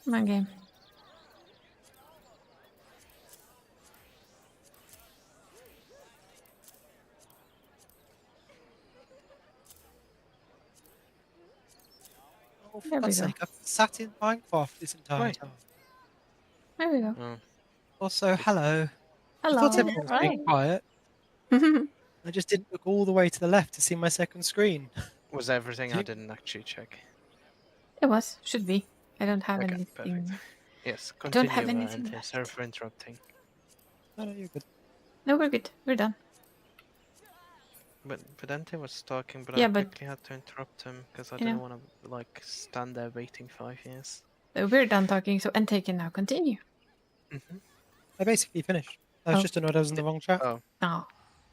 Come on, game. Oh, for There we God's go. sake, I've sat in Minecraft this entire Right. time. There we go. Oh. Also, hello. I Hello. thought everyone was being Right. quiet. I just didn't look all the way to the left to see my second screen. Was everything I didn't actually check. It was. Should be. I don't have Okay, anything. perfect. Yes, I don't continue, have anything Anthony. left. Sorry for interrupting. No, no, you're good. No, we're good. We're done. But Pedante was talking, but Yeah, I but- quickly had to interrupt him because I Yeah. didn't want to like stand there waiting 5 years. We're done talking, so Entei can now continue. I basically finished. I was Oh. just annoyed I was in the wrong chat. Oh, Oh.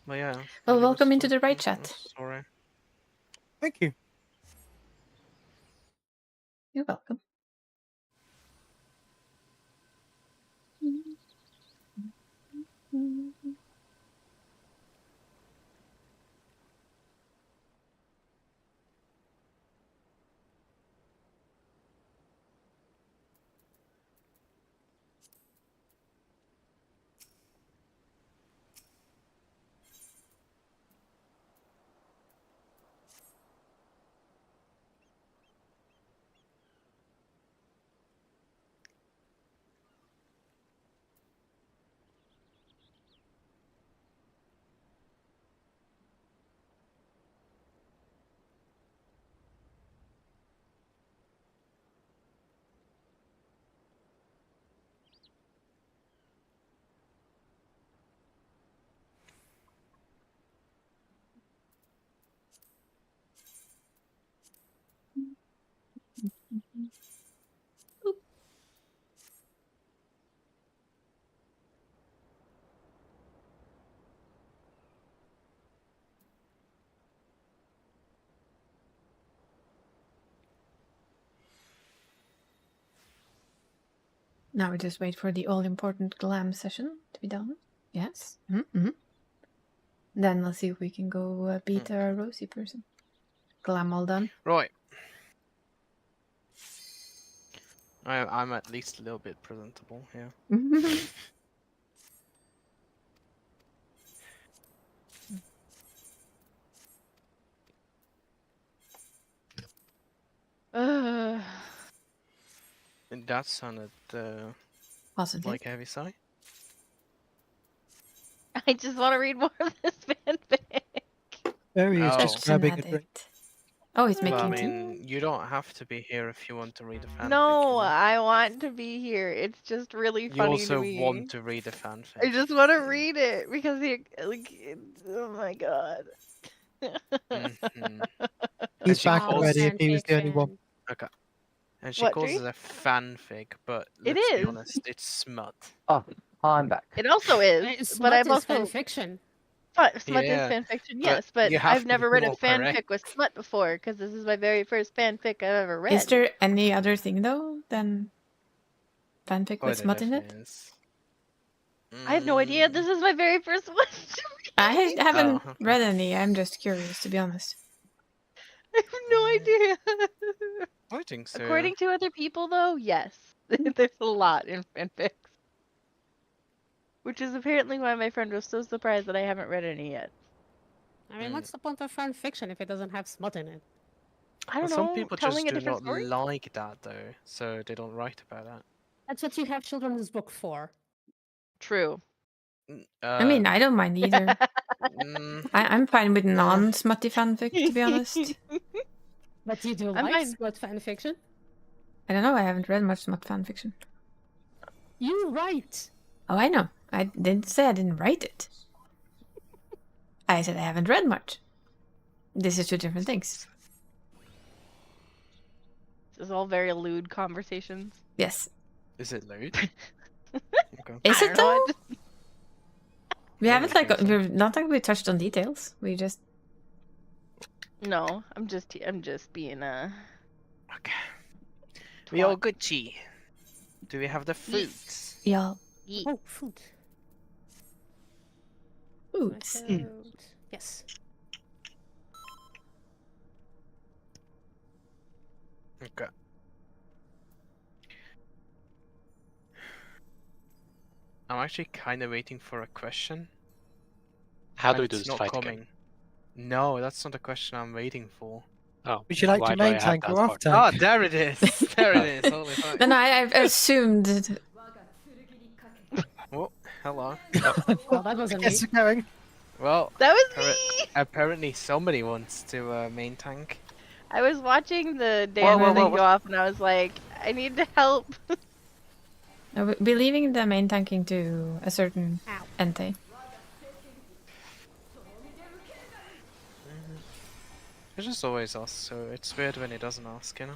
well, yeah. Well, when he welcome was into the right talking, I'm chat. sorry. Thank you. You're welcome. Now we just wait for the all-important glam session to be done. Yes. Mm-hmm. Then let's see if we can go beat our Rosie person. Glam all done. Right. I'm at least a little bit presentable here. Ugh. And that sounded Positive. like a heavy sigh. I just want to read more of this fanfic. Barry is Oh. just grabbing a drink. Oh, he's making Well, I tea. mean, you don't have to be here if you want to read a fanfic. No, you know? I want to be here. It's just really You funny also to me. want to read a fanfic. I just want to read it because oh my god. Mhm. He's she back calls- already if he was the only one. Okay. And she What, calls Dree? it a fanfic, but It let's be is. honest, it's smut. Oh, I'm back. It also is, Smut but I'm is also fan fiction. Smut is Yeah, fanfiction, but yes, but you have I've to never be read a more fanfic correct. with smut before because this is my very first fanfic I've ever read. Is there any other thing though than fanfic Oh, with there smut in it? definitely is. I have no idea. Mm, This is my very first one. I haven't okay. read any. I'm just curious, to be honest. I have no idea. I think so. According to other people, though, yes. There's a lot in fanfics. Which is apparently why my friend was so surprised that I haven't read any yet. I mean, what's the point of fan fiction if it doesn't have smut in it? I don't Some know, people telling just a do different not story? like that though, so they don't write about that. That's what you have children's book for. True. I mean, I don't mind either. mm, I'm fine with non-smutty fanfic, to be honest. But you do I'm like fine. smut fan fiction? I don't know, I haven't read much smut fanfiction. You write. Oh, I know. I didn't say I didn't write it. I said I haven't read much. This is two different things. This is all very lewd conversations. Yes. is it lewd? Okay. Is I it don't know, I though? just- We Yeah, haven't I think so. we've not like we touched on details. We just No, I'm just being Okay. We all Gucci. Do we have the fruits? yeah. Yeet. Oh, food. Oops. Food. Yes. Okay. I'm actually kind of waiting for a question. How do and we do it's this not fight coming. again? No, that's not the question I'm waiting for. Oh, Would you like why to do I main have tank that or off part? tank? Ah, there it is. There it is. Holy fuck. Then I've assumed. Oh, hello. Well, that wasn't Yes, me. you're going. Well, That was Correct. me! apparently somebody wants to main tank. I was watching the Whoa, Dan whoa, thing whoa. go off and I was like, I need to help. We'll be leaving the main tanking to a certain Ow. Entei. He just always asks, so it's weird when he doesn't ask, you know?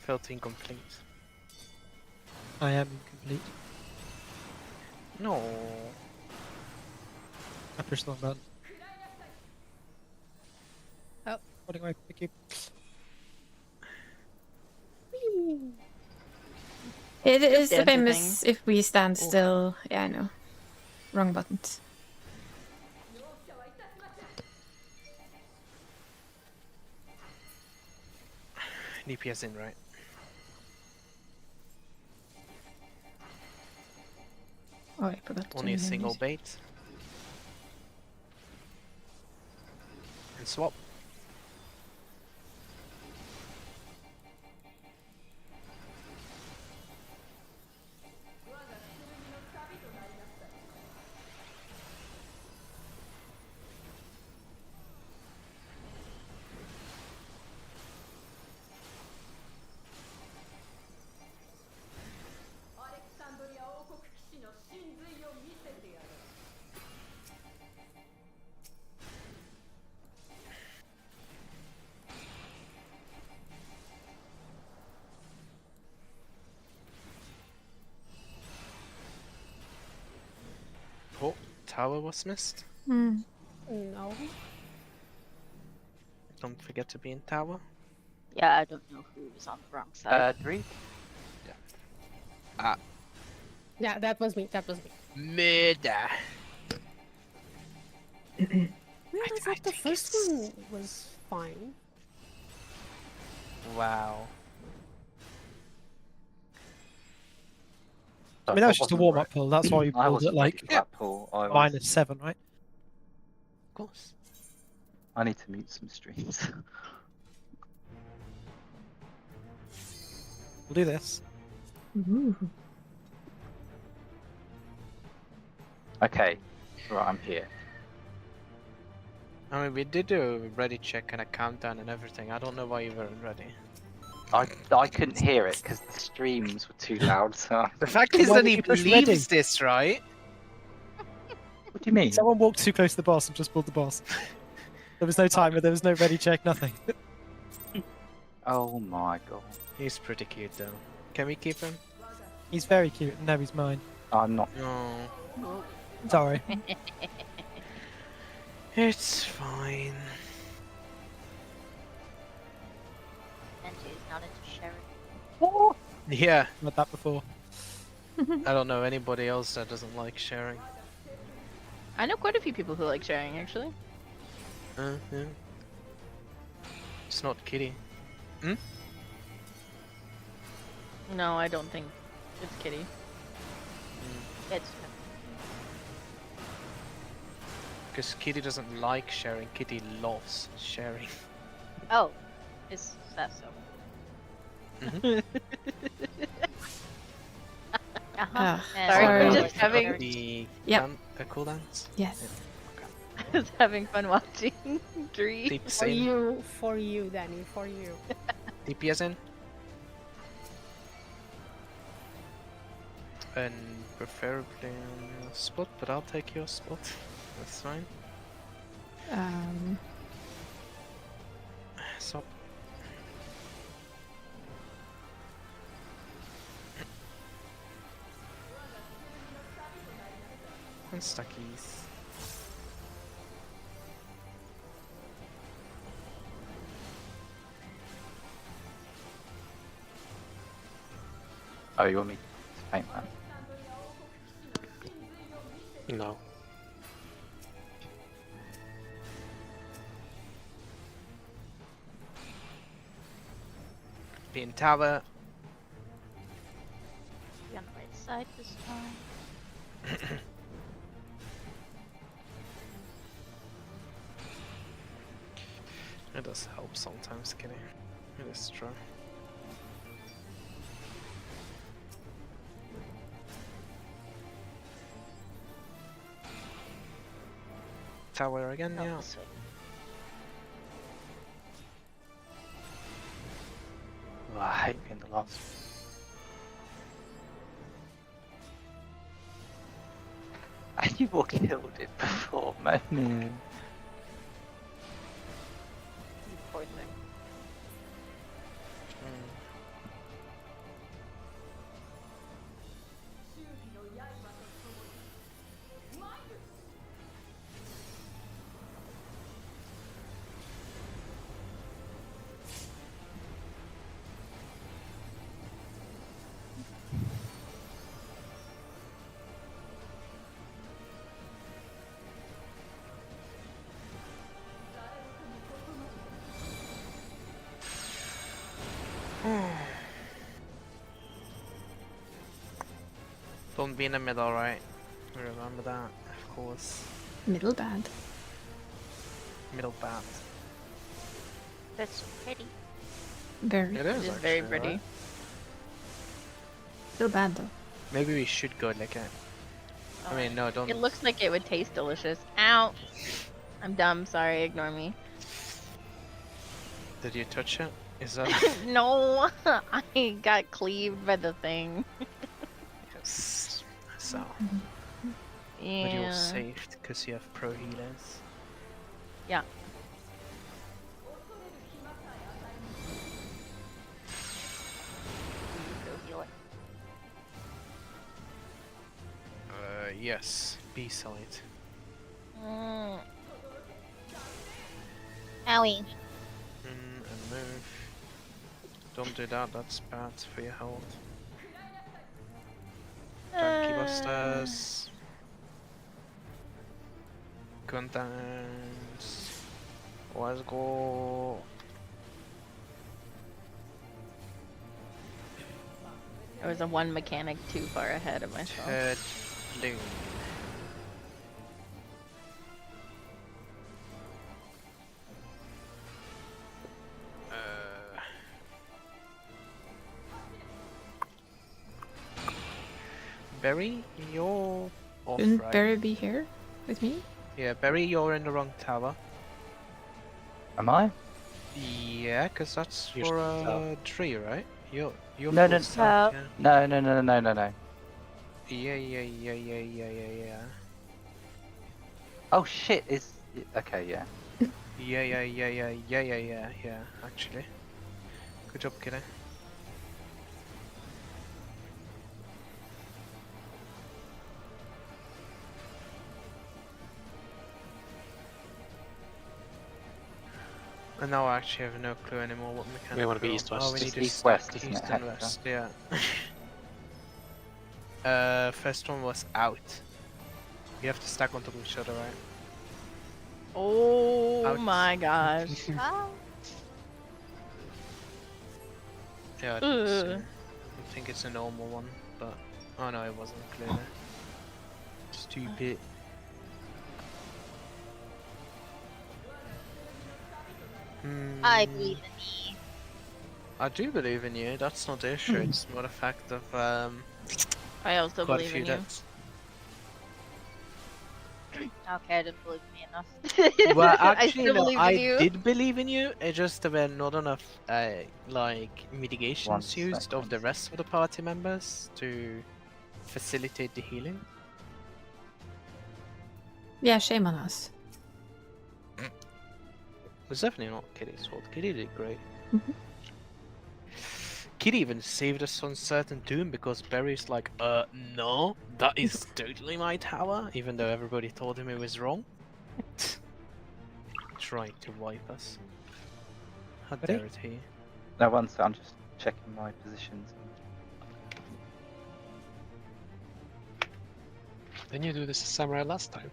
Felt incomplete. I am incomplete. No. I pushed the wrong button. Oh. Running away, thank you. It is the dancing famous if we stand Oh. still. Yeah, I know. Wrong buttons. DPS in, right? Oh, I forgot to Only a name single this. bait. And swap. Oh, tower was missed. Hmm. No. Don't forget to be in tower. Yeah, I don't know who was on the wrong side. Three. Yeah, that was me. That was me. Murder. Well, I thought the think first it's- one was fine. Wow. I mean, that was just a warm-up pull. That's why you I pulled it wasn't ready like for that pull. I was, -7, right? Of course. I need to mute some streams. We'll do this. Ooh. Okay, right, I'm here. I mean, we did do a ready check and a countdown and everything. I don't know why you weren't ready. I couldn't hear it because the streams were too loud. So The fact is Why that did he you push believes ready? this, right? what do you mean? Someone walked too close to the boss and just pulled the boss. There was no timer, there was no ready check, nothing. Oh my god, He's pretty cute though. Can we keep him? He's very cute, and now he's mine. I'm not. No. Sorry. It's fine. And he's not into sharing. Yeah, I've had that before. I don't know anybody else that doesn't like sharing. I know quite a few people who like sharing, actually. Yeah. It's not Kitty. No, I don't think it's Kitty. It's Because Kitty doesn't like sharing, Kitty loves sharing. oh, is that so? Mhm. Ah, Sorry, sorry. I'm just having The Yep. cool dance? Yes. I was having fun watching Dree. Deep For in. for you, Danny, for you. DPS in. And preferably on your spot, but I'll take your spot. That's fine. So. And stackies. Oh, you want me to paint that? No. Be in tower. Be on the right side this time. It does help sometimes, Kitty. It is true. Tower again, Oh, yeah. this way. Oh, I hate being the last. And you've all killed it before, man. thing. Don't be in the middle, right? Remember that, of course. Middle bad. Middle bad. That's so pretty. Very. It It is is very actually, pretty. right? Still bad though. Maybe we should go lick it. I mean, no, don't. It looks like it would taste delicious. Ow! I'm dumb. Sorry. Ignore me. Did you touch it? Is that? No, I got cleaved by the thing. Yes. So. But Yeah. you're saved because you have pro healers. Yeah. Go heal it. Yes. B side. Owie. And move. Don't do that. That's bad for your health. Donkey busters. Contents. Let's go. I was a one mechanic too far ahead of myself. Ted Loon. Barry, you're off, Shouldn't right? Barry be here with me? Yeah, Barry, you're in the wrong tower. Am I? Yeah, because that's You're for south. tree, right? You're No, full no, south, yeah. No. Yeah. Oh shit! Is okay, yeah. Yeah, actually. Good job, kiddo. And now I actually have no clue anymore what mechanic. We wanna be we're on. east-west. Oh, we It's need to east-west, stack isn't east it, and Hector? west, yeah. First one was out. We have to stack on top of each other, right? Oh Ouch. my gosh. Yeah, I think, so. I think it's a normal one, but oh no, it wasn't clearly. Stupid. I believe in me. I do believe in you. That's not the issue. It's more the fact of I also quite a believe few in you. deaths. Okay, I didn't believe in me enough. Well, I actually, still no, believe in I you. did believe in you. It's just there were not enough, like mitigations One used of the second. rest of the party members to facilitate the healing. Yeah, shame on us. It was definitely not Kitty's fault. Kitty did great. Mhm. Kitty even saved us on certain doom because Barry's like, no, that is totally my tower, even though everybody told him it was wrong. Trying to wipe us. How Ready? dare it he? No, one sec, I'm just checking my positions. Didn't you do this as samurai last time?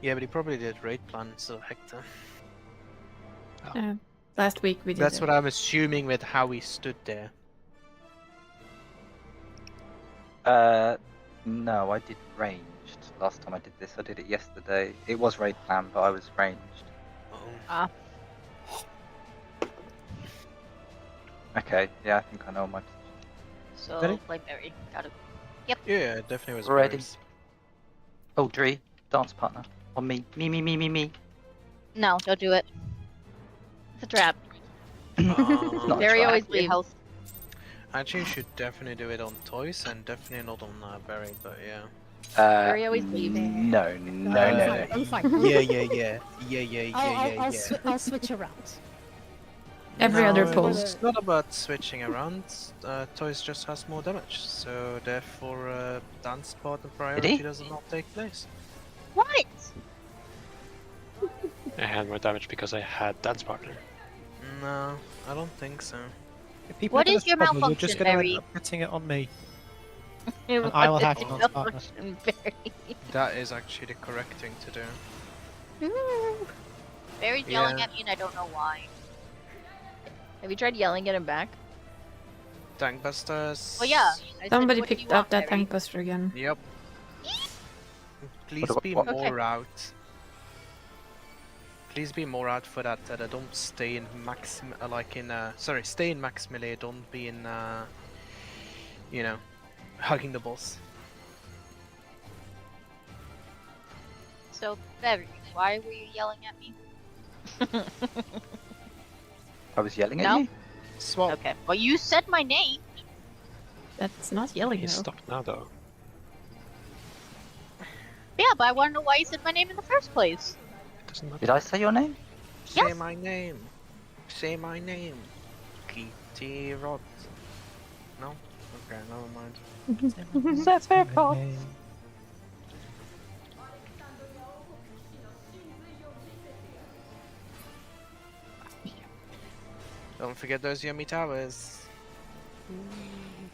Yeah, but he probably did raid plan, so Hector. Last week we did That's it. what I'm assuming with how he stood there. No, I did ranged. Last time I did this, I did it yesterday. It was raid plan, but I was ranged. Oh. Okay, yeah, I think I know my position. So, Ready? like Barry. Got it. Yeah, it definitely was Ready. Barry's. Oh, Dree, dance partner. On me. Me. No, don't do it. It's a trap. It's not a Barry trap. always Your leaves. health. Actually, you should definitely do it on toys and definitely not on Barry, but yeah. Barry always leaves. No. I'm fine. Yeah. I'll switch around. Every No, other pull. it's not about switching around. Toys just has more damage, so therefore dance part of priority does not take place. What? I had more damage because I had Dance Partner. No, I don't think so. If people What are gonna is your struggle, you're just malfunction, gonna end Barry? up putting it on me. What I will is have your Dance Partner. malfunction, Barry? That is actually the correct thing to do. Barry's yelling Yeah. at me and I don't know why. Have you tried yelling at him back? Tank busters. Well, yeah. I said, Somebody "What do you picked up want, that Barry?" tank buster again. Yep. Please be what- more Okay. out. Please be more out for that. That I don't stay in max, stay in max melee. Don't be in, you know, hugging the boss. So, Barry, why were you yelling at me? I was yelling at No. you. Swap. Okay. Well, you said my name. That's not yelling He though. stopped now though. Yeah, but I want to know why you said my name in the first place. It doesn't matter. Did I say your name? Say Yes. my name. Say my name. Kitty Rot. No? Okay, never mind. Don't forget those yummy towers.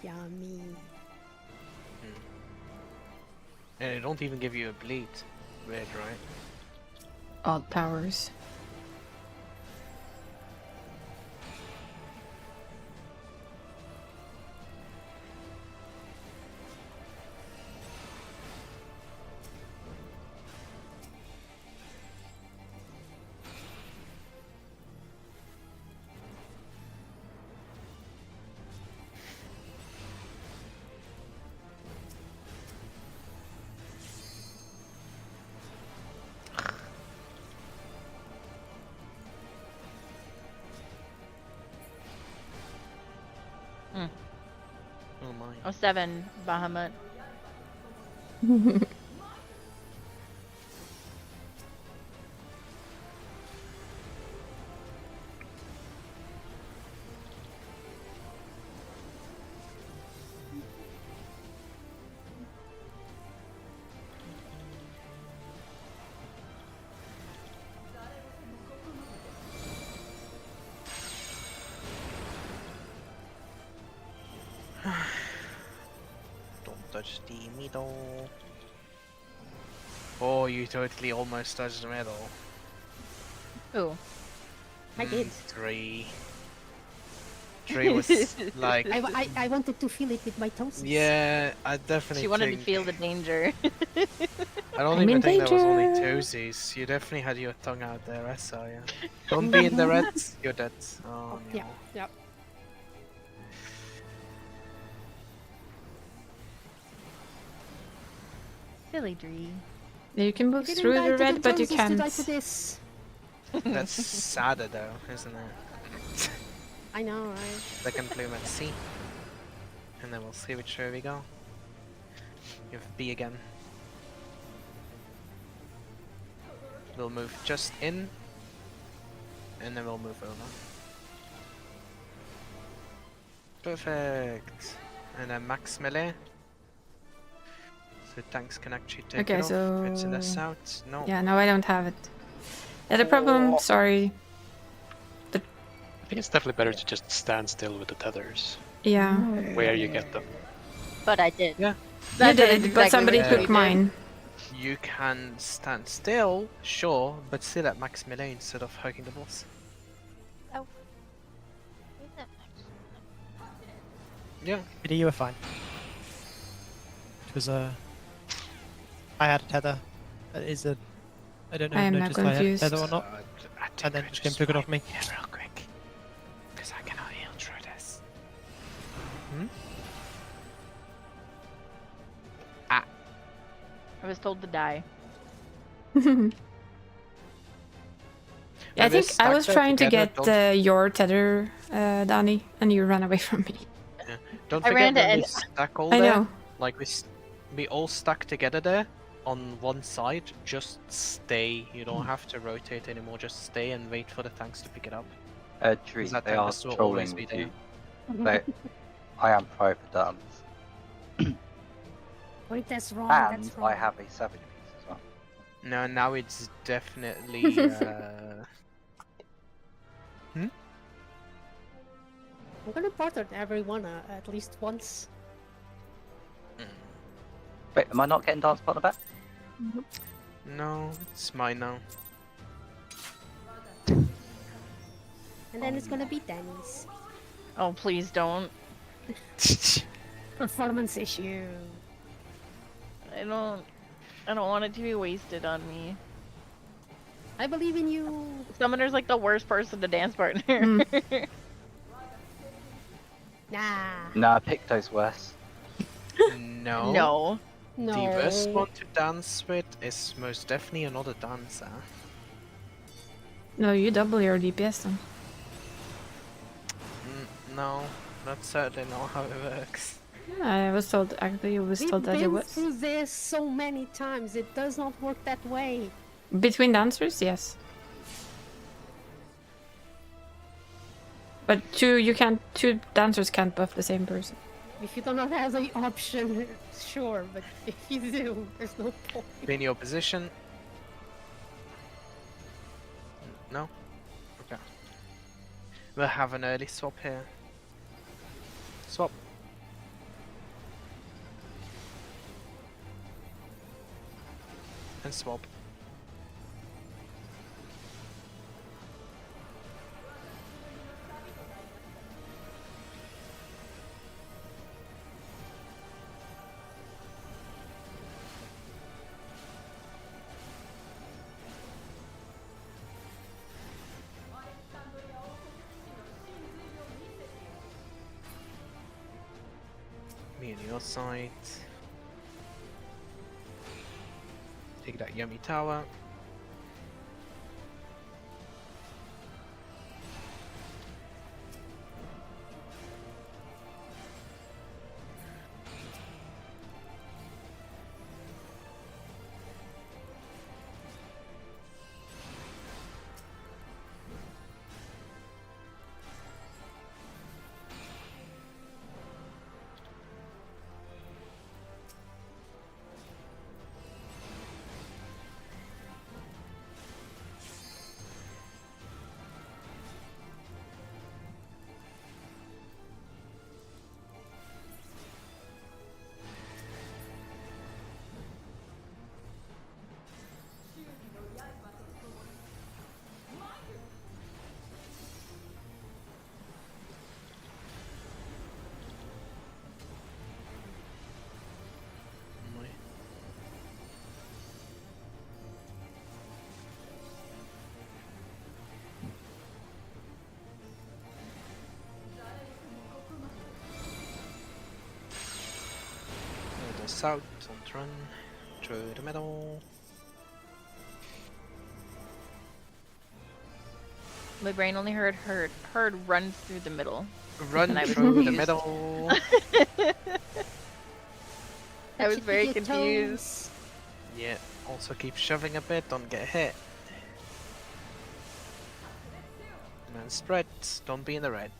Yummy. And they don't even give you a bleed. Weird, right? Odd powers. Oh my. Oh, 7, Bahamut. Don't touch the middle. Oh, you totally almost touched the middle. Ooh. I did. 3. 3 was like... I wanted to feel it with my toes. Yeah, I definitely She wanted to think... feel the danger. I don't I'm even in think there was only danger. toesies. You definitely had your tongue out there, I saw you. Don't be in the reds, you're dead. Oh, no. Yeah, yeah. Silly Dree. You can move Didn't through die the to red, but you toes, can't. to die to this. That's sadder though, isn't it? I know, right? Second plume at C. And then we'll see which way we go. You have B again. We'll move just in. And then we'll move over. Perfect. And then max melee. So tanks can actually take Okay, it off. so- It's in the south. No. Yeah, no, I don't have it. Yeah, the problem. Sorry. I think it's definitely better to just stand still with the tethers. Yeah, Where you get them. But I did. Yeah. you did, but somebody what took we did. mine. You can stand still, sure, but still at max melee instead of hugging the boss. Yeah. But you were fine. It was I had a tether. That is a. I don't know I if am you now noticed if I had a confused. tether or not. And then just came took it off me. Here real quick. Because I cannot heal through this. I was told to die. Yeah, I Maybe think I was stack trying to together, get don't- your tether, Danny, and you ran away from me. Don't I forget ran to when we end- stack all I there. know. Like we all stuck together there on one side. Just stay. You don't have to rotate anymore. Just stay and wait for the tanks to pick it up. Dree, that they time are this will trolling always be with there. you. I am pro for dance. Wait, that's wrong. And That's wrong. I have a savage piece as well. No, now it's definitely. I'm gonna partner everyone at least once. Wait, am I not getting dance partner back? No, it's mine now. And then it's gonna be Danny's. Oh, please don't. Performance issue. I don't want it to be wasted on me. I believe in you. Summoner's like the worst person to dance partner. Mm. Nah. Nah, Picto's worse. No. No. No. The worst one to dance with is most definitely another dancer. No, you double your DPS then. No, that's certainly not how it works. I was told, actually, I was We've told that it been was. through this so many times. It does not work that way. Between dancers, yes. But two dancers can't buff the same person. If you do not have the option, sure, but if you do, there's no point. Be in your position. No? Okay. We'll have an early swap here. Swap. And swap. Me on your side. Take that yummy tower. South, don't run. Through the middle. My brain only heard run through the middle. Run And I was through the confused. middle. I was very Keep your confused. toes. Yeah, also keep shoving a bit, don't get hit. And then spread, don't be in the red.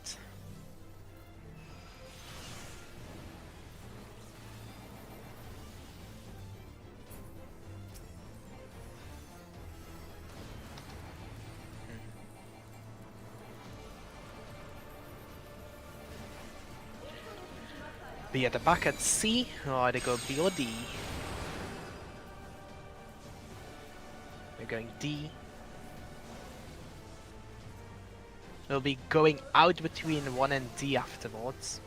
Be at the back at C, or either go B or D. We're going D. We'll be going out between 1 and D afterwards.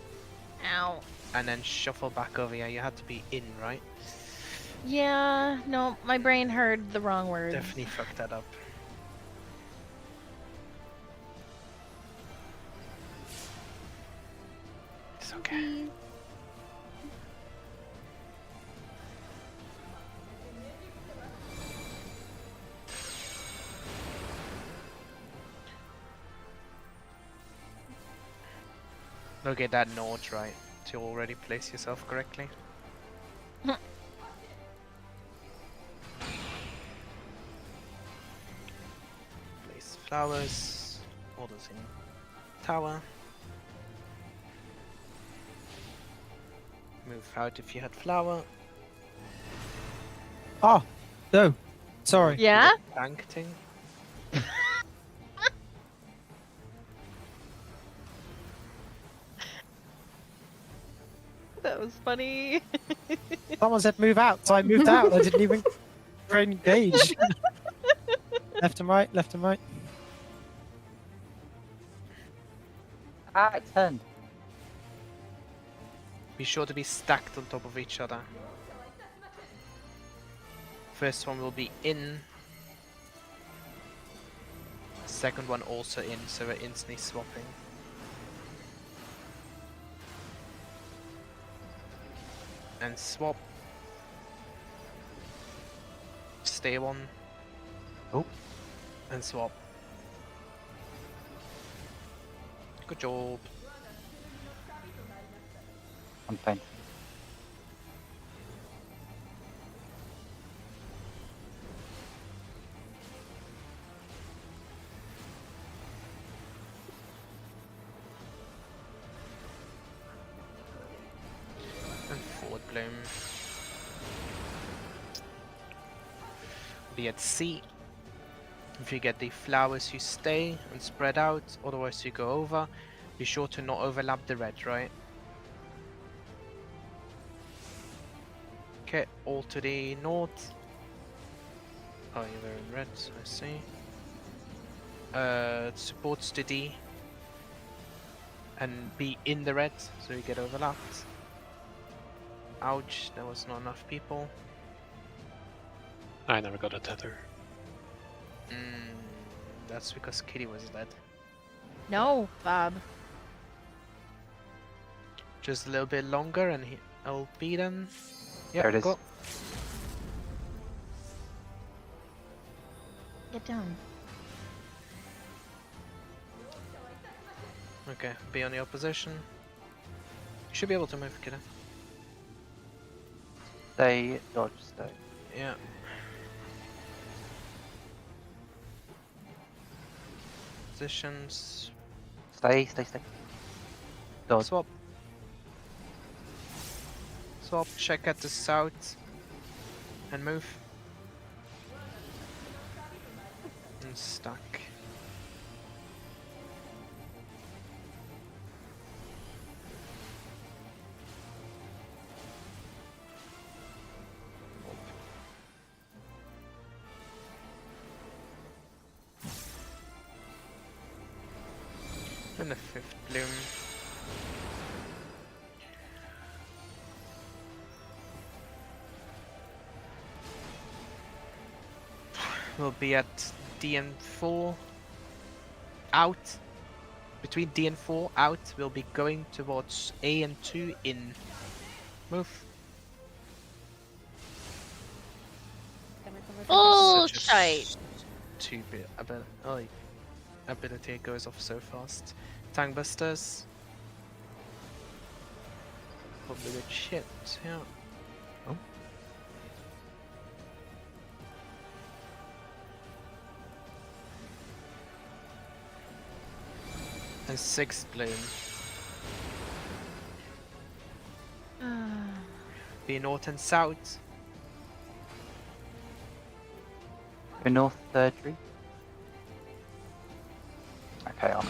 Ow. And then shuffle back over here. You had to be in, right? Yeah, no, my brain heard the wrong words. Definitely fucked that up. It's okay. Look at that note, right? To already place yourself correctly. Place flowers. What does he need? Tower. Move out if you had flower. Oh, no. Sorry. Yeah? Tank thing. That was funny. Someone said move out, so I moved out. I didn't even engage. Left and right, left and right. Ah, it turned. Be sure to be stacked on top of each other. First one will be in. Second one also in, so we're instantly swapping. And swap. Stay one. Oh. And swap. Good job. I'm faint. And forward bloom. Be at C. If you get the flowers, you stay and spread out, otherwise you go over. Be sure to not overlap the red, right? Okay, all to the north. Oh, you're in red, I see. Supports to D. And be in the red, so you get overlapped. Ouch, there was not enough people. I never got a tether. That's because Kitty was dead. No, Bob. Just a little bit longer and I'll be then. Yeah, There it is. go. Get down. Okay, be on your position. You should be able to move, Kitty. Stay, dodge, stay. Yeah. Positions. Stay, stay, stay. Dodge. Swap. Swap, check at the south. And move. And stack. And the fifth bloom. We'll be at D and 4 out. Between D and 4 out, we'll be going towards A and 2 in. Move. Oh, Such a shite. stupid ability goes off so fast. Tank busters. Probably good shit, yeah. Oh. And 6th bloom. Be north and south. Go north, third tree. Okay, I'm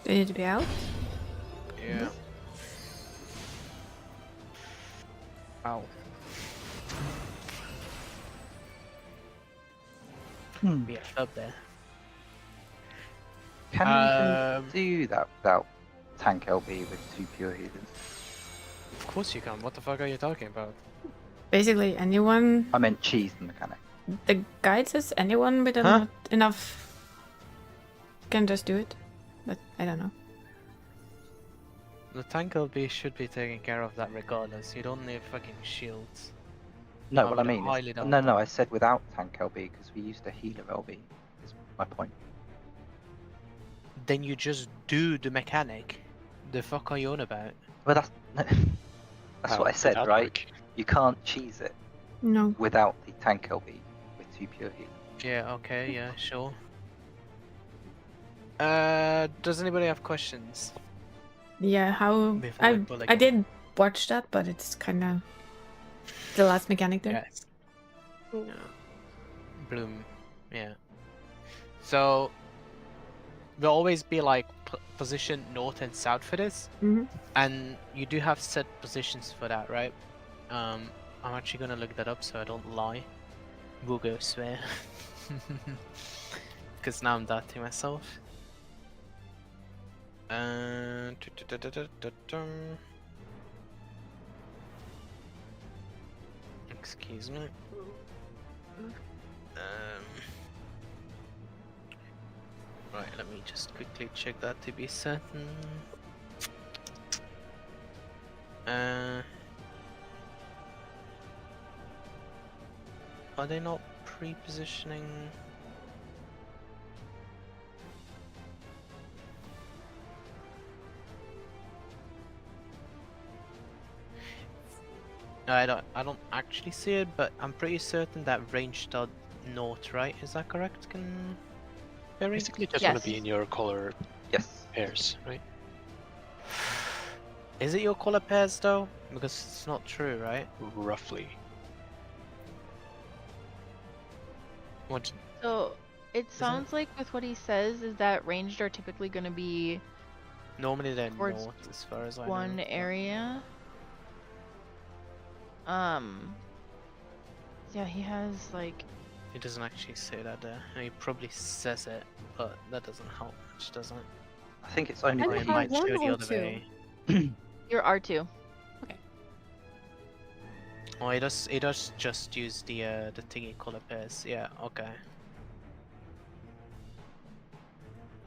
They need to be out. Yeah. Ow. Be a flub there. Can you even do that without tank LB with 2 pure healers? Of course you can. What the fuck are you talking about? Basically, anyone. I meant cheese the mechanic. The guide says anyone with Huh? enough can just do it. But I don't know. The tank LB should be taking care of that regardless. You don't need fucking shields. No, I what I would mean highly is, doubt no, that. I said without tank LB because we used a healer LB. Is my point. Then you just do the mechanic. The fuck are you on about? Well, that's that's How what I did said, that right? work? You can't cheese it. No. without the tank LB with 2 pure heal. Yeah, okay, yeah, sure. Does anybody have questions? Yeah, how Before we pull I again. did watch that, but it's kind of the last mechanic there. Yes. Bloom, yeah. So there'll always be like position north and south for this, and you do have set positions for that, right? I'm actually gonna look that up so I don't lie. We'll go swear, because now I'm doubting myself. Excuse me. Right, let me just quickly check that to be certain. Are they not pre-positioning? No, I don't actually see it, but I'm pretty certain that range stud north, right? Is that correct? Can Barry? Basically, just Yes. want to be in your color Yes. pairs, right? Is it your color pairs though? Because it's not true, right? Roughly. What? So it sounds like with what he says is that ranged are typically going to be Normally they're Towards north, as far as I know. one but- area. Yeah, he has like He doesn't actually say that there. He probably says it, but that doesn't help much, does it? I think it's only I Or when it think he... I might show one the or other two. way. your R2. Oh, he does just use the thingy color pairs. Yeah, okay.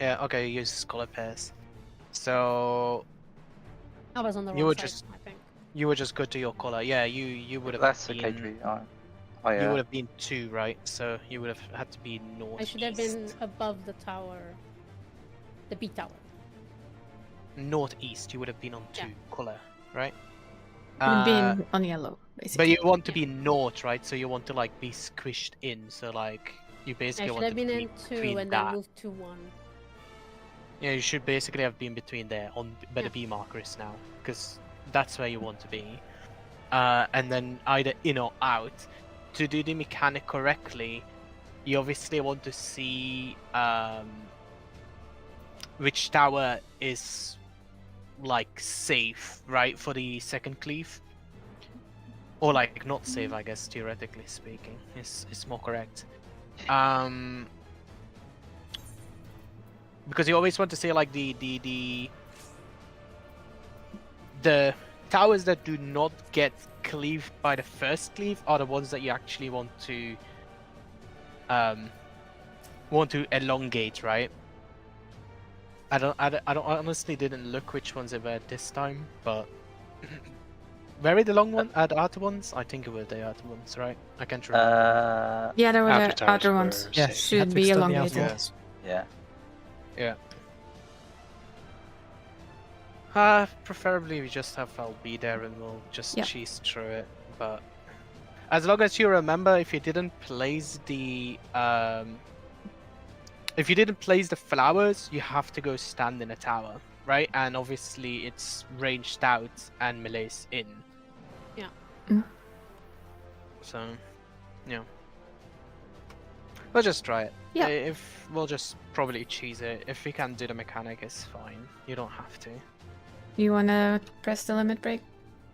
Yeah, okay, he uses color pairs. So I was on the You wrong were side, just- I think. you would just go to your color. Yeah, you would have That's been. okay, Drew. You would have been 2, right? So you would have had to be north. I should have been above the tower. The B tower. Northeast. You would have been on 2 Yeah. color, right? Being on yellow, basically. But you want to be north, right? So you want to like be squished in. So like you I basically should want have to been be in 2 between and that. then moved to 1. Yeah, you should basically have been between there on where the B marker is now, because that's where you want to be. And then either in or out. To do the mechanic correctly, you obviously want to see which tower is like safe, right, for the second cleave, or like not safe, I guess, theoretically speaking, is more correct. Because you always want to say like the towers that do not get cleaved by the first cleave are the ones that you actually want to elongate, right? I don't honestly didn't look which ones they were this time, but were it the long one, the outer ones? I think it were the outer ones, right? I can't remember. Yeah, there were Outer the towers outer were ones. safe. Yes, you had Should to be extend the outer elongated. ones. Yeah. Preferably we just have LB there and we'll just Yeah. cheese through it. But as long as you remember, if you didn't place the flowers, you have to go stand in a tower, right? And obviously it's ranged out and melee's in. Yeah. Mm. So, yeah. We'll just try it. Yeah. If we'll just probably cheese it. If we can do the mechanic, it's fine. You don't have to. You wanna press the limit break,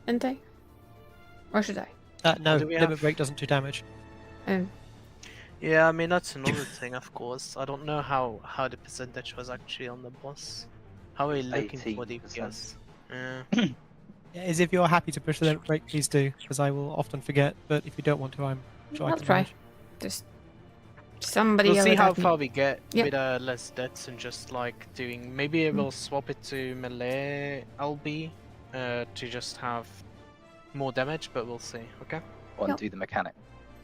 Entei? Or should I? No, do we limit have? break doesn't do damage. Yeah, I mean that's another thing, of course. I don't know how the percentage was actually on the boss. How are you looking for 18%. DPS? Yeah. Yeah, as if you're happy to push the limit break, please do, because I will often forget. But if you don't want to, I'm sure I I'll can try. manage. Just somebody We'll yell see it how at me. far we get Yeah. with less deaths and just like doing. Maybe we'll swap it to melee LB to just have more damage, but we'll see. Okay. Or Yep. do the mechanic.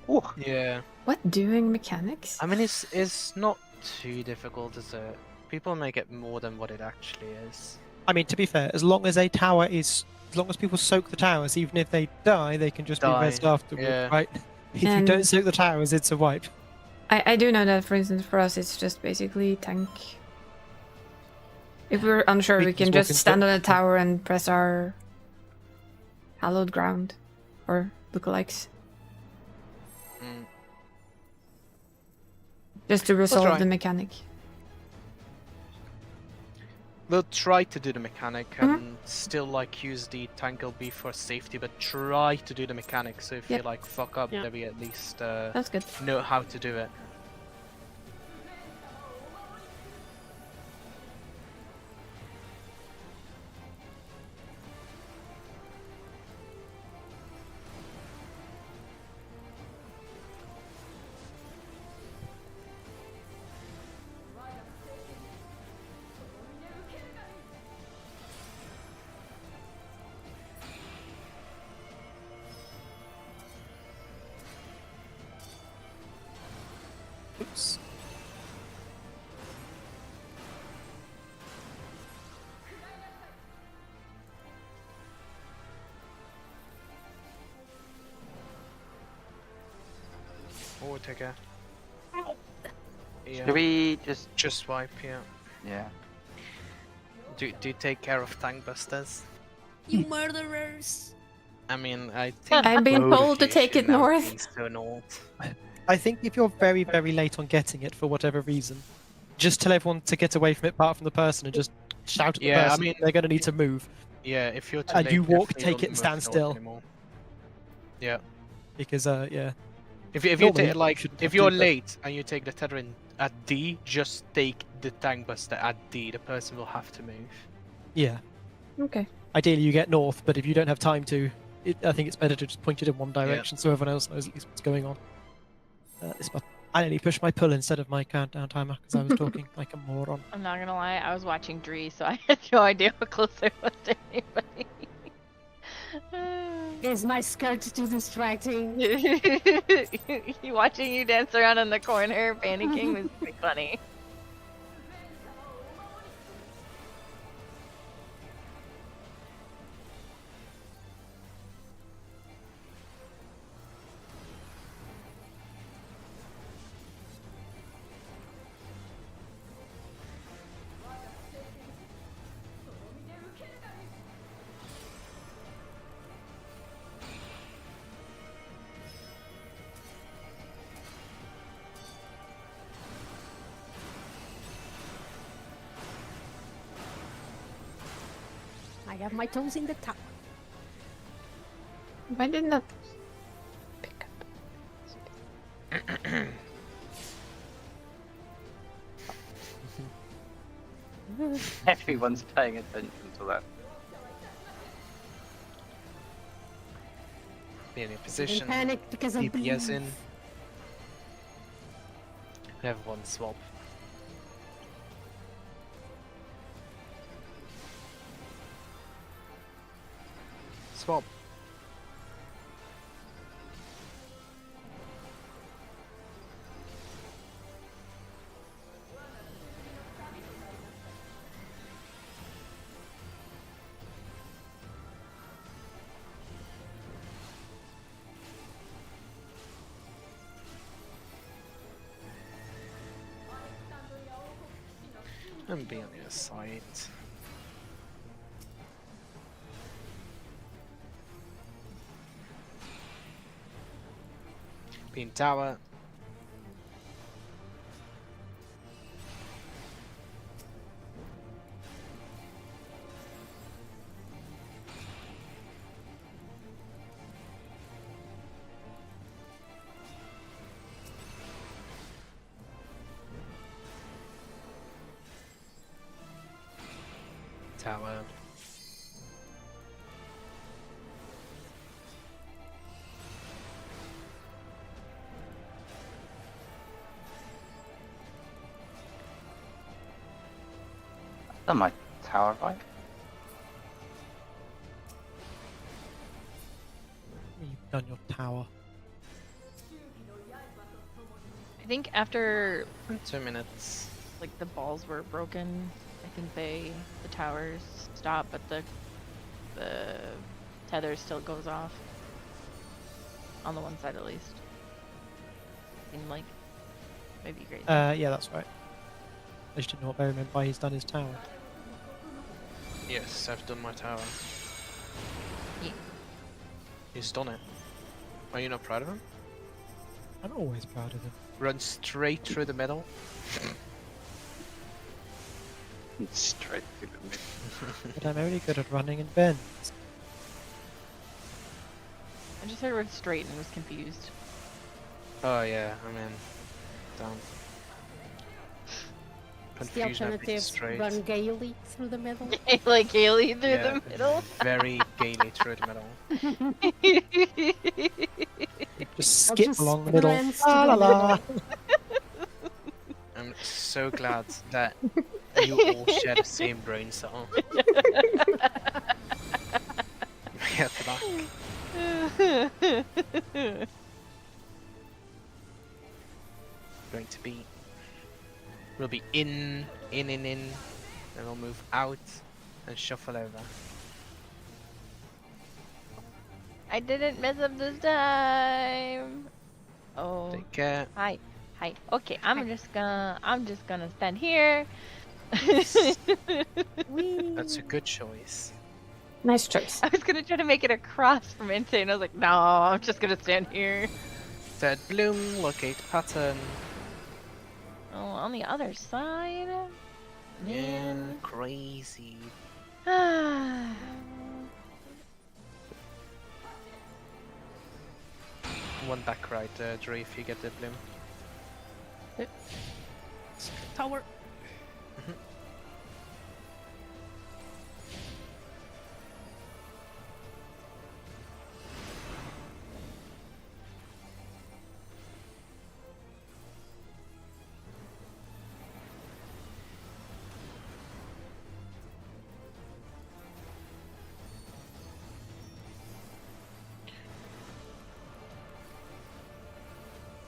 Ooh. Yeah. What, doing mechanics? I mean it's not too difficult, is it? People make it more than what it actually is. I mean, to be fair, as long as a tower is as long as people soak the towers, even if they die, they can just be Die, rezzed afterwards, yeah. right? If you And- don't soak the towers, it's a wipe. I do know that, for instance, for us, it's just basically tank. If we're unsure, we We can can just just walk stand into on it. a tower and press our hallowed ground or lookalikes, Mm. just to resolve try. the mechanic. We'll try to do the mechanic Mhm. and still like use the tank LB for safety, but try to do the mechanic. So if Yep. you like fuck up, Yeah. then we at least That's good. know how to do it. Oops. Or take a Should we just swipe, yeah. Yeah. Do you take care of tank busters? You murderers! I mean, I think I've been both of told to you take should it now north. be so north. I think if you're very, very late on getting it for whatever reason, just tell everyone to get away from it apart from the person and just shout at the Yeah, I person. mean- They're going to need to move. Yeah, if you're too And late, you walk, definitely take don't it, and move stand north still. anymore. Yeah. Because, yeah. If you Normally, take you like shouldn't if have you're to, but- late and you take the tether in at D, just take the tank buster at D. The person will have to move. Yeah. Okay. Ideally, you get north, but if you don't have time to, I think it's better to just point it in one direction so everyone else knows at least what's going on. This button. I only pushed my pull instead of my countdown timer because I was talking like a moron. I'm not gonna lie, I was watching Dree, so I had no idea how close I was to anybody. Is my skirt too distracting? Watching you dance around in the corner, panicking, was pretty funny. I have my toes in the top. Why didn't that pick up? Everyone's paying attention to that. Be in your In position. panic because of DPS in. belief. We have one swap. Swap. And be on your side. Be in tower. Tower. Done my tower right. You've done your tower. I think after 2 minutes. like the balls were broken, I think the towers stopped, but the the tether still goes off. On the one side at least. Seemed like. Maybe crazy. Yeah, that's right. I just didn't know what Barry meant by he's done his tower. Yes, I've done my tower. Yeah. He's done it. Are you not proud of him? I'm always proud of him. Run straight through the middle. Straight through the middle. But I'm only good at running in bends. I just heard the word straight and was confused. Oh yeah, I mean, down. It's the Confusion of being alternative, straight. run gaily through the middle. Like gaily through Yeah, the middle. Very gaily through the middle. Just I'll skip just along the middle. glance to La the la la. I'm so glad that you all share the same brain cell. Yeah, going to be. We'll be in, then we'll move out and shuffle over. I didn't mess up this time. Oh. Take care. Hi. Hi. Okay, I'm just gonna stand here. That's a good choice. Nice choice. I was gonna try to make it across from Inte, and I was like, no, I'm just gonna stand here. Third bloom, locate pattern. Oh, on the other side? Yeah, Man. crazy. One back right, Dre, if you get the bloom. Tower.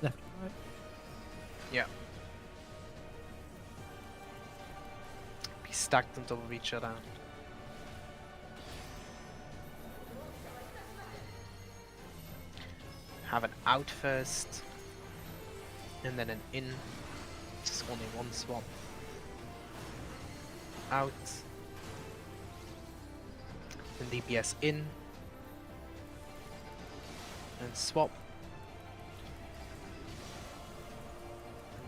Left and right. Yeah. Be stacked on top of each other. Have an out first, and then an in. Just only one swap. Out. Then DPS in. And swap.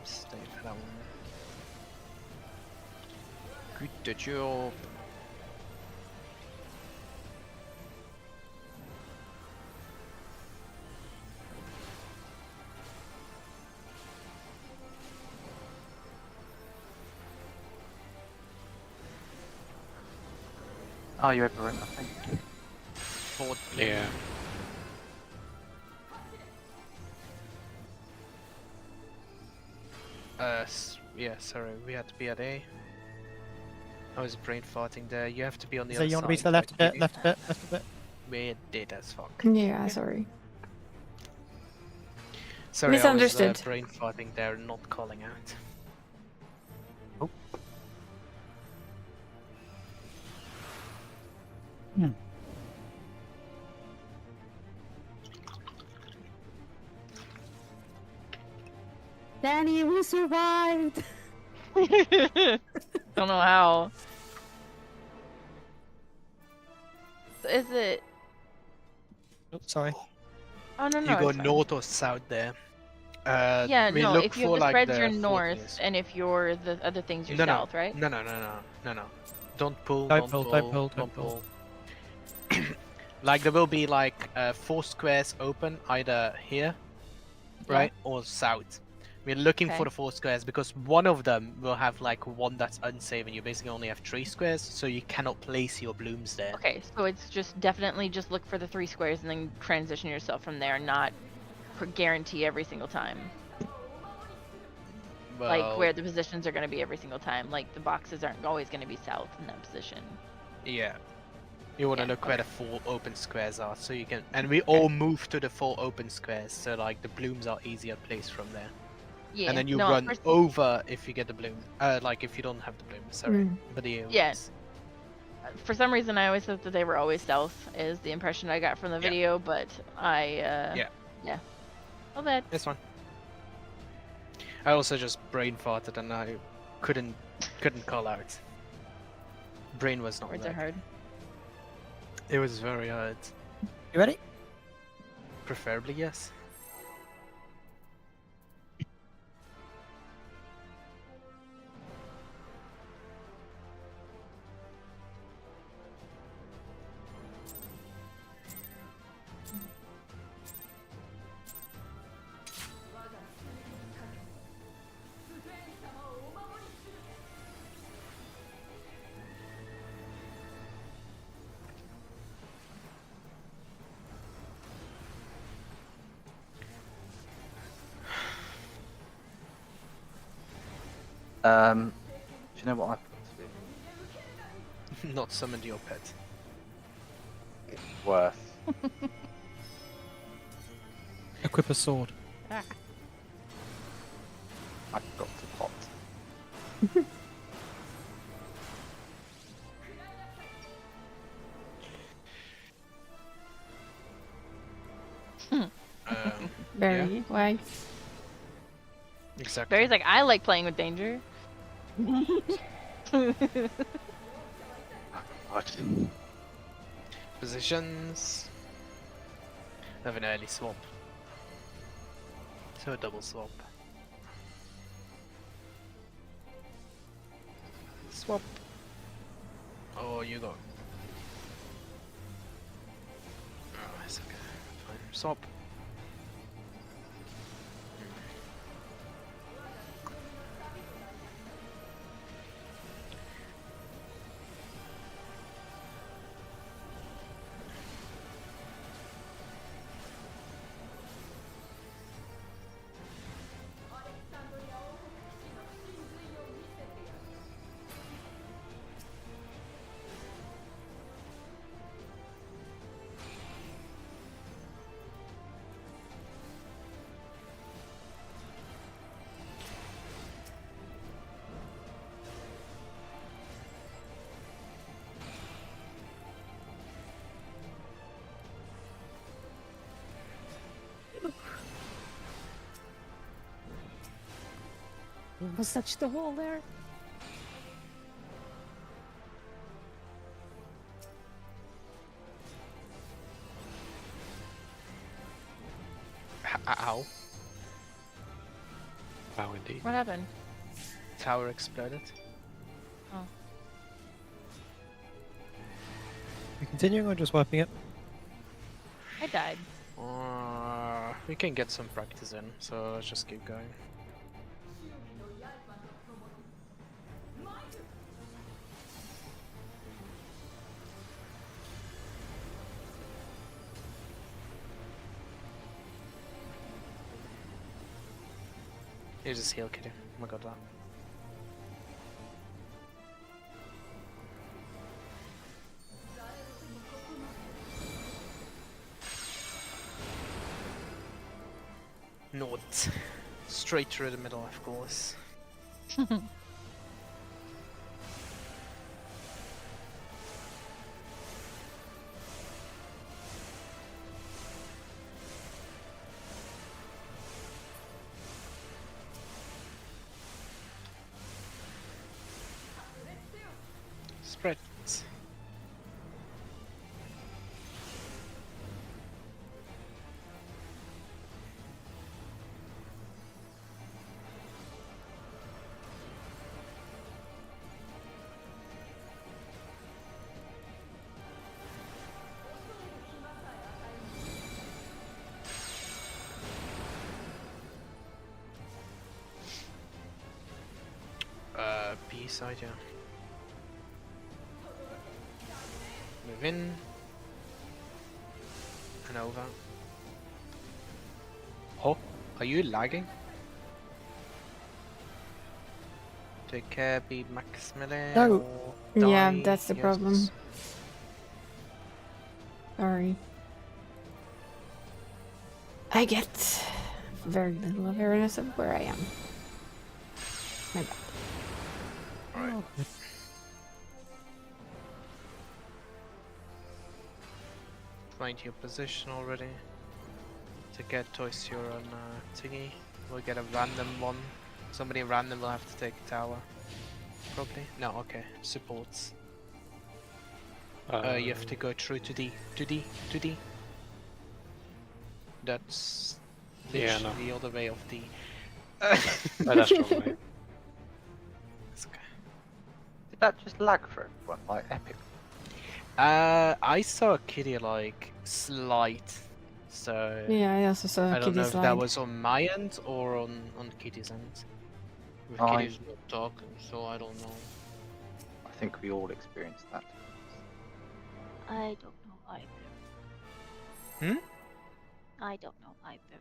Stay for that one. Good job. Oh, you overrun nothing. Forward play. Yeah. Yeah, sorry, we had to be at A. I was brain farting there. You have to be on the So other you side. want to be to the left a bit, ideally. left a bit, left a bit. We did as fuck. Yeah, sorry. Sorry, I Misunderstood. was brain farting there, not calling out. Danny, we survived! Don't know how. Is it? Oh, sorry. Oh no, You no. go it's fine. north or south there. Yeah, we no. look If you have for, the like, spreads, the you're fort north, areas. and if you're the other things, you're No, no. south, right? No. Don't pull, Don't don't pull, pull, don't pull, don't don't pull. pull. Like there will be like 4 squares open either here, Yeah. right, or south. We're looking Okay. for the 4 squares because one of them will have like one that's unsafe and you basically only have 3 squares, so you cannot place your blooms there. Okay, so it's just definitely just look for the 3 squares and then transition yourself from there, not guarantee every single time. Well, Like where the positions are going to be every single time. Like the boxes aren't always going to be south in that position. yeah. You want to Yeah, look where the 4 open squares are, so you can, and we all move to the 4 open squares, so like the blooms are easier placed from there. Yeah. And then you no, run first- over if you get the bloom. Like if you don't have the bloom, sorry. Mm. But the Yeah. For some reason, I always thought that they were always stealth, is the impression I got from the video, but Yeah. Yeah. Well, that. It's fine. I also just brain farted and I couldn't call out. Brain was not Words are there. hard. It was very hard. You ready? Preferably, yes. Do you know what I've got to do? Not summon your pet. Worse. Equip a sword. Ah, I've got to pot. Very. Why? Exactly. Barry's like, I like playing with danger. What? Positions. Have an early swap. So a double swap. Swap. Oh, you go. Oh, it's okay. Fine. Swap. almost touched the wall there. Ow. Wow, indeed. What happened? Tower exploded. Oh. You continuing or just wiping it? I died. We can get some practice in, so let's just keep going. You just heal, kitty. Oh my god, that. Not straight through the middle, of course. Spread. B side, yeah. Move in. And over. Oh, are you lagging? Take care, be max melee. No. or Yeah, die, that's the yes. problem. Sorry. I get very little awareness of where I am. My bad. Right. find your position already. To get towards your own thingy. We'll get a random one. Somebody random will have to take a tower. Probably. No, okay. Supports. You have to go through to D. To D. To D. That's Yeah, literally no. the other way of D. That's wrong way. It's okay. Did that just lag for everyone, like epic? I saw Kitty like slight, so Yeah, I also saw I don't Kitty know if slide. that was on my end or on Kitty's end. With I- Kitty's not talking, so I don't know. I think we all experienced that. I don't know either. Hmm? I don't know either.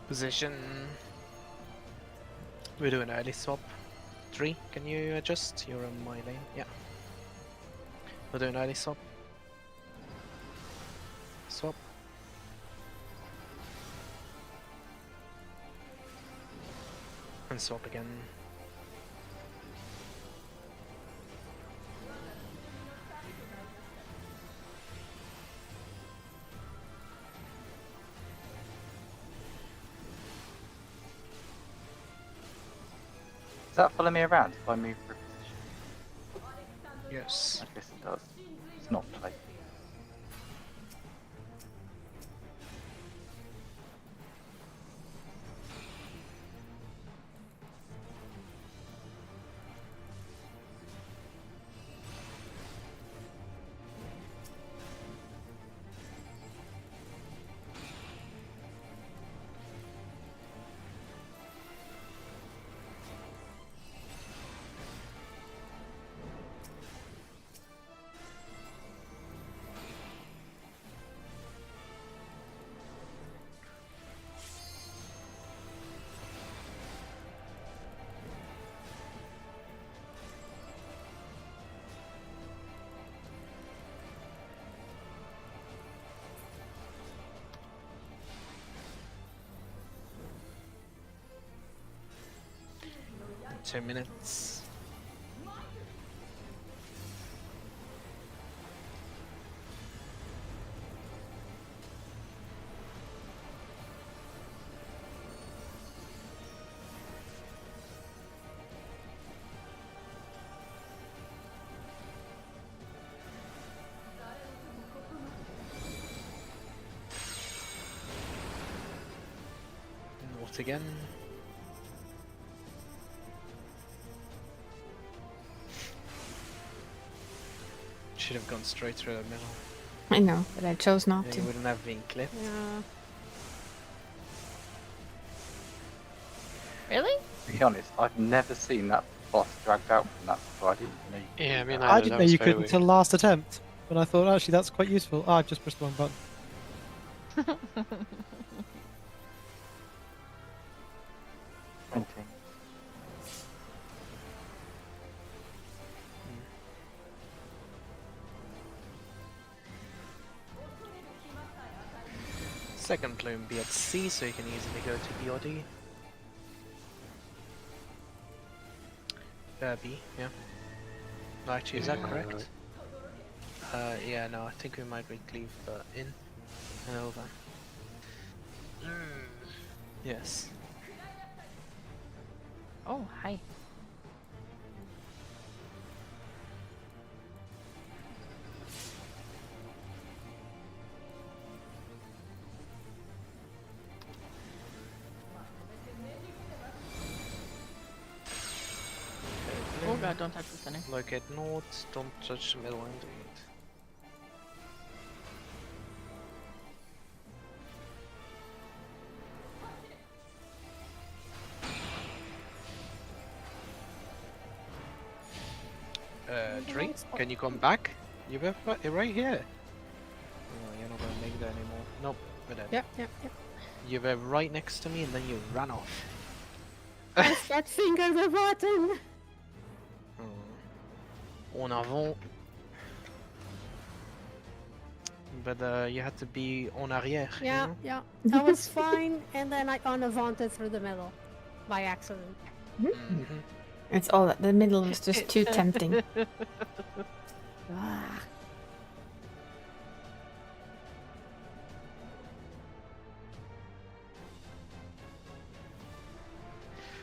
Position. We're doing early swap. 3, can you adjust? You're on my lane, yeah. We're doing early swap. Swap. And swap again. Does that follow me around if I move for a position? Yes. I guess it does. It's not tight. In 2 minutes. North again. Should have gone straight through the middle. I know, but I chose not And to. you wouldn't have been clipped. Yeah. Really? To be honest, I've never seen that boss dragged out from that before. I didn't know you could Yeah, do I mean, that. I that didn't know was you very could weird. until last attempt, but I thought actually that's quite useful. I've just pressed the wrong button. Printing. Second plume be at C, so you can easily go to BOD. B, yeah. No, actually, is that correct? Yeah, no, I think we might recleave in and over. Yes. Oh, hi. God, don't touch the center. Locate north, don't touch the middle indeed. Drink, can you come back? You were right here. Oh, you're not gonna make that anymore. Nope, we're dead. Yep. You were right next to me and then you ran off. Press that finger the button. En avant. But you had to be en arrière. Yeah, You know? yeah. That was fine, and then I unavanted through the middle by accident. Mhm. It's all that the middle is just too tempting. Ah.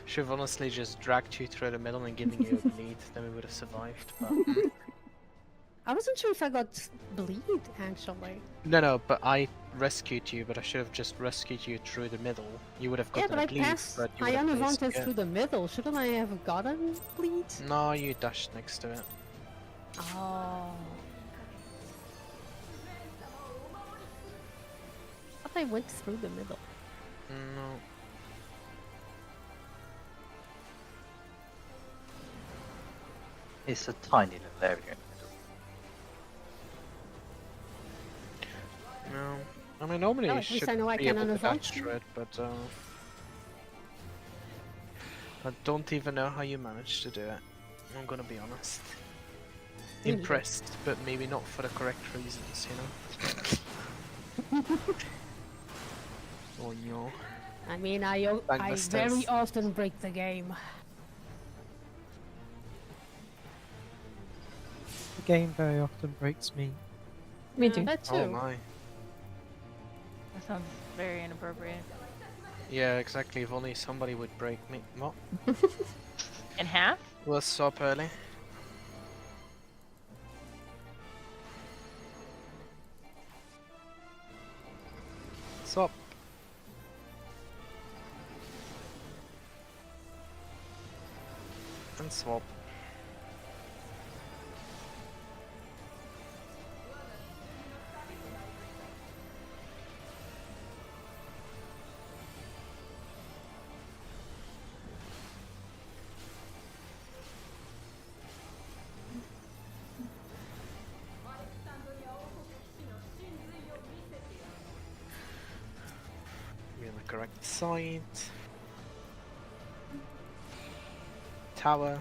Should have honestly just dragged you through the middle and given you a bleed, then we would have survived. But I wasn't sure if I got bleed, actually. no, but I rescued you. But I should have just rescued you through the middle. You would have Yeah, gotten but a I bleed, passed. but you I would have placed- unavanted yeah. through the middle. Shouldn't I have gotten bleed? No, you dashed next to it. Oh. I thought I went through the middle. No. It's a tiny little area in the middle. No. I mean, normally Oh, you at least should I know I be can able to unavant dash you. through it, but I don't even know how you managed to do it. I'm gonna be honest. Me neither. Impressed, but maybe not for the correct reasons, you know? Oh no. I mean, I Gangbusters. very often break the game. The game very often breaks me. Me too. That too. Oh my. That sounds very inappropriate. Yeah, exactly. If only somebody would break me. What? In half? What's up early? What's up? And swap. Be on the correct side. Tower.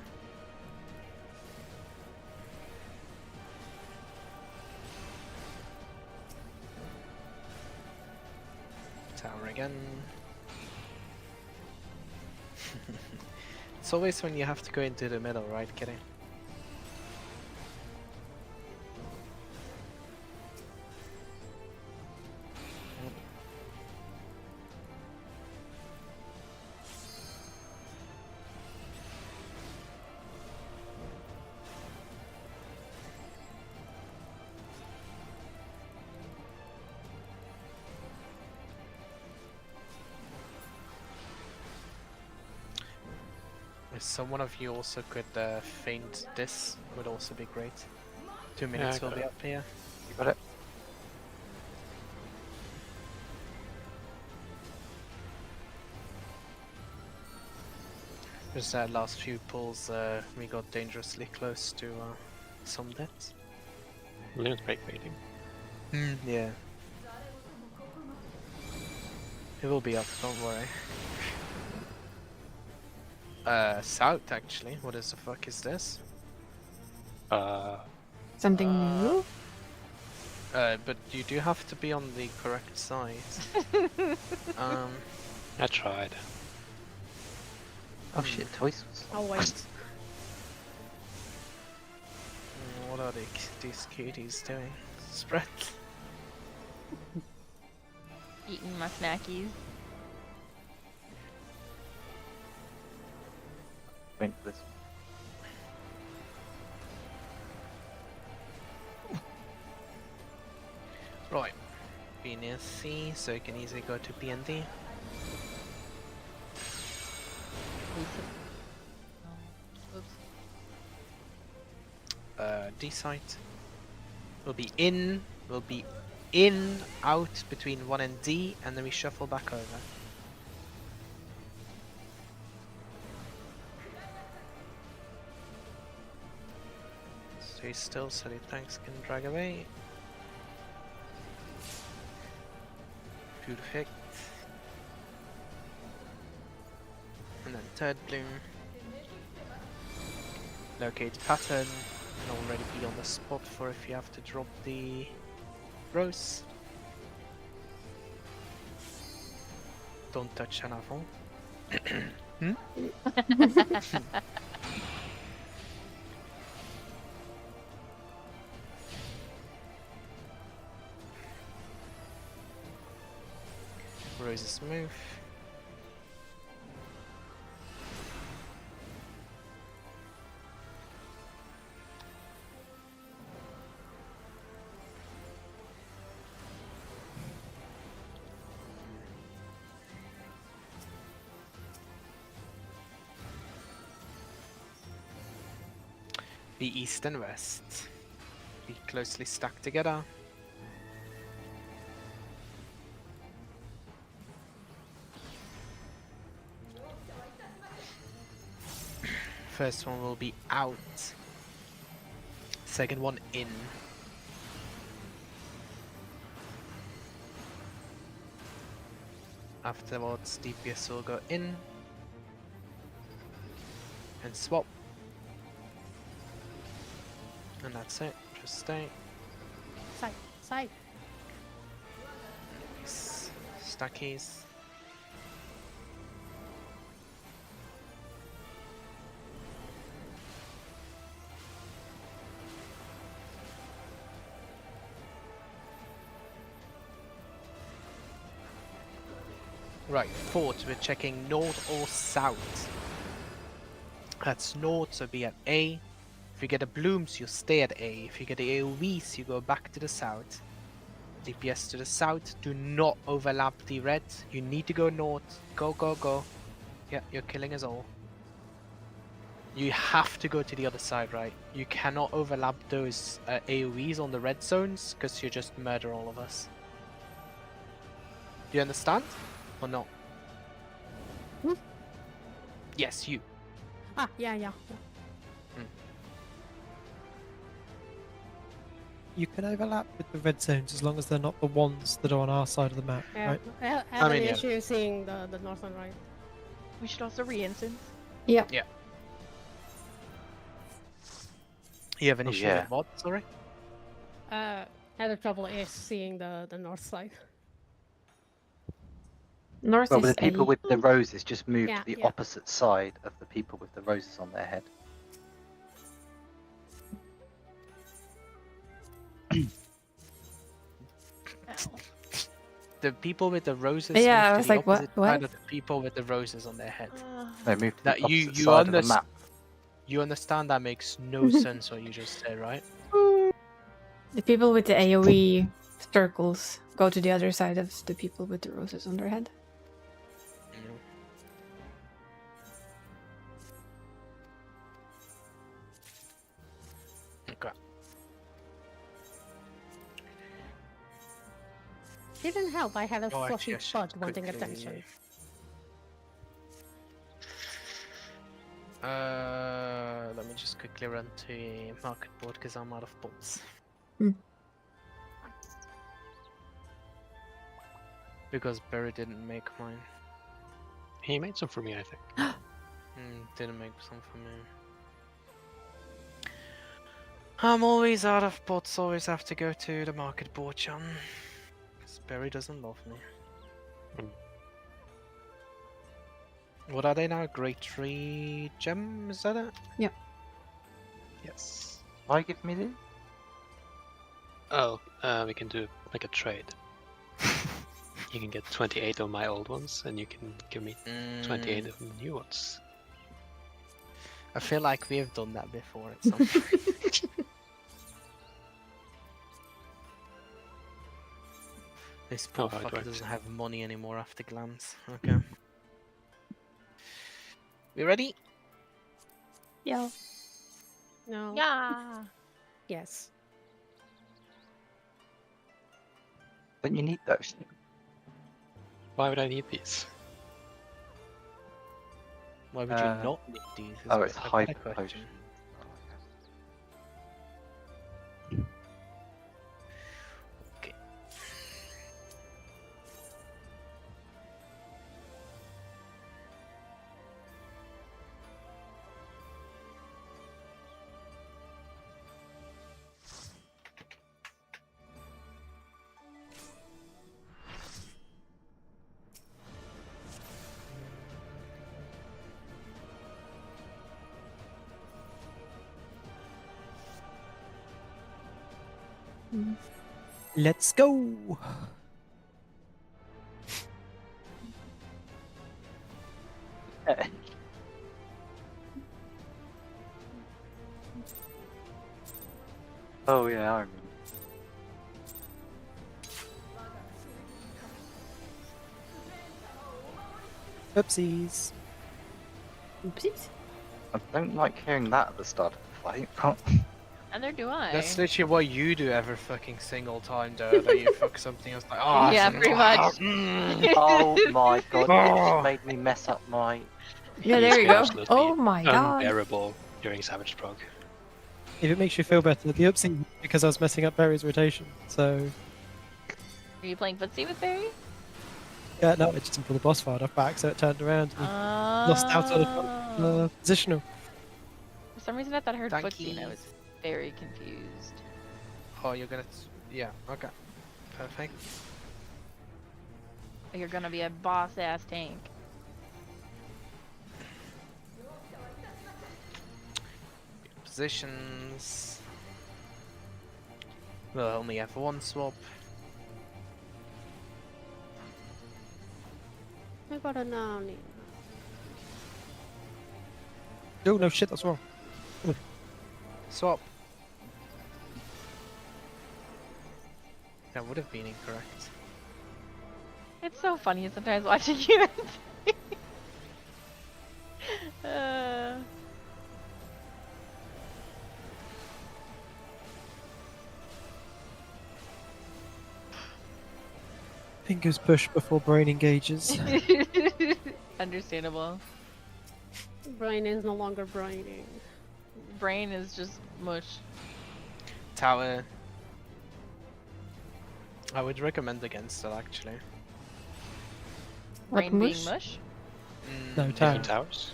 Tower again. It's always when you have to go into the middle, right, Kitty? If some one of you also could feint this, would also be great. 2 minutes I will got be it. up here. You got it? Just that last few pulls, we got dangerously close to some deaths. Limit break waiting. Yeah. It will be up, don't worry. South actually. What is the fuck is this? Something new? But you do have to be on the correct side. I tried. Oh shit, Toys was Oh wait. What are these cuties doing? Spread. Eating my snackies. going for this. Right. Be near C, so you can easily go to B and D. Oops. D site. We'll be in, out between 1 and D, and then we shuffle back over. Stay still so the tanks can drag away. Perfect. And then third bloom. Locate pattern. And already be on the spot for if you have to drop the rose. Don't touch an apple. Roses move. Be east and west. Be closely stacked together. First one will be out. Second one in. Afterwards, DPS will go in and swap. And that's it. Just stay. Side. Stackies. Right, fort, we're checking north or south. That's north, so be at A. If you get the blooms, you stay at A. If you get the AoEs, you go back to the south. DPS to the south, do not overlap the red. You need to go north. Go, go, go. Yeah, you're killing us all. You have to go to the other side, right? You cannot overlap those AoEs on the red zones, because you just murder all of us. Do you understand? Or not? Hmm? Yes, you. Ah, yeah. You can overlap with the red zones as long as they're not the ones that are on our side of the map, Yeah, right? I have I mean, an yeah. issue seeing the northern right. We should also re-instance. Yeah. Yeah. You have an Oh, issue yeah. with what? Sorry? Other trouble is seeing the north side. North Well, is the people A. with the roses just move Yeah, to the yeah. opposite side of the people with the roses on their head. The people with the roses Yeah, I move was to the like, what? opposite What? side of the people with the roses on their head. They move to the That opposite you side of the map. You understand that makes no sense what you just said, right? The people with the AoE circles go to the other side of the people with the roses on their head. Okay. Didn't help. I had a Oh, fluffy actually, I should bud wanting quickly- attention. Let me just quickly run to a market board because I'm out of pots. Hmm. Because Barry didn't make mine. He made some for me, I think. Didn't make some for me. I'm always out of pots, always have to go to the market board, John. Because Barry doesn't love me. Mm. What are they now? Great Tree Gem? Is that it? Yep. Yes. Why give me this? Oh, we can do like a trade. You can get 28 of my old ones, and you can give me 28 of the new ones. I feel like we have done that before at some point. This poor how it fucker works. doesn't have money anymore after glance. Okay. We ready? Yeah. No. Yeah. Yes. Don't you need those? Why would I need these? Why would you not need these? Is Oh, a it's better hyper question. potion. Okay. Let's go. Oh yeah, I remember. Oopsies. Oopsies. I don't like hearing that at the start of the fight. Neither do I. That's literally what you do every fucking single time, though. That you fuck something else like, oh, Yeah, pretty much. Oh my god, it Oh. just made me mess up my... Yeah, These there you get go. absolutely Oh my god. Unbearable during Savage Proc. If it makes you feel better, the oopsie because I was messing up Barry's rotation. So Are you playing footsie with Barry? yeah, no, it just until the boss fired off back, so it turned around and lost out on a positional. For some reason I thought I heard Thank footsie and I you. was very confused. Oh, you're gonna. Yeah, okay. Perfect. You're gonna be a boss ass tank. Positions. We'll only have one swap. I got a nani. Oh no, shit, that's wrong. Swap. That would have been incorrect. It's so funny sometimes watching you. Fingers pushed before brain engages. Understandable. Brain is no longer braining. Brain is just mush. Tower. I would recommend against it actually. What, Brain being mush? mush? No, Mm, tower. Even towers?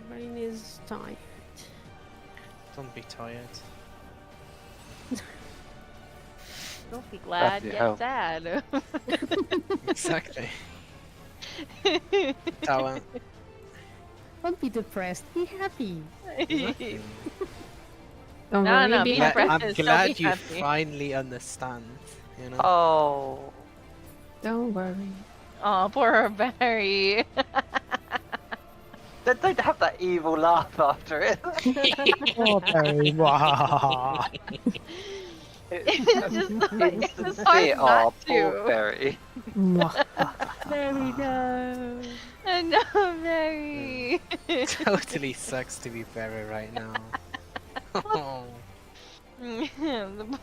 Brain is tired. Don't be tired. Don't be glad, Bloody get hell. sad. Exactly. Tower. Don't be depressed. Be happy. Exactly. Don't No, worry, no, be be happy. depressed. I'm Still glad be you happy. finally understand. You know. Oh. Don't worry. Oh, poor Barry. Don't have that evil laugh after it. Oh, Barry, wah. It's just It's hard sincere. not Oh, poor to. Barry. Very no. No, Barry. Totally sucks to be Barry right now. Oh. The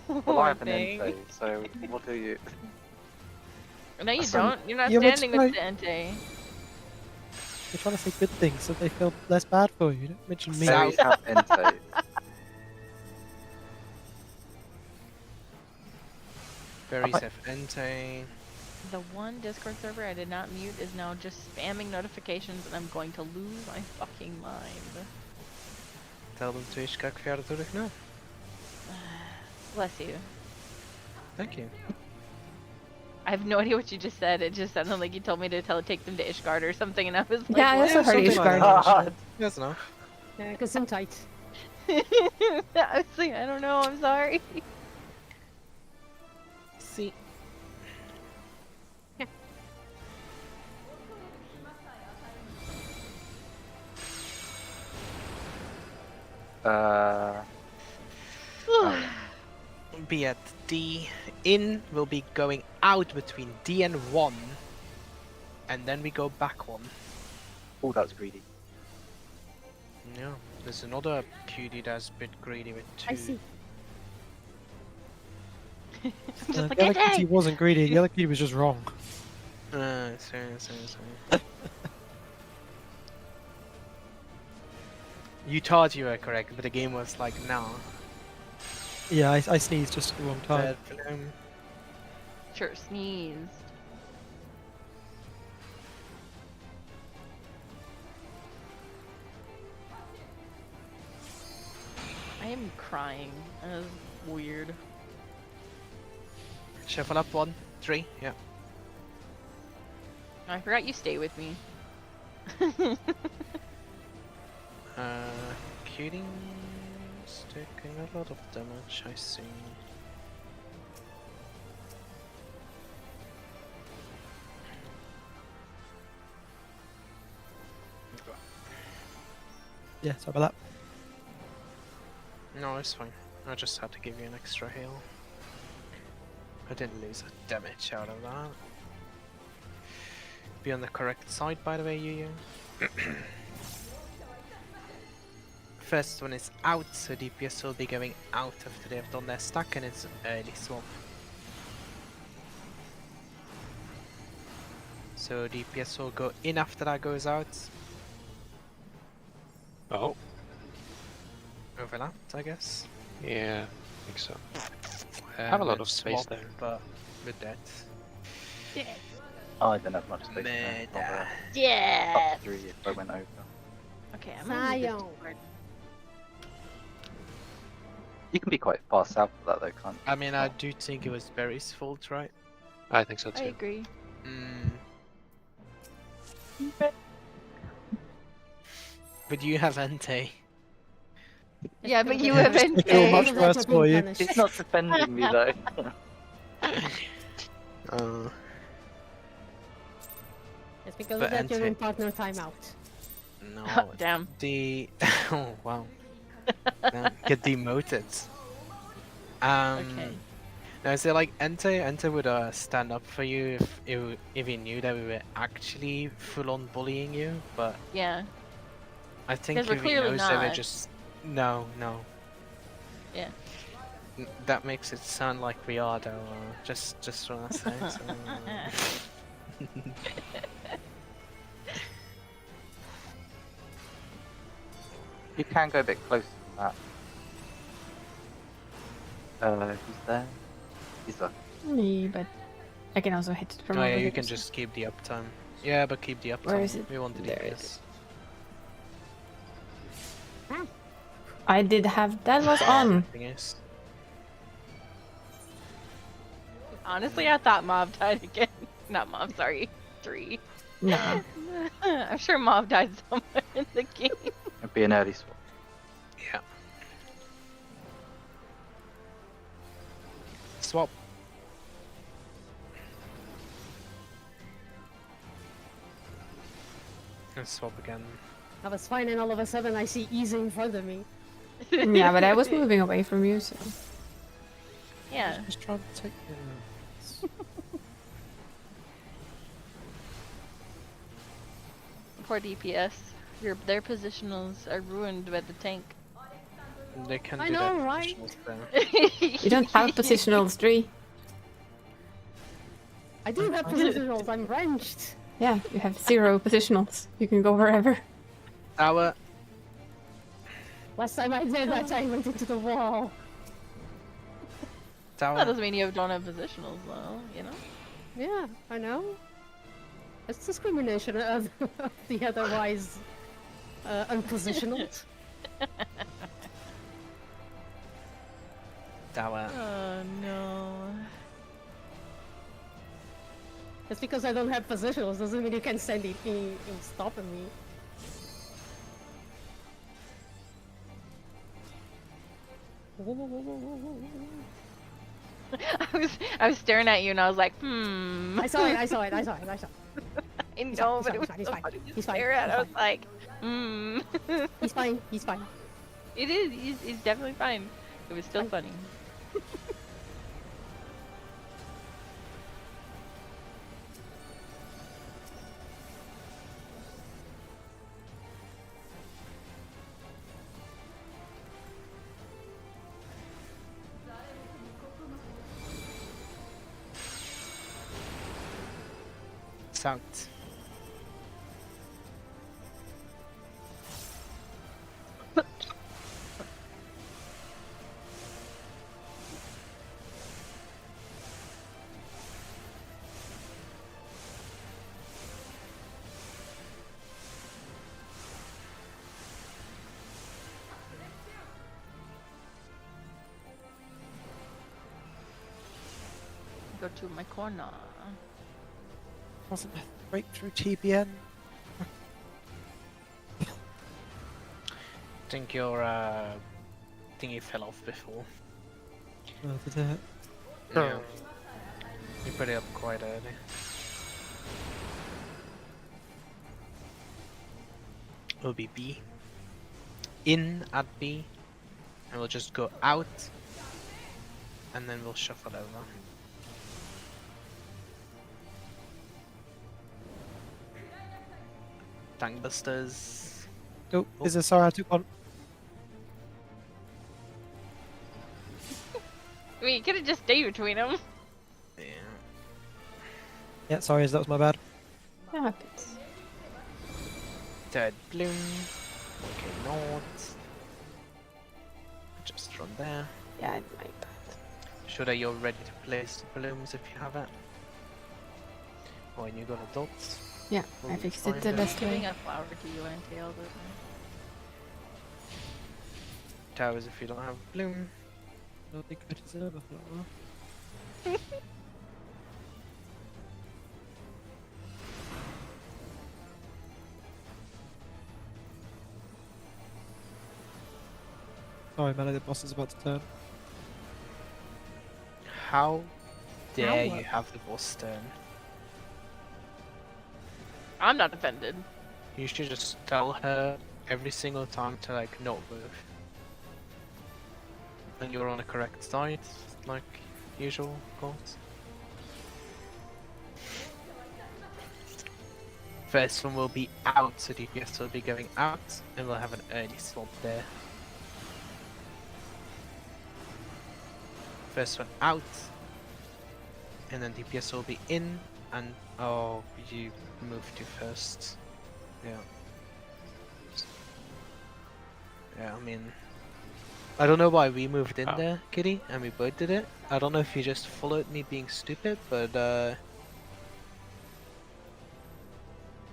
poor Well, I have an thing. Entei, so what do you? No, you Some- don't. You're not Yeah, but standing with the Entei. You're trying to say good things so they feel less bad for you. Don't mention me. Barry's have Entei. Barry's Entei. The one Discord server I did not mute is now just spamming notifications and I'm going to lose my fucking mind. Tell them to ishkak verder terug now. Bless you. Thank you. I have no idea what you just said. It just sounded like you told me to take them to Ishgard or something, and I was like, Yeah, I also heard something like Ishgard. that. God. That's enough. Yeah, because I'm tight. I was like, I don't know. I'm sorry. See. Be at D. In will be going out between D and 1. And then we go back 1. Oh, that was greedy. Yeah. There's another cutie that's a bit greedy with 2. I see. Just like, the other "Hey!" kitty wasn't greedy. The other kitty was just wrong. Sorry. You thought you were correct, but the game was like, no. Yeah, I sneezed just at the wrong time. Sure, sneezed. I am crying. That is weird. Shuffle up 1, 3, yeah. I forgot you stay with me. Cuting's taking a lot of damage, I see. Yeah, sorry about No, it's fine. I just had to give you an extra heal. I didn't lose a damage out of that. Be on the correct side, by the way, Yu. First one is out, so DPS will be going out after they've done their stack, and it's early swap. So DPS will go in after that goes out. Oh, Overlapped, I guess. yeah, I think so. Have a lot of space swap, there. but with that. Oh, I don't have much space there. Murder. Yeah. Up 3 if I went over. Okay, I'm gonna leave this Zion. board. You can be quite far south of that though, can't you? I mean, I do think it was Barry's fault, right? I think so I too. agree. But you have Entei. Yeah, but you Yeah, have just make it all much Entei. worse for you. It's not defending me though. It's because But of that you're in Entei- partner timeout. No, Damn. the oh wow, get demoted. Okay. Now is it like Entei would stand up for you if he knew that we were actually full on bullying you, but Yeah. I think Because we're if he clearly knows that we're not. just no. Yeah. That makes it sound like we are though. Just wanna say. So, You can go a bit closer than that. Who's there? He's there. Me, but I can also hit it from oh over yeah, you here, can so- just keep the uptime. Yeah, but keep the uptime. Where is it? We want the There it DPS. I did have that was on. Thing is, Honestly, I thought Mob died again. Not Mob, sorry. 3. No. I'm sure Mob died somewhere in the game. It'd be an early swap. yeah. Swap. And swap again. I was fine, and all of a sudden I see Easy in front of me. Yeah, but I was moving away from you, so. Yeah. Just trying to take. Poor DPS. Their positionals are ruined by the tank. They can I do know, that. right? You don't have positionals 3. I do have positionals, I'm wrenched. Yeah, you have 0 positionals. You can go wherever. Our Last time I did that, I went into the wall. That tower. doesn't mean you don't have positionals, though, you know? Yeah, I know. It's discrimination of the otherwise unpositioned. Tower. Oh, no. Just because I don't have positionals doesn't mean you can stand in stopping me. I was staring at you and I was like, hmm. I saw it. I know, but it was he's so fine, funny to he's fine, stare at. he's I was like, hmm. He's fine. He's fine. It is. He's definitely fine. It was still funny. south. Go to my corner. Wasn't a breakthrough TBN? Think your thingy fell off before. Oh, did it? Yeah. You put it up quite early. It'll be B. In at B. And we'll just go out. And then we'll shuffle over. Tankbusters. Oh, is there? Sorry, I took one. I mean, you could have just stayed between them. Yeah. Yeah, sorry, that was my bad. That happens. Third bloom. Okay, north. Just from there. Yeah, my bad. Should you're ready to place the blooms if you have it. Oh, and you got a dots. Yeah, Will I you fixed it find the it? best Giving way. a flower to you, Antail, doesn't Towers if you don't have bloom. I don't think I deserve a flower. Sorry, Melody, the boss is about to turn. How dare How? you have the boss turn? I'm not offended. You should just tell her every single time to like not move. And you're on the correct side, like usual, of course. First one will be out, so DPS will be going out, and we'll have an early swap there. First one out, and then DPS will be in, and oh, you moved to first. Yeah. Yeah, I mean, I don't know why we moved in there, Kitty, and we both did it. I don't know if you just followed me being stupid, but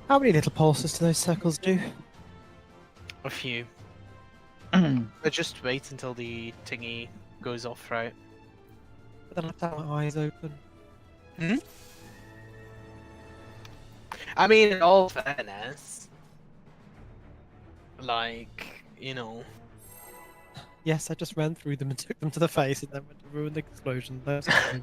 How many little pulses do those circles do? a few. But just wait until the thingy goes off, right? But then I have to have my eyes open. Hmm? I mean, in all fairness, like, you know, Yes, I just ran through them and took them to the face and then went to ruin the explosion. That's fine.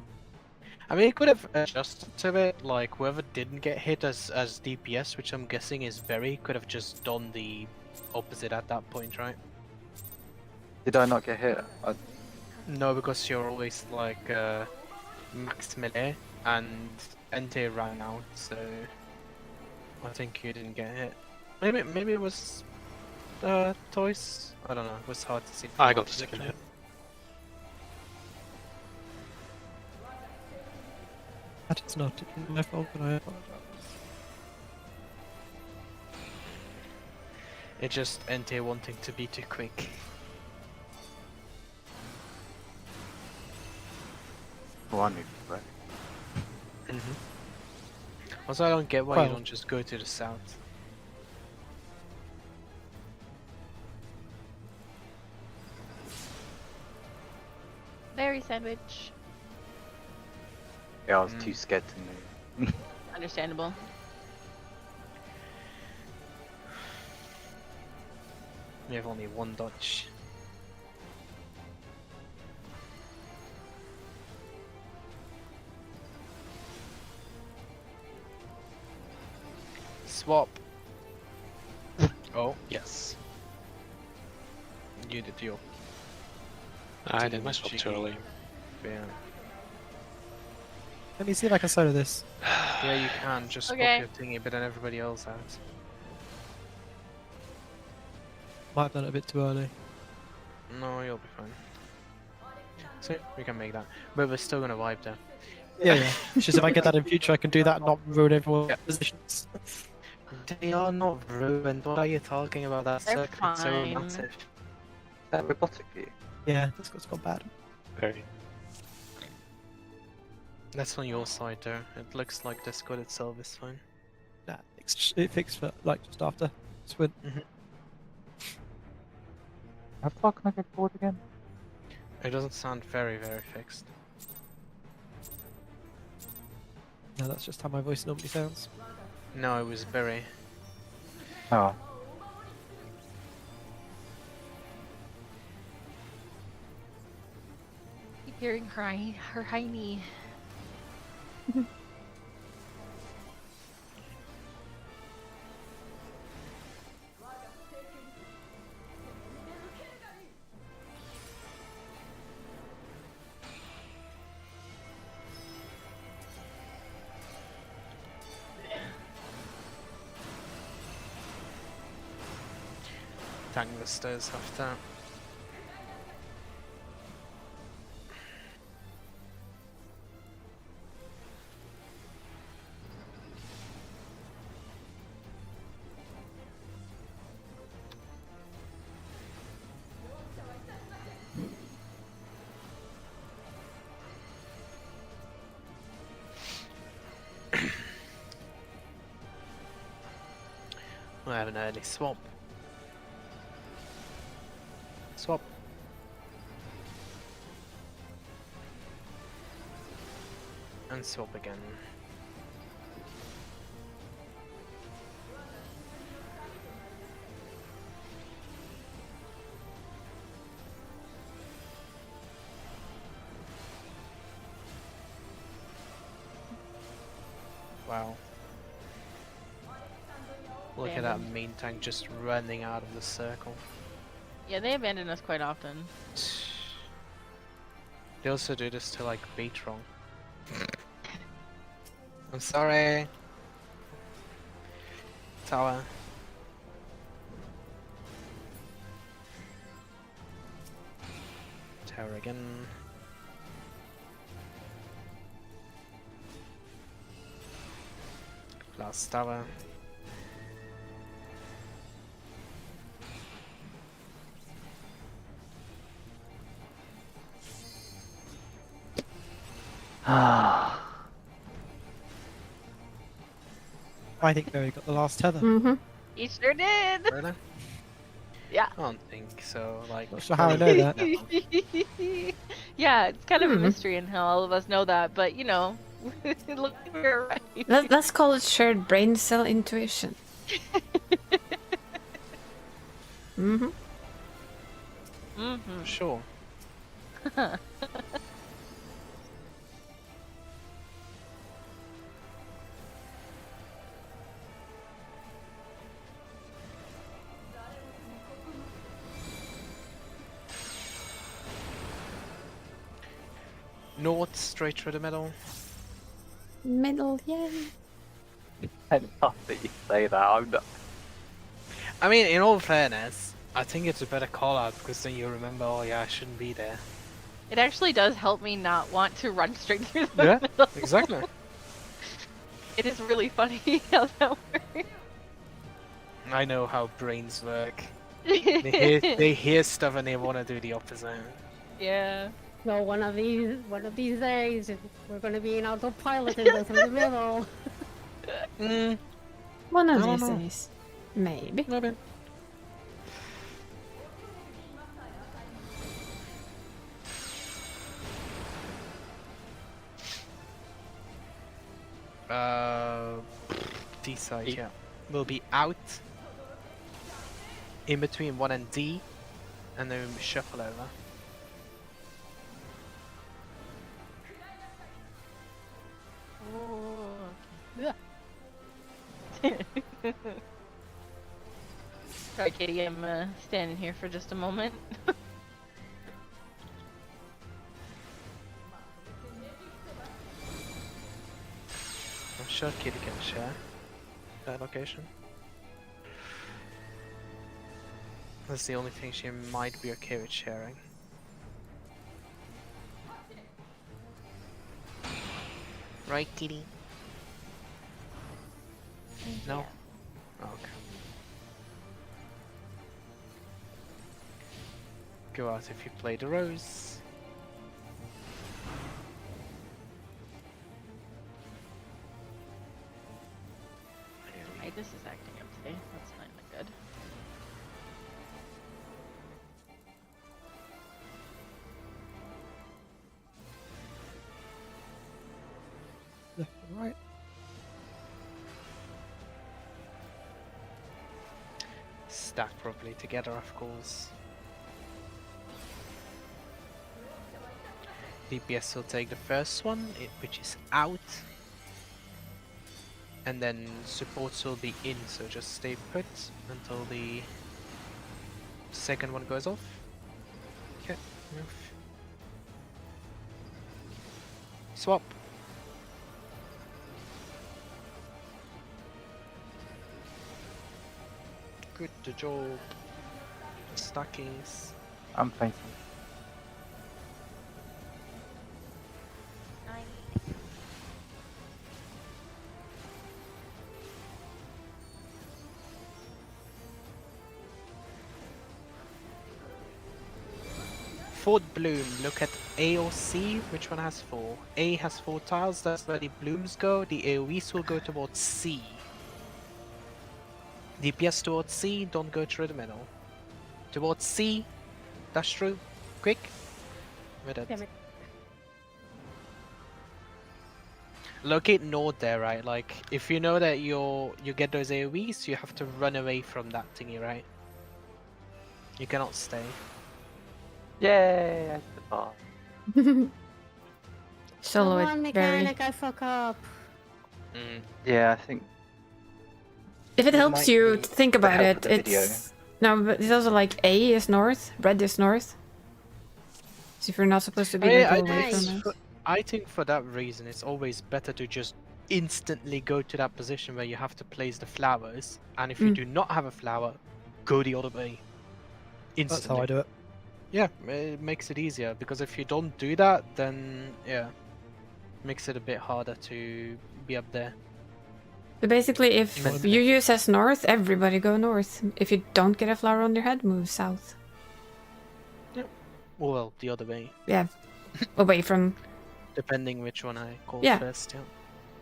I mean, it could have adjusted to it. Like, whoever didn't get hit as DPS, which I'm guessing is Very, could have just done the opposite at that point, right? Did I not get hit? No, because you're always like max melee, and NT ran out, so I think you didn't get hit. Maybe it was toys. I don't know. It was hard to see. I got the second hit. That is not my fault, but I apologize. It's just NT wanting to be too quick. Oh, I moved right. Also, I don't get why Well- you don't just go to the south. Berry sandwich. Yeah, I was too scared to move. Understandable. We have only one dodge. Swap. Oh, Yes. you did your I did my swap too Cheeky. early. yeah. Let me see if I can solo this. Yeah, you can just swap Okay. your thingy, but then everybody else has. Might have done it a bit too early. No, you'll be fine. So we can make that, but we're still gonna wipe there. Yeah. It's just if I get that in future, I can do that and not ruin everyone's positions. They are not ruined. What are you talking about? That They're circuit is so fine. massive. Is that robotic for you? Yeah, this has gone bad. Very. That's on your side there. It looks like the squad itself is fine. Nah, it fixed for like just after Swin. How far can I go forward again? It doesn't sound very fixed. No, that's just how my voice normally sounds. No, it was very. Oh. Keep hearing her hiney. Tank the stairs after. We have an early swap. Swap. And swap again. Wow. Look at that Abandoned. main tank just running out of the circle. Yeah, they abandon us quite often. They also do this to like Beatron. I'm sorry. Tower. Tower again. Last tower. Ah. I think Barry got the last tether. Mm-hmm. He sure did. Really? Yeah. I don't think so. Like, Not sure how I know that. Yeah, it's kind of a Hmm. mystery in how all of us know that, but you know, it looks like we're right. Let's call it shared brain cell intuition. Mm-hmm. Mm-hmm. Sure. North, straight through the middle. Middle, yay. I love that you say that. I'm not. I mean, in all fairness, I think it's a better call out because then you remember, oh yeah, I shouldn't be there. It actually does help me not want to run straight through the Yeah, middle. exactly. It is really funny how that works. I know how brains work. They hear stuff and they want to do the opposite. Yeah. No, one of these days, we're gonna be in autopilot and go through the middle. One of I don't these know. days. Maybe. Maybe. D side, yeah. Will be out. In between 1 and D. And then shuffle over. Sorry, Katie, I'm standing here for just a moment. I'm sure Kitty can share that location. That's the only thing she might be okay with sharing. Right, kitty? No? Yeah. Oh, okay. Go out if you play the rose. Hey, this is acting up today. That's not even good. Left and right. Stack properly together, of course. DPS will take the first one, which is out. And then supports will be in, so just stay put until the second one goes off. Okay, move. Swap. Good job. Stackings. I'm fainting. Fourth bloom, look at A or C, which one has 4? A has 4 tiles, that's where the blooms go, the AoEs will go towards C. DPS towards C, don't go through the middle. Towards C, dash through, quick. With it. Damn it. Locate Nord there, right? Like, if you know that you get those AoEs, you have to run away from that thingy, right? You cannot stay. Yay! I did the bar. Solo Come on, it very. mechanic, I fuck up. Yeah, I think If it We helps might you need think the about help it, of the video. it's no, but it's also like A is north, red is north. So if you're not supposed to be I, like I, away Nice. from it. I think for that reason, it's always better to just instantly go to that position where you have to place the flowers, and if you Mm. do not have a flower, go the other way. That's Instantly. how I do it. Yeah, it makes it easier, because if you don't do that, then yeah, makes it a bit harder to be up there. So basically, if Mentally. you use as north, everybody go north. If you don't get a flower on your head, move south. Well, the other way, Yeah, away from. depending which one I call Yeah. first. Yeah.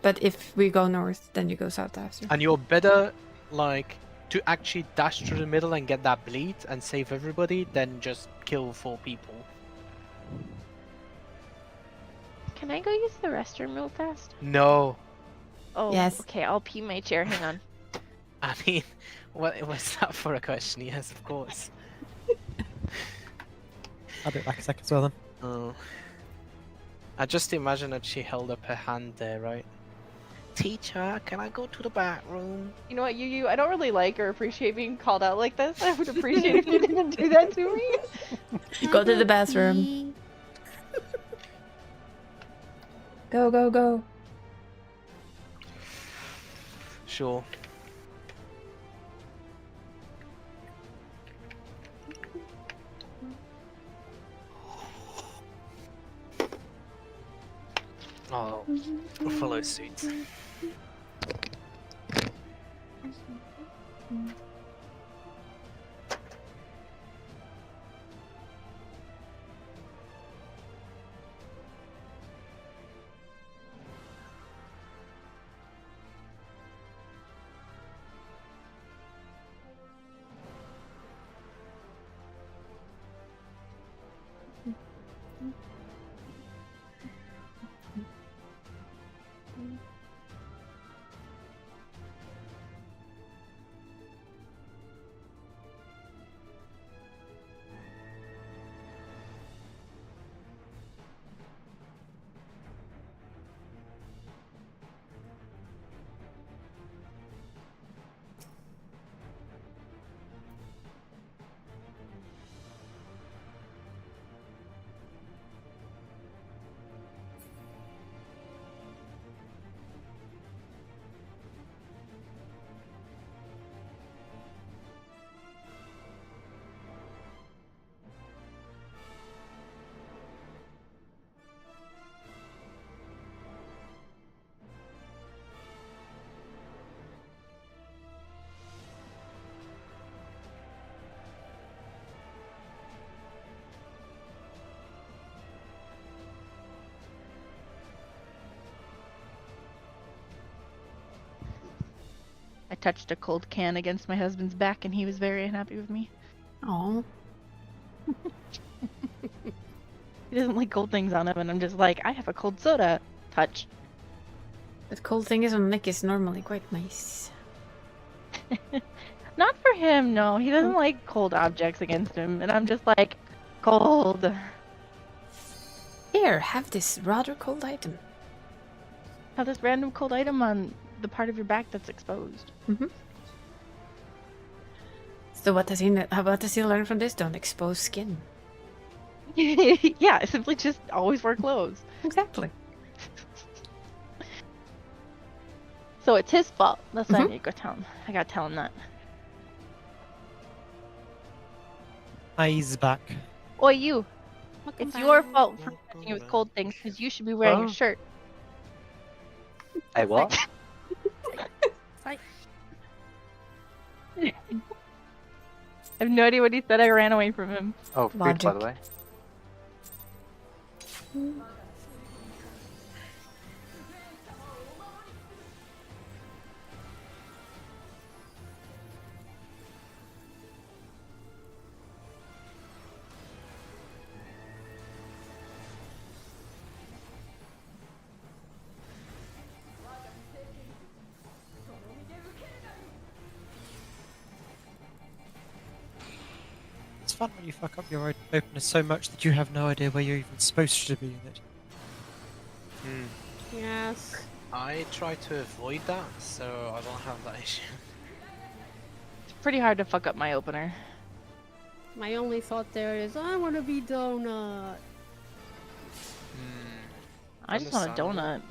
But if we go north, then you go south after. And you're better, like, to actually dash through the middle and get that bleed and save everybody than just kill 4 people. Can I go use the restroom real fast? No. Oh, Yes. okay, I'll pee my chair. Hang on. I mean, what was that for a question? Yes, of course. I'll be back a second as well then. Oh. I just imagine that she held up her hand there, right? Teacher, can I go to the back room? You know what, I don't really like or appreciate being called out like this. I would appreciate if you didn't do that to me. Go to the bathroom. Go, go, go. Sure. Oh, follow suit. touched a cold can against my husband's back, and he was very unhappy with me. Oh, He doesn't like cold things on him, and I'm just like, I have a cold soda. Touch. but cold thing is on neck is normally quite nice. Not for him, no. He doesn't like cold objects against him, and I'm just like, cold. Here, have this rather cold item. Have this random cold item on the part of your back that's exposed. So what does he learn from this? Don't expose skin. Yeah, simply just always wear clothes. Exactly. So it's his fault. That's why I need to go tell him. I gotta tell him that. Eyes back. Oi, you. Welcome It's your back. fault for touching with cold things, because you should be wearing a shirt. Hey, what? Sorry. I have no idea what he said. I ran away from him. Oh, food, by the Logic. way. It's fun when you fuck up your opener so much that you have no idea where you're even supposed to be in it. Yes. I try to avoid that, so I don't have that issue. It's pretty hard to fuck up my opener. My only thought there is, I want to be donut. I just want a donut.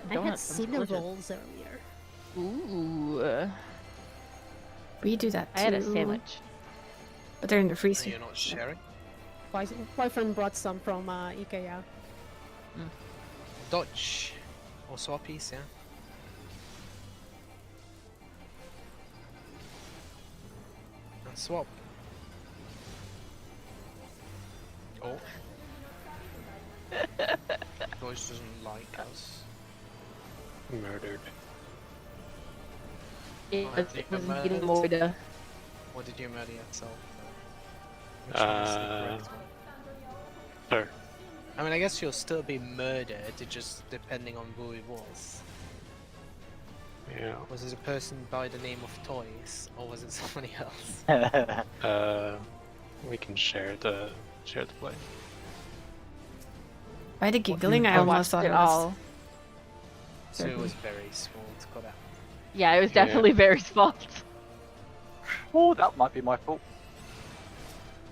I had Donut sounds delicious. rolls earlier. Ooh. We do that too. I had a sandwich. But they're in the And freezer. you're not sharing? Boyfriend brought some from IKEA. Dodge. Or swappies, yeah. And swap. Oh. Dodge doesn't like us. Murdered. It I was, think it was I'm getting mad. Moida. Or did you murder yourself? Which one is the correct one? Her. I mean, I guess you'll still be murdered, it just depending on who it was. Yeah. Was it a person by the name of Toys, or was it somebody else? We can share the blame. By the giggling, I I almost watched thought it it was. all. So it was very small to cut out. Yeah, it was Yeah. definitely Barry's fault. Oh, that might be my fault.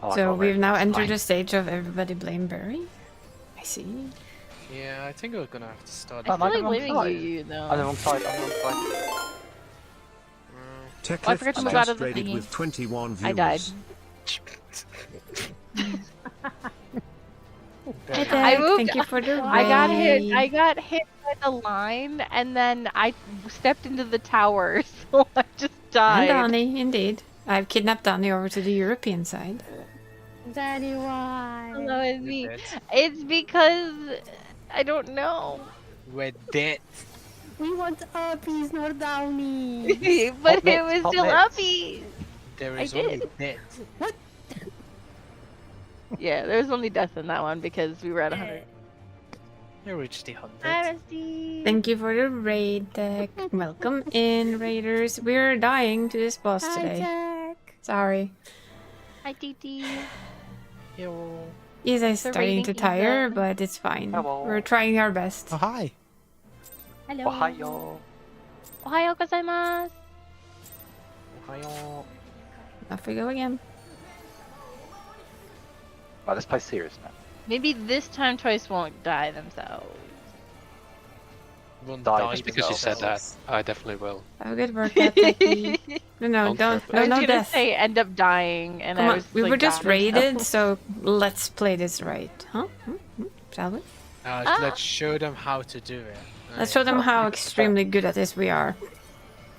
Oh, I So got we've red. now It's entered fine. a stage of everybody blame Barry. I see. Yeah, I think we're gonna have to start. Oh, I'm am I really the wrong blaming side? you, I'm the though. wrong side, I'm the wrong side. Oh, I forgot to move out of the rated thingy. with 21 viewers. I died. Hey, I Dick, moved- thank you for the I got hit. raid. I got hit by the line, and then I stepped into the tower, so I just And died. Donnie, indeed. I've kidnapped Donnie over to the European side. Daddy, why? Hello, it's You're me. dead. It's because I don't know. We're dead. We want uppies, not downies. But Hot it mix, was hot still mix. uppy. There I is only did. dead. Yeah, there was only death in that one because we were at 100. You reached the 100. Hi, Rusty. Thank you for the raid, Dick. Welcome in, raiders. We're dying to this boss Hi, today. Jack. Sorry. Hi, Titi. Yo. Isa's The starting to raiding tire, Isa. but it's fine. Hello. We're trying our best. Oh, hi. Hello. Ohio. Ohayo gozaimasu. Ohio. Off we go again. Right, let's play serious now. Maybe this time Twice won't die themselves. Won't Die die Just because you said that, themselves. I definitely will. Have a good workout, Becky. No, On don't. purpose. No, I was no gonna death. say end up dying, and Come I on, was we like, were just God, raided, no. so let's play this right, huh? Shall we? Let's show them how to do it. Let's show them how extremely good at this we are.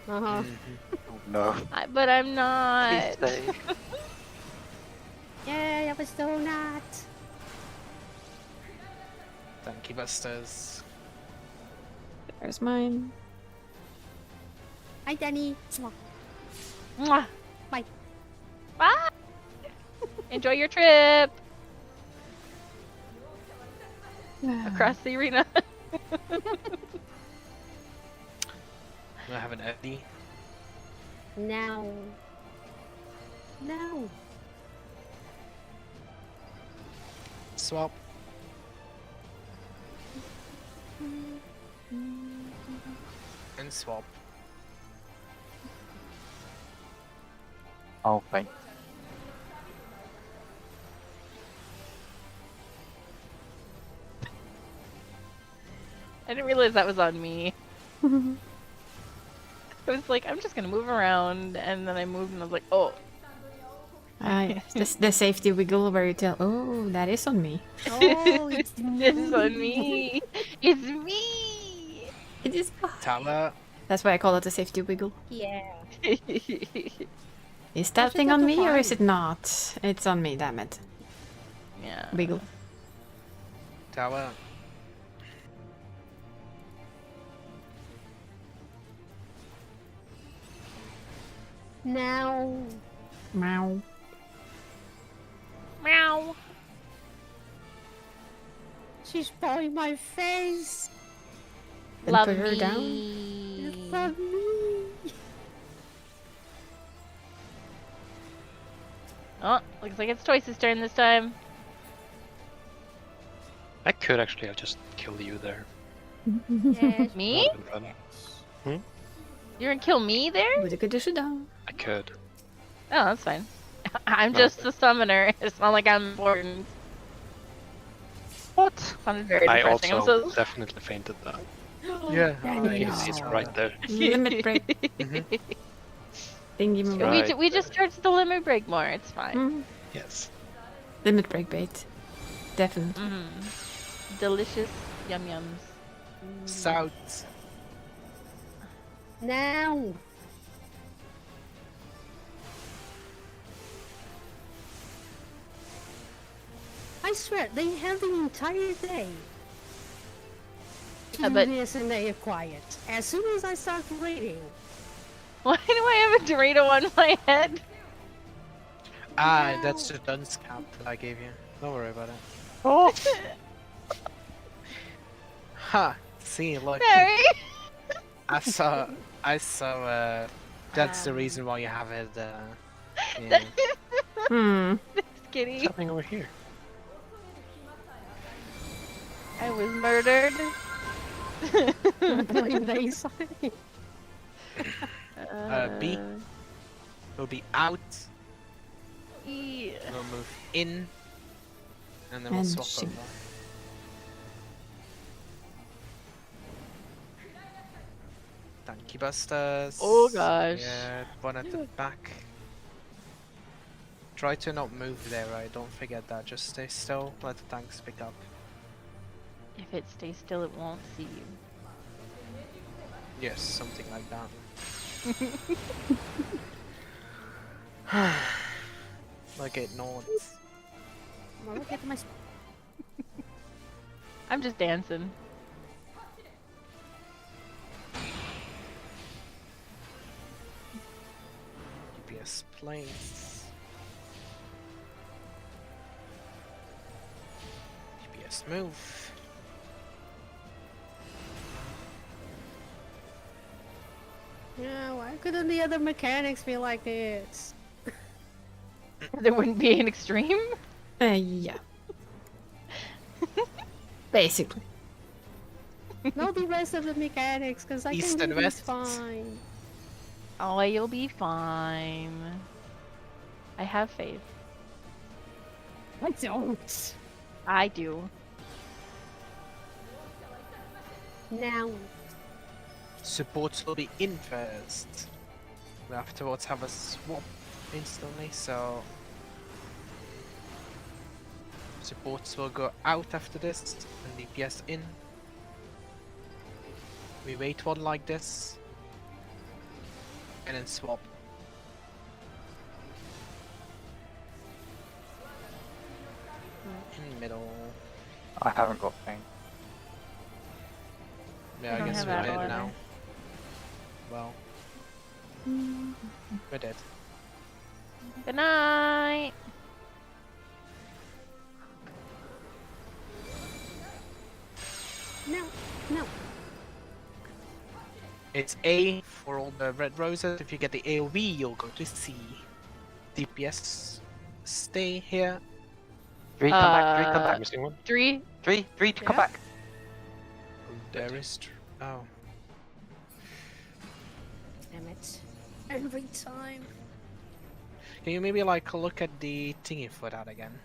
Uh-huh. Oh, no. But I'm not. Please stay. Yay, I was donut. Thank you, Busters. There's mine. Hi, Danny. Mwah. Bye. Bye. Enjoy your trip across the arena. I have an Eddie. Now. No. Swap. And swap. Oh, thank. I didn't realize that was on me. I was like, I'm just gonna move around, and then I moved, and I was like, oh. Yes, the safety wiggle where you tell, oh, that is on me. Oh, it's It's on me. It's me. It is. Tower. That's why I call it a safety wiggle. Yeah. Is that Actually, thing on that's me or is fine. it not? It's on me, damn it. Yeah. Wiggle. Tower. Now. Meow. Meow. She's pulling my face. Then Love put her me. down. It's on me. Oh, looks like it's Toyce's turn this time. I could actually have just killed you there. Yes. Me? That would've been fun. You're gonna kill me there? Would you should down. I could. Oh, that's fine. I'm No. just the summoner. It's not like I'm important. What? Sounded very I depressing. also I'm so... definitely fainted that. Yeah. It's right there. Limit break. Thingy Right. right. we just charged the limit break more. It's fine. Mm. Yes. Limit break bait. Definitely. Delicious yum yums. South. Now. I swear, they have the entire day to Yeah, do but- this and they are quiet. As soon as I start reading, Why do I have a Dorito on my head? Ah, that's the dunce cap that I gave you. Don't worry about it. Oh, Ha! See, look. Mary. I saw. That's the reason why you have it. Yeah. Just kidding. What's happening over here? I was murdered. they say. B. We'll be out. Yeah. We'll move in, and then we'll And swap shoot. over. Thank you, Busters. Oh, gosh. Yeah, one at the back. Try to not move there, right? Don't forget that. Just stay still. Let the tanks pick up. If it stays still, it won't see you. Yes, something like that. Like it nods. Well, look at my. I'm just dancing. UPS planes. UPS move. Yeah, why couldn't the other mechanics be like this? There wouldn't be an extreme? Yeah. Basically. No, the rest of the mechanics, because I East can and do this west. fine. Oh, you'll be fine. I have faith. I don't. I do. Now. Supports will be in first. We afterwards have a swap instantly, so supports will go out after this and DPS in. We wait one like this and then swap. In middle. I haven't got pain. Yeah, I don't guess have we're that dead either. now. Well, we're dead. Good night. No, no. It's A for all the red roses. If you get the AoV, you'll go to C. DPS, stay here. 3, come back, 3, come back. Missing one. 3. 3, come Yeah. back. There is. Oh. Damn it. Every time. Can you maybe like look at the thingy for that again?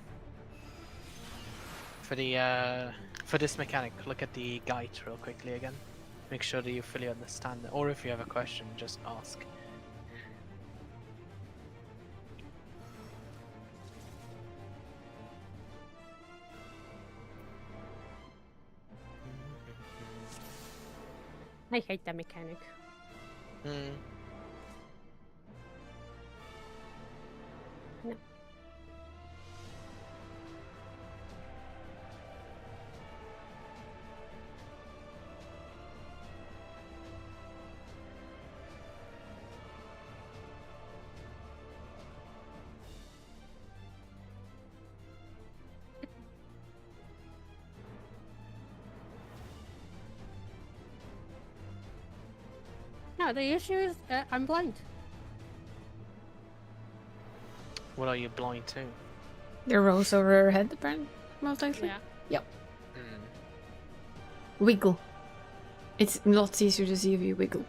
For the for this mechanic, look at the guide real quickly again. Make sure that you fully understand it. Or if you have a question, just ask. I hate that mechanic. Hmm. No. No, the issue is I'm blind. What are you blind to? The rose over her head, apparently. Most likely. Yeah. Yep. Hmm. Wiggle. It's lots easier to see if you wiggle.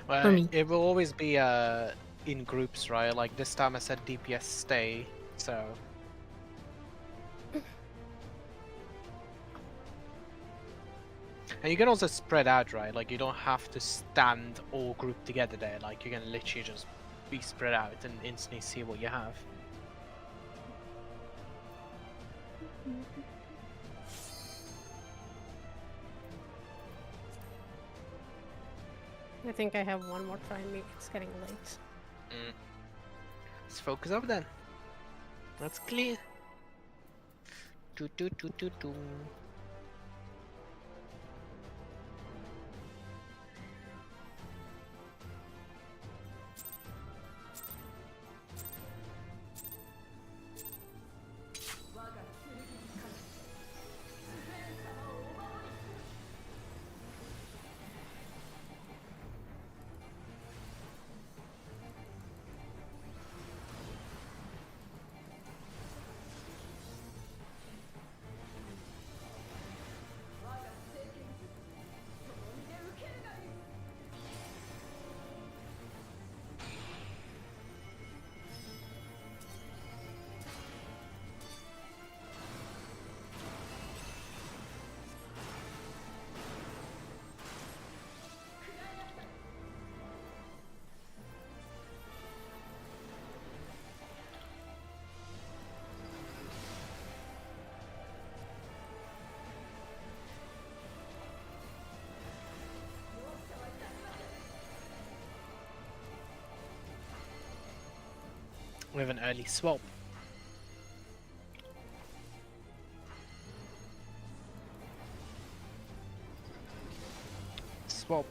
Well, For me. it will always be in groups, right? Like this time I said DPS stay, so. And you can also spread out, right? Like you don't have to stand all grouped together there. Like you can literally just be spread out and instantly see what you have. I think I have one more try. It's getting late. Let's focus up then. That's clear. Do do do do do. We have an early swap. Swap.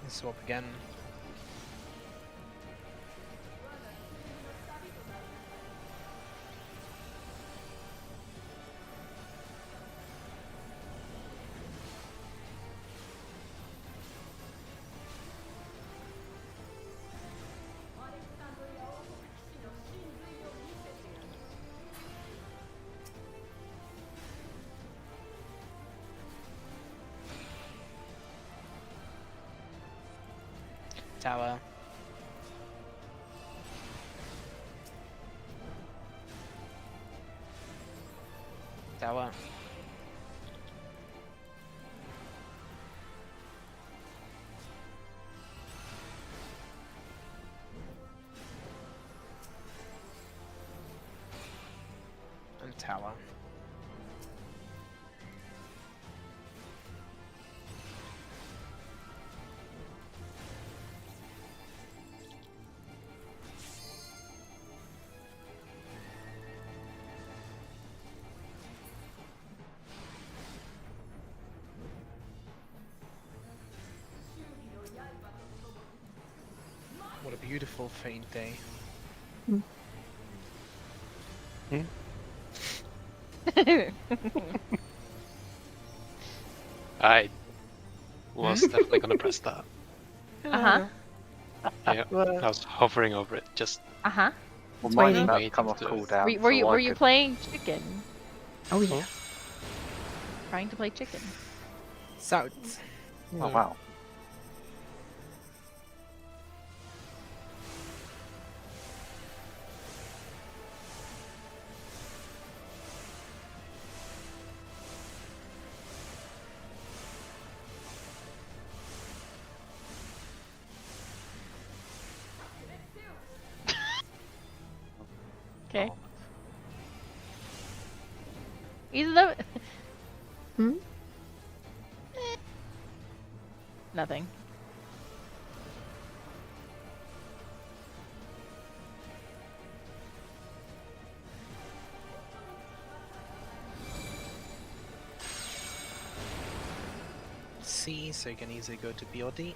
Swap again. Tower. Tower. And tower. beautiful funday. I was definitely gonna press that. Uh-huh. Yeah, I was hovering over it, just Uh-huh. Well, It's mine's waiting. about to Waiting come off to do it. cooldown. Were you so I were you could- playing chicken? Oh yeah. Trying to play chicken. South. Oh wow. Okay. Oh, Either though. Hmm? Nothing. C, so you can easily go to BOD.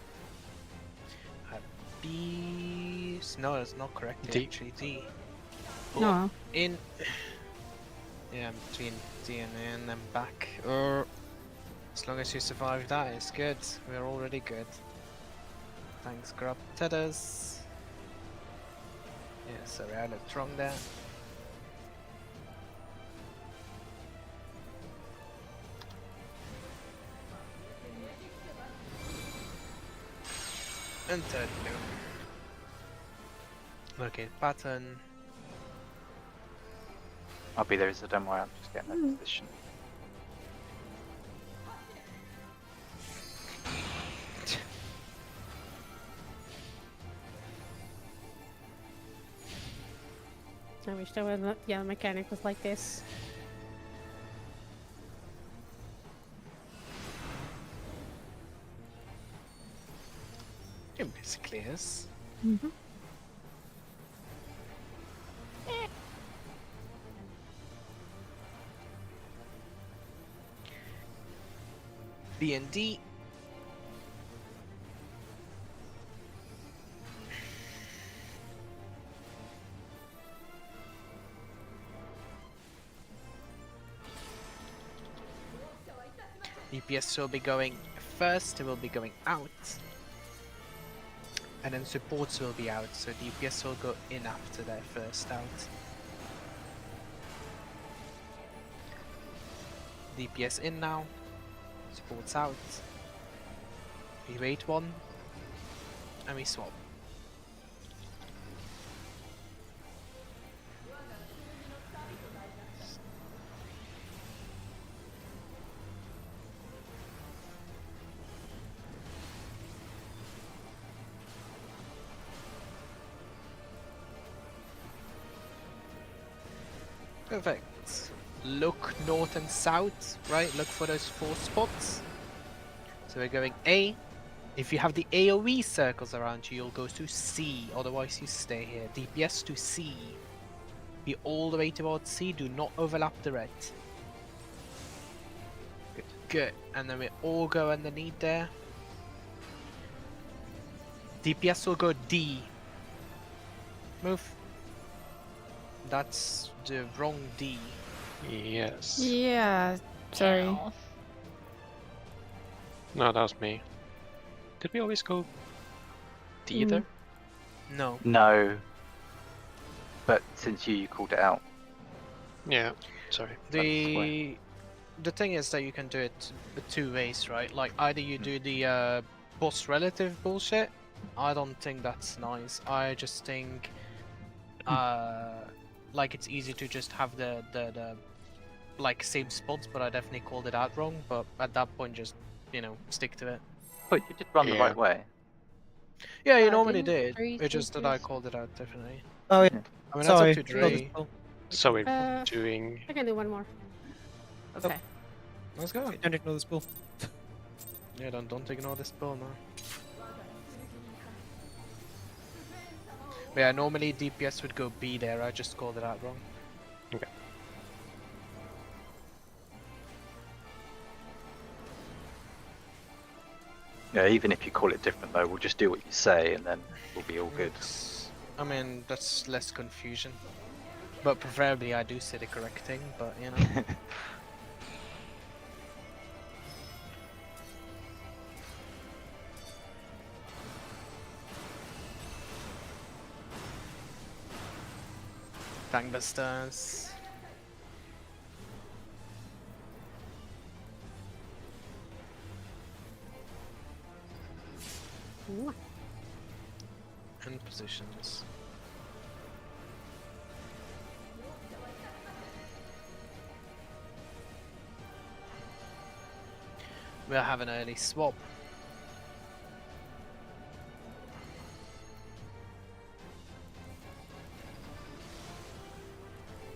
B. No, it's not correct. D. Actually, D. No. In. Yeah, between D and A and then back. Or as long as you survive that, it's good. We're already good. Thanks, Grub Tethers. Yeah, sorry, I looked wrong there. And third blue. Okay, pattern. I'll be there, so don't worry. I'm just getting that position. I wish there was not, yeah, mechanic was like this. It basically is. Mm-hmm. B and D. DPS will be going first, it will be going out. And then supports will be out, so DPS will go in after their first out. DPS in now, supports out. We wait one, and we swap. Perfect. Look north and south, right? Look for those 4 spots. So we're going A. If you have the AoE circles around you, you'll go to C. Otherwise, you stay here. DPS to C. Be all the way towards C. Do not overlap the red. Good. Good. And then we all go underneath there. DPS will go D. Move. That's the wrong D. Yes. Yeah. Sorry. Ow. No, that was me. Did we always go D there? No. No. But since you called it out. Yeah. Sorry. The thing is that you can do it 2 ways, right? Like either you do the boss relative bullshit. I don't think that's nice. I just think like it's easy to just have the like same spots, but I definitely called it out wrong. But at that point, just stick to it. But you did run the Yeah. right way. Yeah, you normally didn't did. Dre It's just that I choose- called it out differently. Oh yeah. I mean, Sorry. that's up to Not Dre. this ball. So we're Uh, doing. I can do one more. Okay. Let's go. Okay, don't ignore this ball. Yeah, don't ignore this ball now. But yeah, normally DPS would go B there. I just called it out wrong. Okay. Yeah, even if you call it different though, we'll just do what you say and then we'll be all good. I mean, that's less confusion. But preferably I do say the correct thing, but you know. Gangbusters. Mwah. And positions. We'll have an early swap.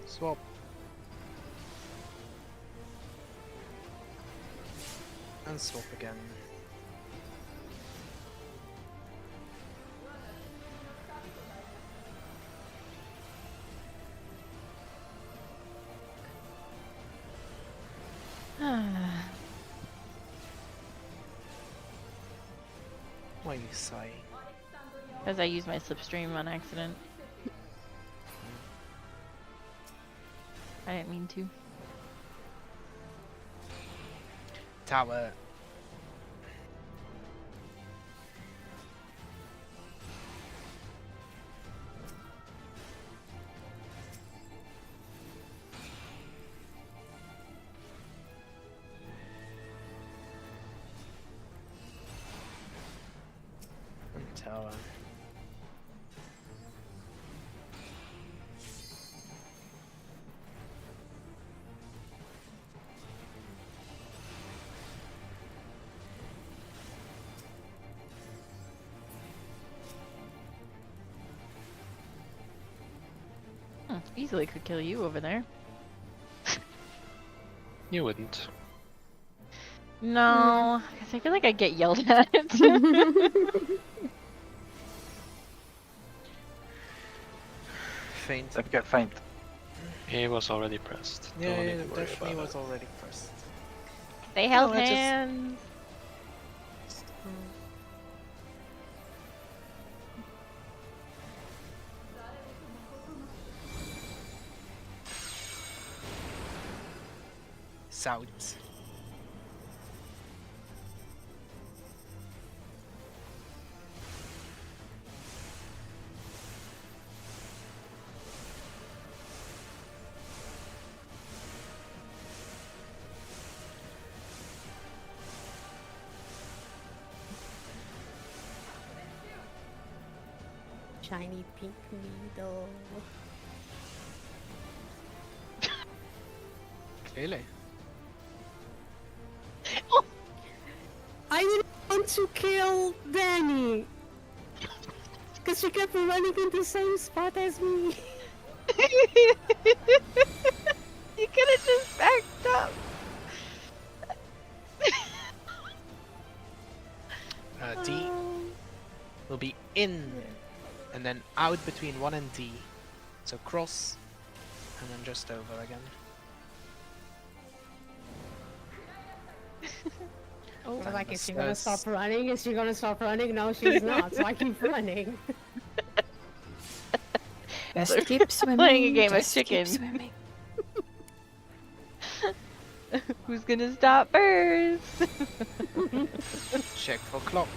Swap. And swap again. Why are you sighing? Because I used my slipstream on accident. I didn't mean to. Tower. And tower. Easily could kill you over there. You wouldn't. No, because I feel like I get yelled at. Faint. Don't forget faint. He was already pressed. Yeah, Don't yeah, need to worry definitely about was already pressed. They held I just- hands. South. Shiny pink needle. Clearly. I didn't want to kill Danny! Because she kept running in the same spot as me. You could have just backed up. D will be in and then out between 1 and D. So cross and then just over again. I was And like, the is she gonna stairs. stop running? Is she gonna stop running? No, she's not, so I keep running. Just They're keep swimming. playing a game of just keep chicken. swimming. Who's gonna stop first? Check for clock.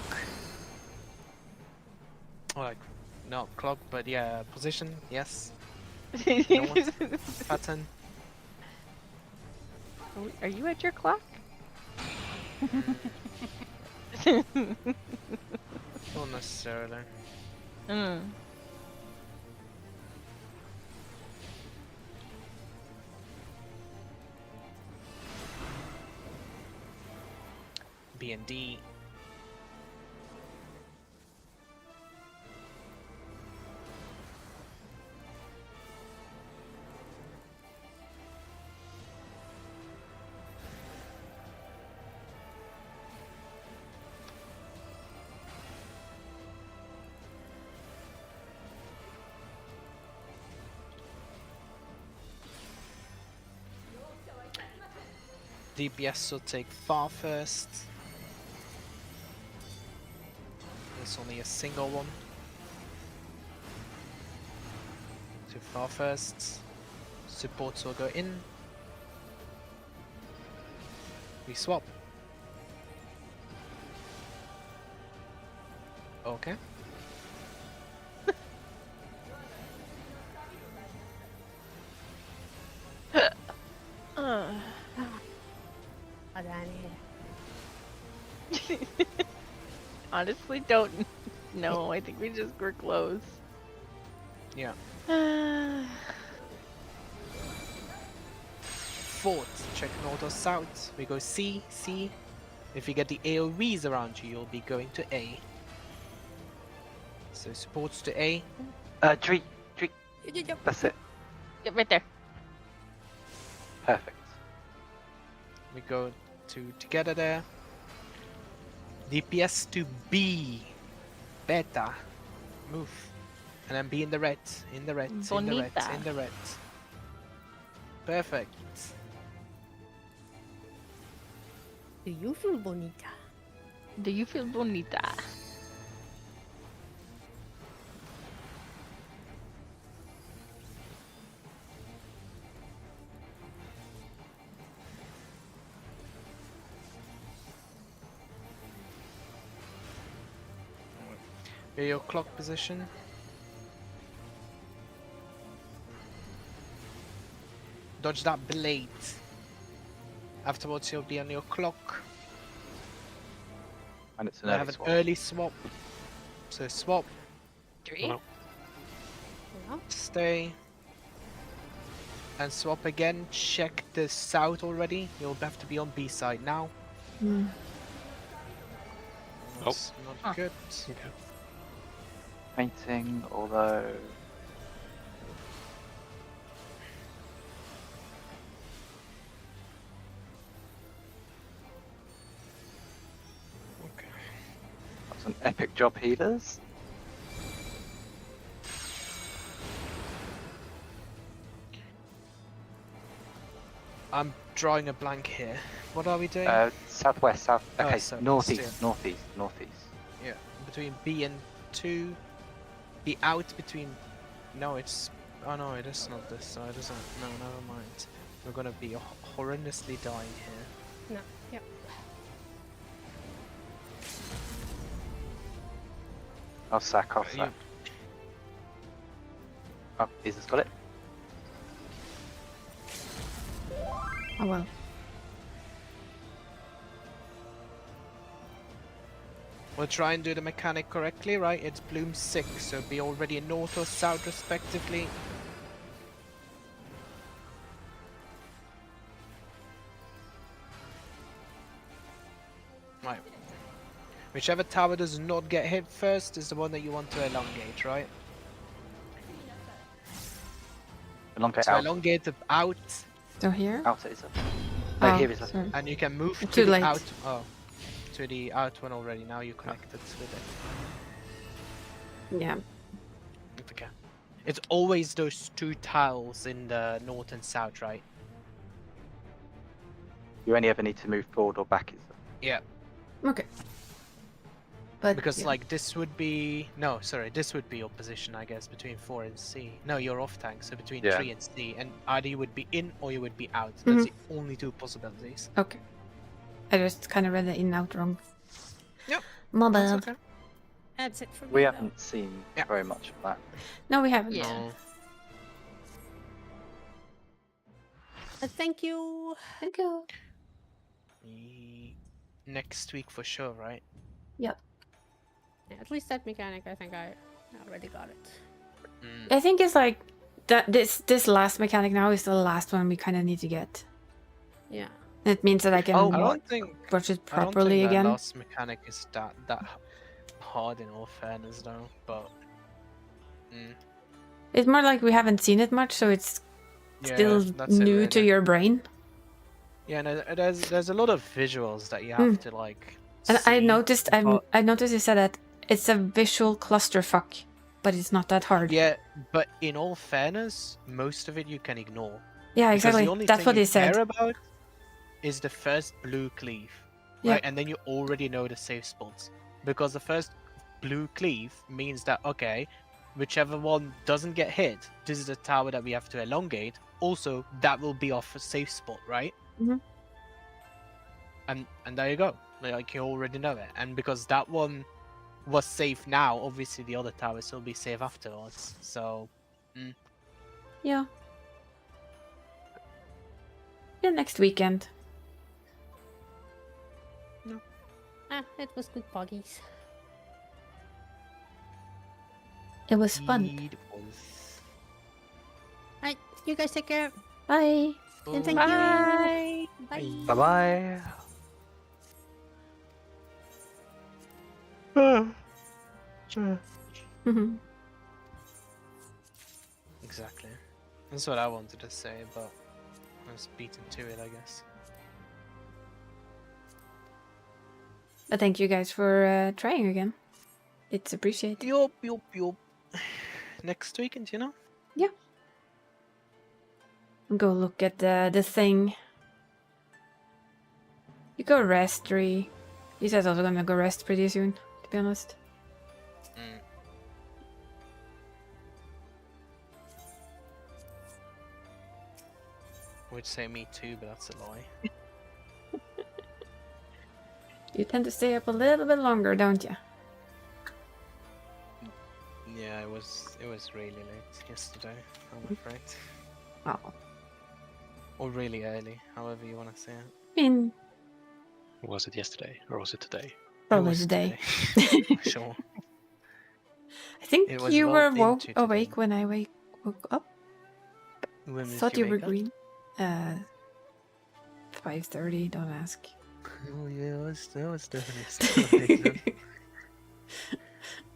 Or like, not clock, but yeah, position, yes. No one's pattern. Are you at your clock? Not necessarily. Mm. B and D. DPS will take far first. There's only a single one. Too far first. Supports will go in. We swap. Okay. Oh, Danny. Honestly, don't know. I think we just were close. Yeah. Uh, Fort, check north or south. We go C, C. If you get the AoVs around you, you'll be going to A. So supports to A. Tree. That's it. get right there. Perfect. We go together there. DPS to B. Beta. Move. And then be in the red. In the red. In the red. Bonita. In the red. Perfect. Do you feel bonita? Do you feel bonita? Your clock position. Dodge that blade. Afterwards, you'll be on your clock. And it's an I early have an swap. early swap. So swap, 3. No. Yeah. stay, and swap again. Check the south already. You'll have to be on B side now. Mm. That's not good. Okay. Painting, although Okay. that's an epic job, healers. I'm drawing a blank here. What are we doing? Southwest, south. Oh, Okay, so- northeast, still. northeast. Yeah, between B and 2. Be out between. No, it's. Oh no, it is not this side, is it? No, never mind. We're gonna be horrendously dying here. No. Yep. I'll sack. You- Oh, Isa's got it. Oh well. We'll try and do the mechanic correctly, right? It's bloom 6, so be already in north or south respectively. Right. Whichever tower does not get hit first is the one that you want to elongate, right? Elongate So out. elongate the out, So here? Out it is. Oh, No, here is. sorry. and you can move Too to the late. out. Oh, to the out one already. Now you connected with it. Yeah. It's okay. It's always those two tiles in the north and south, right? You only ever need to move forward or back. Yeah. Okay. But Because yeah. like this would be this would be your position, I guess, between 4 and C. No, you're off tank, so between Yeah. 3 and C, and either you would be in or you would be out. That's the only two possibilities. Okay. I just kind of read the in out wrong. Yep. My That's bad. okay. That's it for me. We though. haven't seen Yeah. very much of that. No, we haven't. Yeah. No. Thank you. Thank you. Next week for sure, right? Yep. Yeah, at least that mechanic, I think I already got it. Mm. I think it's like that. This last mechanic now is the last one we kind of need to get. Yeah. It means that I can Oh, I don't think watch it I don't properly think again. that last mechanic is that hard in all fairness, though. But It's more like we haven't seen it much, so it's yeah, still that's it, new to really. your brain. Yeah, no, there's a lot of visuals that you have to like. And I see, noticed, but- I noticed you said that it's a visual clusterfuck, but it's not that hard. Yeah, but in all fairness, most of it you can ignore. Yeah, Because exactly. the only That's thing what you he said. care about is the first blue cleave, Yeah. right? And then you already know the safe spots, because the first blue cleave means that, okay, whichever one doesn't get hit, this is the tower that we have to elongate. Also, that will be off a safe spot, right? Mhm. And there you go. Like, you already know it. And because that one was safe now, obviously the other towers will be safe afterwards. So, Yeah. Yeah, next weekend. It was good buggies. It was fun. it was. Alright, you guys take care. Bye. And thank Bye. you. Bye. Bye bye. Mhm. Exactly. That's what I wanted to say, but I was beaten to it, I guess. But thank you guys for trying again. It's appreciated. Yup. Next weekend, you know? Go look at the thing. You go rest, Ree. He says also gonna go rest pretty soon, to be honest. Would say me too, but that's a lie. You tend to stay up a little bit longer, don't you? Yeah, it was really late yesterday, I'm afraid. Oh. Or really early, however you want to say it. I mean, Was it yesterday or was it today? probably was today. Sure. I think It was you were well into today. awake when I woke up. When did Thought you were wake up? green. 5:30. Don't ask. Oh yeah, I was definitely still awake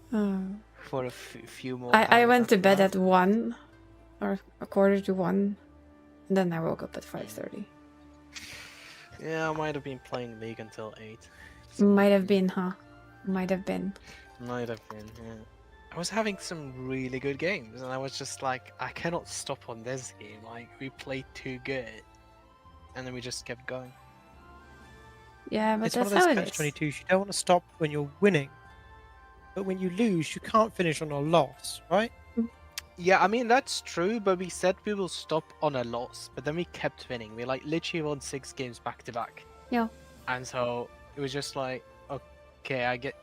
then. For a few more I hours went to after bed that. at 1 or a quarter to 1, and then I woke up at 5:30. Yeah, I might have been playing League until 8. Might have been, huh? Might have been. Might have been, yeah. I was having some really good games, and I was just like, I cannot stop on this game. Like, we played too good. And then we just kept going. Yeah, but It's one that's of those how it is. catch-22s. You don't want to stop when you're winning, but when you lose, you can't finish on a loss, right? Yeah, I mean, that's true, but we said we will stop on a loss, but then we kept winning. We, like, literally won 6 games back to back. Yeah. And so, it was just like, okay, I get...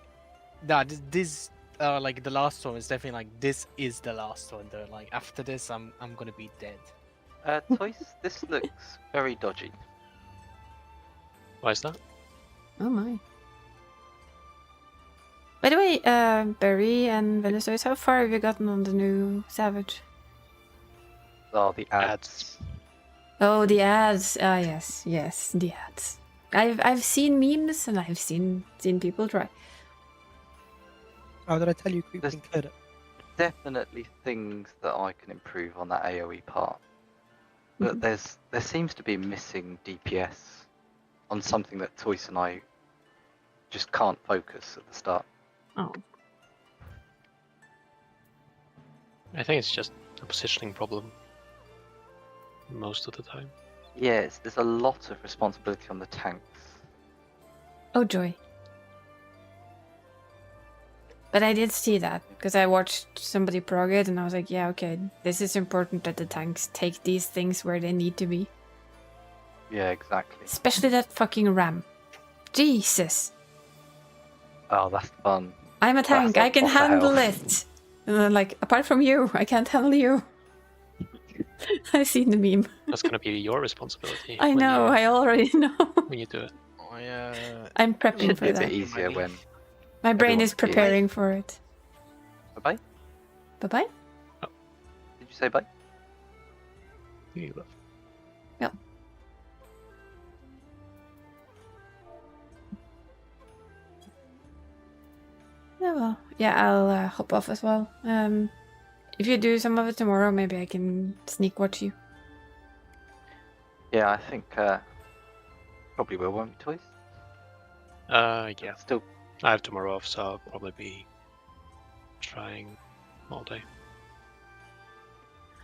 Nah, this like, the last one is definitely like, this is the last one, though. Like, after this, I'm gonna be dead. Toys, this looks very dodgy. Why is that? Oh my. By the way, Barry and Venezuela, how far have you gotten on the new Savage? Oh, the ads. Oh, the ads. Ah, yes, the ads. I've seen memes and I've seen people try. Oh, did I tell you Creeping There's- cleared it? Definitely things that I can improve on that AoE part. But there seems to be missing DPS on something that Toys and I just can't focus at the start. Oh. I think it's just a positioning problem most of the time. Yes, there's a lot of responsibility on the tanks. Oh, joy. But I did see that, because I watched somebody prog it, and I was like, yeah, okay, this is important that the tanks take these things where they need to be. Yeah, exactly. Especially that fucking ram. Jesus. Oh, that's fun. I'm a tank, That's I can what the hell? handle it. And then, like, apart from you, I can't handle you. I've seen the meme. That's gonna be your responsibility. I when know, you- I already know. when you do it. I'm prepping Should for be a that. bit easier when. My brain is everyone's here. preparing for it. Bye bye. Bye-bye. Did you say bye? You love. Yep. Yeah, well, yeah, I'll hop off as well. If you do some of it tomorrow, maybe I can sneak watch you. Yeah, I think probably will, won't we, Toys? Yeah. Still, I have tomorrow off, so I'll probably be trying all day.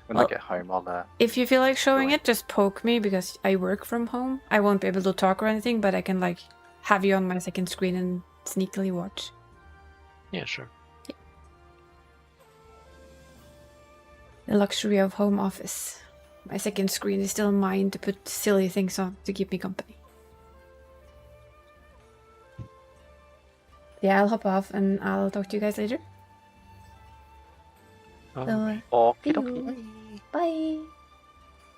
when Well, I get home, I'll. If you feel like showing Join. it, just poke me because I work from home. I won't be able to talk or anything, but I can like have you on my second screen and sneakily watch. Yeah, sure. The luxury of home office. My second screen is still mine to put silly things on to keep me company. Yeah, I'll hop off and I'll talk to you guys later. Oh, So, Okie see dokie. you. Bye.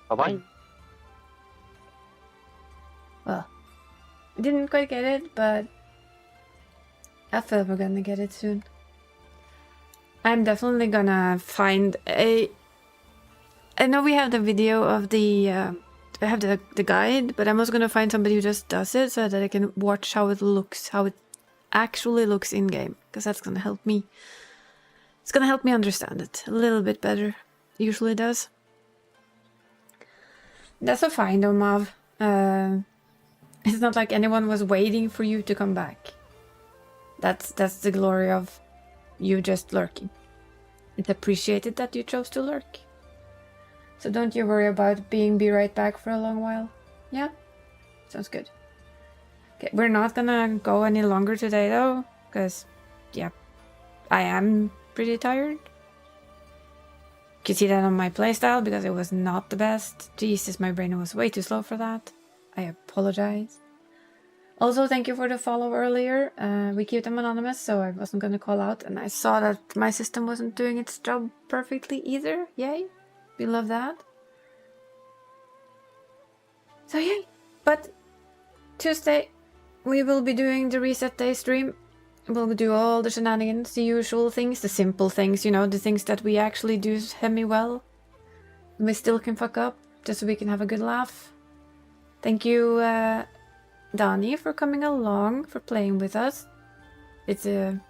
Bye bye. Well, we didn't quite get it, but I feel we're gonna get it soon. I'm definitely gonna find a... I know we have the video of the... I have the guide, but I'm also gonna find somebody who just does it so that I can watch how it looks, how it actually looks in-game, because that's gonna help me. It's gonna help me understand it a little bit better. Usually does. That's a fine though, Mav. It's not like anyone was waiting for you to come back. That's the glory of you just lurking. It's appreciated that you chose to lurk. So don't you worry about be right back for a long while. Yeah? Sounds good. Okay, we're not gonna go any longer today though, because, yeah, I am pretty tired. You can see that on my playstyle because it was not the best. Jesus, my brain was way too slow for that. I apologize. Also, thank you for the follow earlier. We keep them anonymous, so I wasn't going to call out. And I saw that my system wasn't doing its job perfectly either. Yay. We love that. So yay. But Tuesday, we will be doing the Reset Day stream. We'll do all the shenanigans, the usual things, the simple things, you know, the things that we actually do semi well. We still can fuck up, just so we can have a good laugh. Thank you, Dani, for coming along, for playing with us. It's it's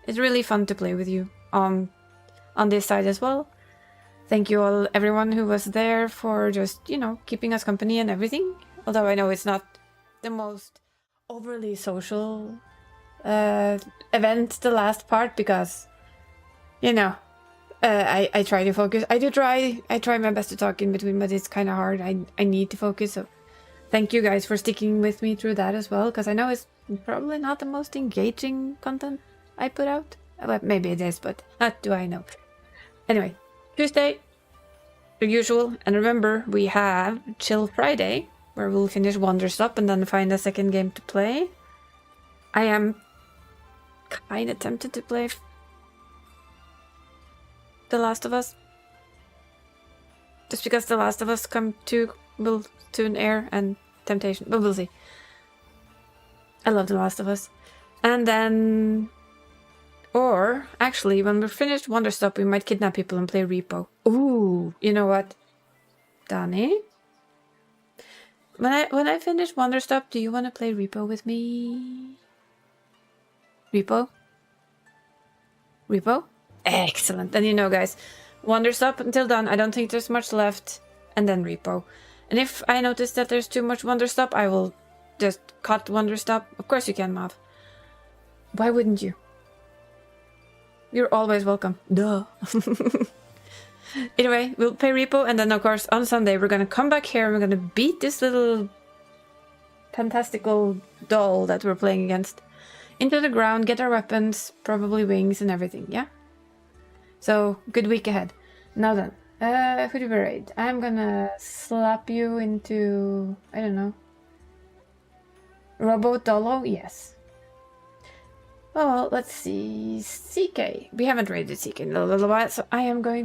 really fun to play with you on this side as well. Thank you all, everyone who was there for just, you know, keeping us company and everything. Although I know it's not the most overly social event, the last part, because, you know, I try to focus. I try my best to talk in between, but it's kind of hard. I need to focus, so thank you guys for sticking with me through that as well, because I know it's probably not the most engaging content I put out. Well, maybe it is, but what do I know? Anyway, Tuesday, the usual, and remember, we have Chill Friday, where we'll finish Wonderstop and then find a second game to play. I am kind of tempted to play The Last of Us. Just because The Last of Us will soon air, and Temptation, but we'll see. I love The Last of Us. And then... Or, actually, when we're finished Wonderstop, we might kidnap people and play Repo. Ooh, you know what? Dani? When I finish Wonderstop, do you want to play Repo with me? Repo? Repo? Excellent. Then you know, guys. Wonderstop until done. I don't think there's much left. And then Repo. And if I notice that there's too much Wonderstop, I will just cut Wonderstop. Of course you can, Mav. Why wouldn't you? You're always welcome. Duh. Anyway, we'll play Repo, and then of course on Sunday we're gonna come back here and we're gonna beat this little fantastical doll that we're playing against into the ground, get our weapons, probably wings and everything, yeah? So, good week ahead. Now then, who do we raid? I'm gonna slap you into, I don't know, Robo Dolo? Yes. Oh, well, let's see. CK. We haven't raided CK in a little while, so I am going to